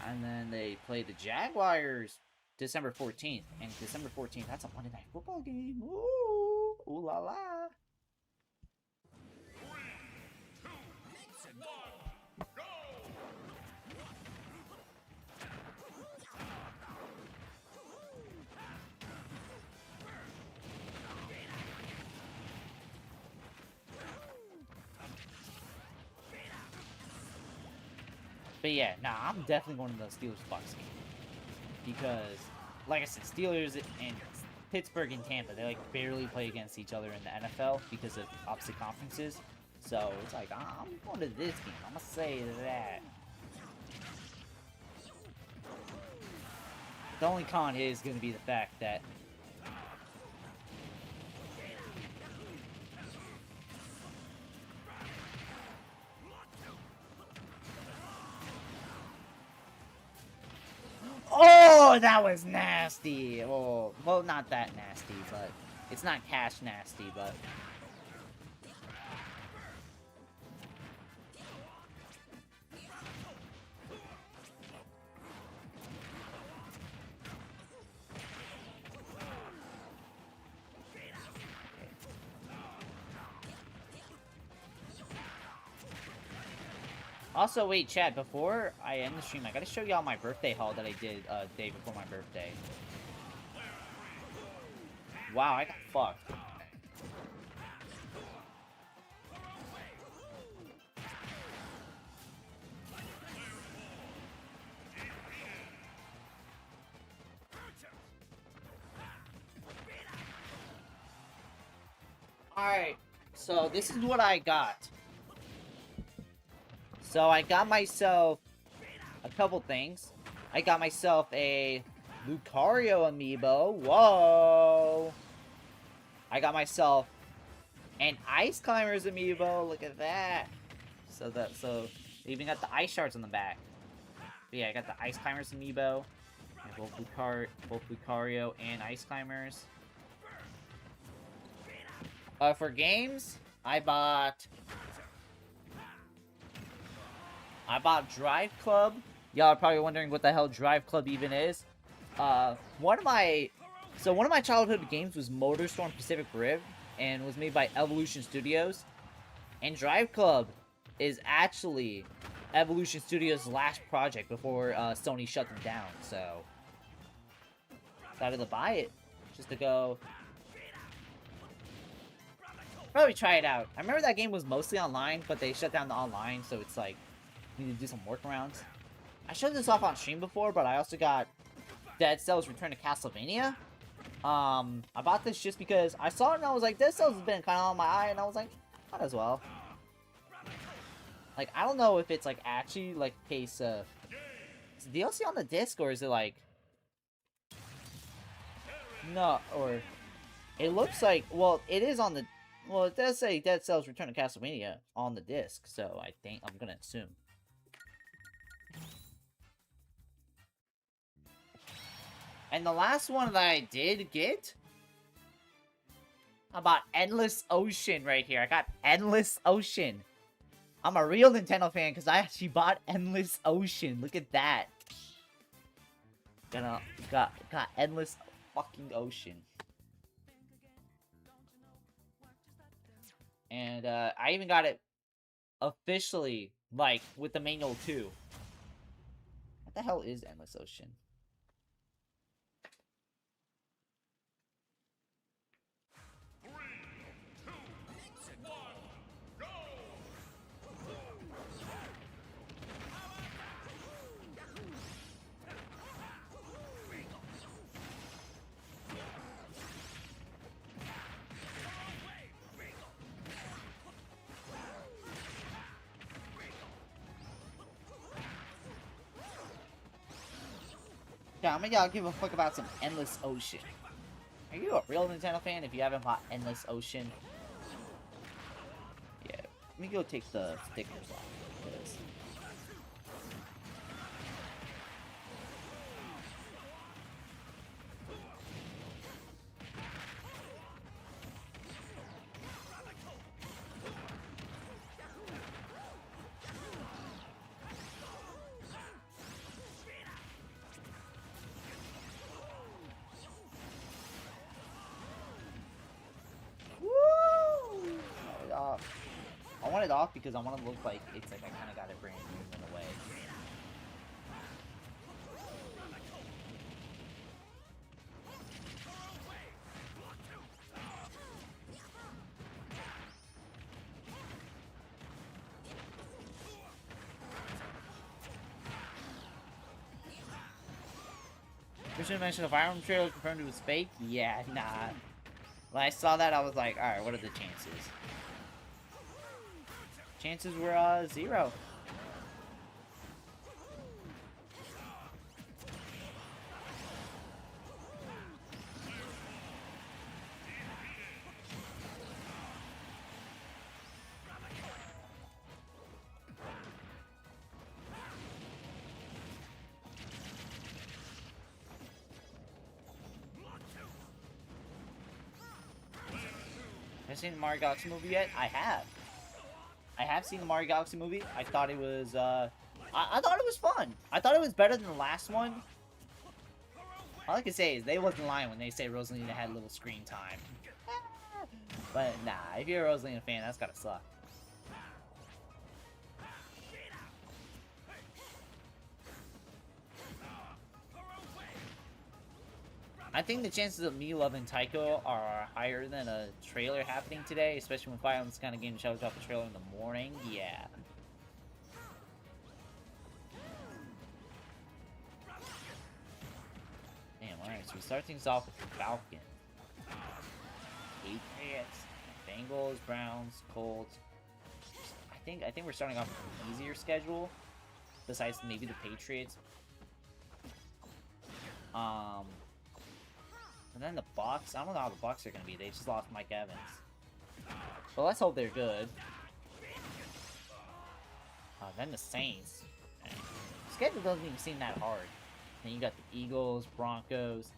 And then they play the Jaguars December 14th. And December 14th, that's a Monday Night Football game. Ooh, ooh la la. But yeah, nah, I'm definitely going to the Steelers-Bucs game. Because, like I said, Steelers and Pittsburgh and Tampa, they like barely play against each other in the NFL because of opposite conferences. So it's like, I'm going to this game. I'm going to say that. The only con is going to be the fact that oh, that was nasty. Oh, well, not that nasty, but it's not cash nasty, but also, wait, Chad, before I end the stream, I gotta show y'all my birthday haul that I did day before my birthday. Wow, I got fucked. Alright, so this is what I got. So I got myself a couple things. I got myself a Lucario amiibo. Whoa! I got myself And Ice Climbers amiibo, look at that. So they even got the ice shards on the back. But yeah, I got the Ice Climbers amiibo. And both Lucario and Ice Climbers. For games, I bought Drive Club. Y'all are probably wondering what the hell Drive Club even is. One of my childhood games was MotorStorm Pacific Rim, and was made by Evolution Studios. And Drive Club is actually Evolution Studios' last project before Sony shut them down. So decided to buy it just to go. Probably try it out. I remember that game was mostly online, but they shut down the online, so it's like, you need to do some workarounds. I showed this off on stream before, but I also got Dead Cells Return to Castlevania. I bought this just because I saw it and I was like, Dead Cells has been kind of on my eye, and I was like, might as well. Like, I don't know if it's like actually like case of is the DLC on the disc, or is it like no, or it looks like, well, it is on the, well, it does say Dead Cells Return to Castlevania on the disc, so I think I'm gonna assume. And the last one that I did get, I bought Endless Ocean right here. I got Endless Ocean. I'm a real Nintendo fan because I actually bought Endless Ocean. Look at that. Got Endless fucking Ocean. And I even got it officially, like, with the manual too. What the hell is Endless Ocean? Yeah, how many of y'all give a fuck about some Endless Ocean? Are you a real Nintendo fan if you haven't bought Endless Ocean? Yeah, let me go take the stickers off. Because I want it off because I want to look like it's like I kind of got it brand new in a way. Christian mentioned a Fire Emblem trailer confirmed it was fake? Yeah, nah. When I saw that, I was like, alright, what are the chances? Chances were, 0. Have you seen the Mario Galaxy movie yet? I have. I have seen the Mario Galaxy movie. I thought it was, I thought it was fun. I thought it was better than the last one. All I can say is they wasn't lying when they say Rosalina had little screen time. But nah, if you're a Rosalina fan, that's gotta suck. I think the chances of me loving Taiko are higher than a trailer happening today, especially when Fire Emblem's kind of game shows off a trailer in the morning. Yeah. Damn, alright, so we start things off with the Falcon. Patriots, Bengals, Browns, Colts. I think we're starting off with an easier schedule, besides maybe the Patriots. And then the Bucks, I don't know how the Bucks are going to be. They just lost Mike Evans. But let's hope they're good. Then the Saints. Dang. Schedule doesn't even seem that hard. Then you got the Eagles, Broncos,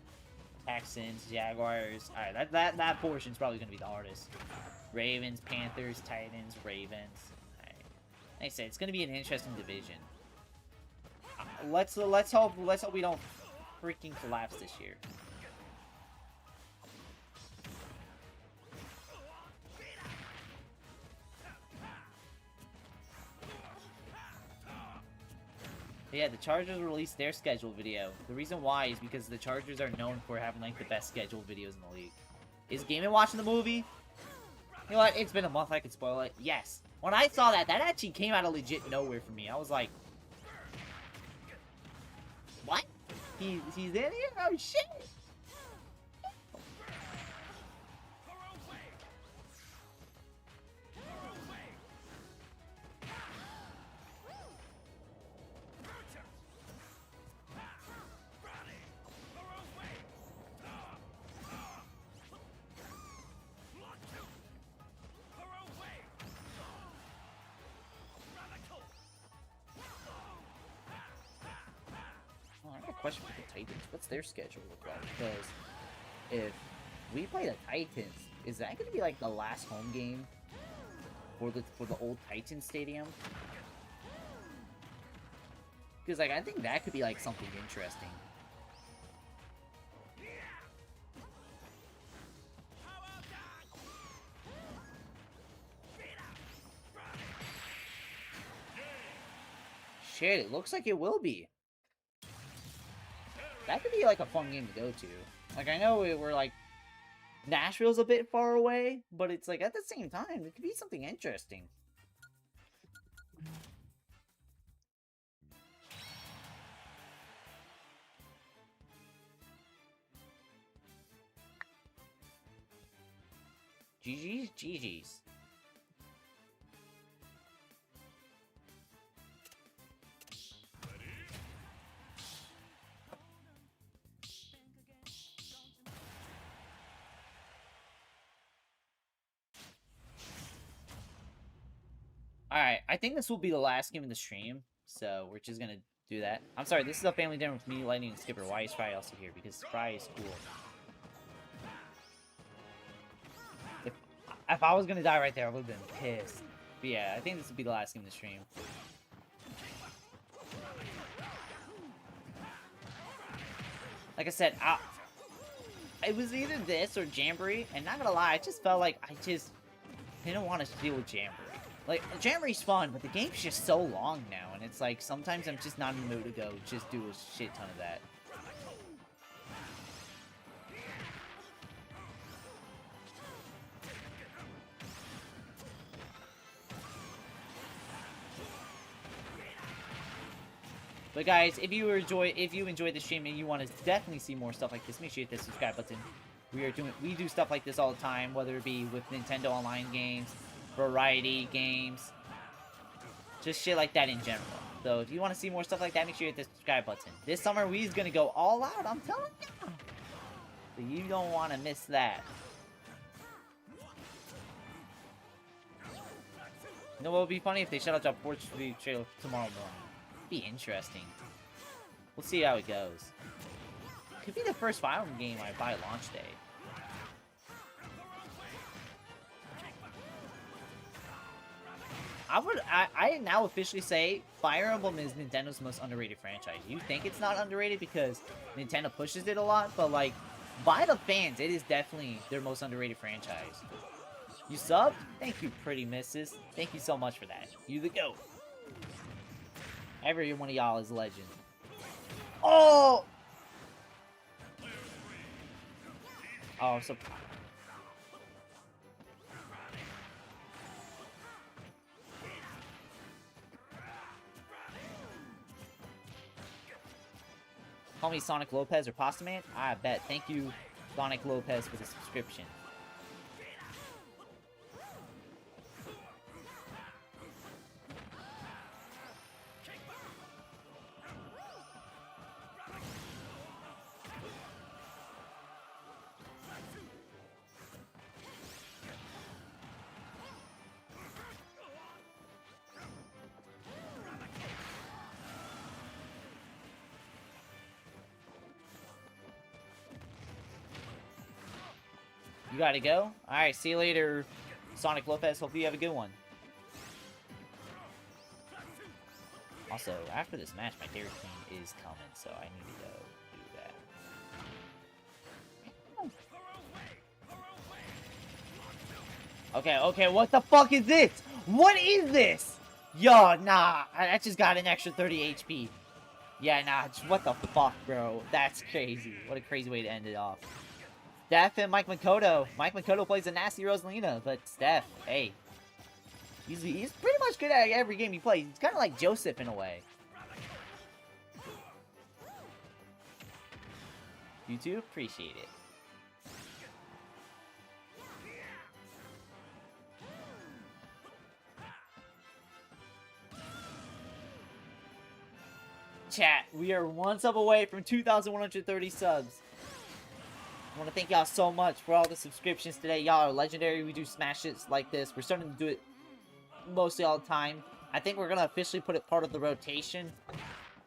Texans, Jaguars. Alright, that portion's probably gonna be the hardest. Ravens, Panthers, Titans, Ravens. Alright. Like I said, it's gonna be an interesting division. Let's hope we don't freaking collapse this year. Yeah, the Chargers released their scheduled video. The reason why is because the Chargers are known for having like the best scheduled videos in the league. Is Gaming watching the movie? You know what? It's been a month. I could spoil it. Yes. When I saw that actually came out of legit nowhere for me. I was like, what? He's in here? Oh shit! I got a question for the Titans. What's their schedule look like? Because if we play the Titans, is that going to be like the last home game for the old Titan Stadium? Because like I think that could be like something interesting. Shit, it looks like it will be. That could be like a fun game to go to. Like I know we're like Nashville's a bit far away, but it's like at the same time it could be something interesting. GG's. Alright, I think this will be the last game of the stream, so we're just gonna do that. I'm sorry, this is a family dinner with me, Lightning, and Skipper. Why is Fry also here? Because Fry is cool. If I was gonna die right there, I would've been pissed. But yeah, I think this will be the last game of the stream. Like I said, it was either this or Jamboree, and not gonna lie, I just felt like I just didn't want to deal with Jamboree. Like, Jamboree's fun, but the game's just so long now, and it's like, sometimes I'm just not in the mood to go just do a shit ton of that. But guys, if you enjoyed the stream and you want to definitely see more stuff like this, make sure you hit the subscribe button. We do stuff like this all the time, whether it be with Nintendo Online games, variety games, just shit like that in general. So if you want to see more stuff like that, make sure you hit the subscribe button. This summer, we's gonna go all out, I'm telling you. So you don't want to miss that. You know what would be funny if they shut out that Portuguese trailer tomorrow morning? Be interesting. We'll see how it goes. Could be the first Fire Emblem game I buy launch day. I now officially say Fire Emblem is Nintendo's most underrated franchise. You think it's not underrated because Nintendo pushes it a lot, but like by the fans, it is definitely their most underrated franchise. You subbed? Thank you, pretty missus. Thank you so much for that. You the GOAT. Every one of y'all is legend. Oh! Oh, so... Call me Sonic Lopez or Pasta Man? I bet. Thank you, Sonic Lopez, for the subscription. You gotta go? Alright, see you later, Sonic Lopez. Hopefully you have a good one. Also, after this match, my Dairy Queen is coming, so I need to go do that. Okay, okay, what the fuck is this? What is this? Yo, nah, I just got an extra 30 HP. Yeah, nah, what the fuck, bro? That's crazy. What a crazy way to end it off. Steph and Mike Makoto. Mike Makoto plays a nasty Rosalina, but Steph, hey. He's pretty much good at every game he plays. He's kind of like Joseph in a way. You too? Appreciate it. Chat, we are one sub away from 2,130 subs. I want to thank y'all so much for all the subscriptions today. Y'all are legendary. We do smashes like this. We're starting to do it mostly all the time. I think we're going to officially put it part of the rotation.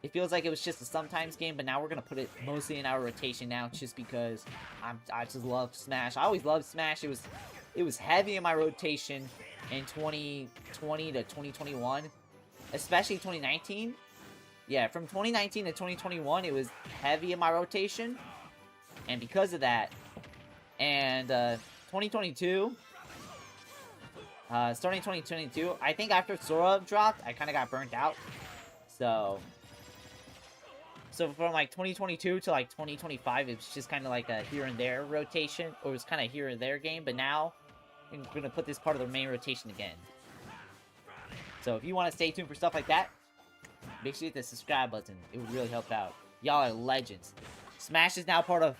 It feels like it was just a sometimes game, but now we're going to put it mostly in our rotation now just because I just love Smash. I always loved Smash. It was heavy in my rotation in 2020 to 2021, especially 2019. Yeah, from 2019 to 2021, it was heavy in my rotation. And because of that, and 2022, starting 2022, I think after Sora dropped, I kind of got burnt out. So from like 2022 to like 2025, it's just kind of like a here and there rotation, or it's kind of here and there game. But now, I'm going to put this part of the main rotation again. So if you want to stay tuned for stuff like that, make sure you hit the subscribe button. It would really help out. Y'all are legends. Smash is now part of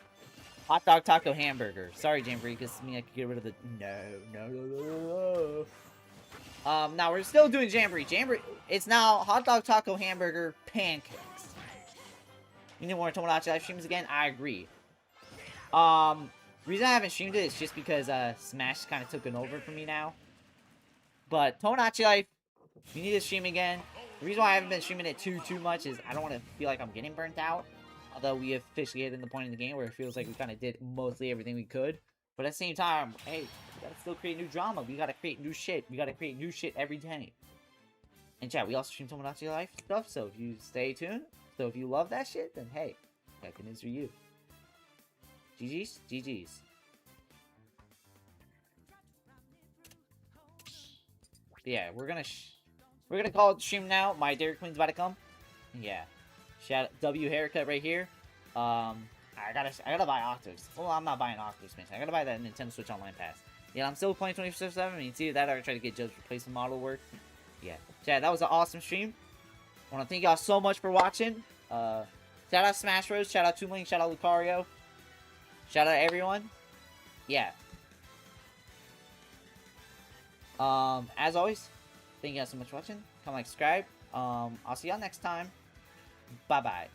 Hot Dog Taco Hamburger. Sorry, Jamboree, because I mean I could get rid of the... No. Now we're still doing Jamboree. Jamboree, it's now Hot Dog Taco Hamburger Pancakes. You need more Tomodachi live streams again? I agree. Reason I haven't streamed it is just because Smash kind of took it over for me now. But Tomodachi Life, you need to stream again. The reason why I haven't been streaming it too much is I don't want to feel like I'm getting burnt out. Although we officially hit in the point in the game where it feels like we kind of did mostly everything we could. But at the same time, hey, we gotta still create new drama. We gotta create new shit. We gotta create new shit every day. And chat, we also stream Tomodachi Life stuff, so if you stay tuned, so if you love that shit, then hey, that is for you. GG's? GG's. Yeah, we're gonna call it the stream now. My Dairy Queen's about to come. Yeah. Shout out W haircut right here. I gotta buy Octos. Well, I'm not buying Octos, man. I gotta buy that Nintendo Switch Online Pass. Yeah, I'm still playing 24/7. I mean, it's either that or I try to get Joe's replacement model work. Yeah. Chad, that was an awesome stream. I want to thank y'all so much for watching. Shout out Smash Bros. Shout out Toonling. Shout out Lucario. Shout out everyone. Yeah. As always, thank you guys so much for watching. Comment, like, subscribe. I'll see y'all next time. Bye-bye.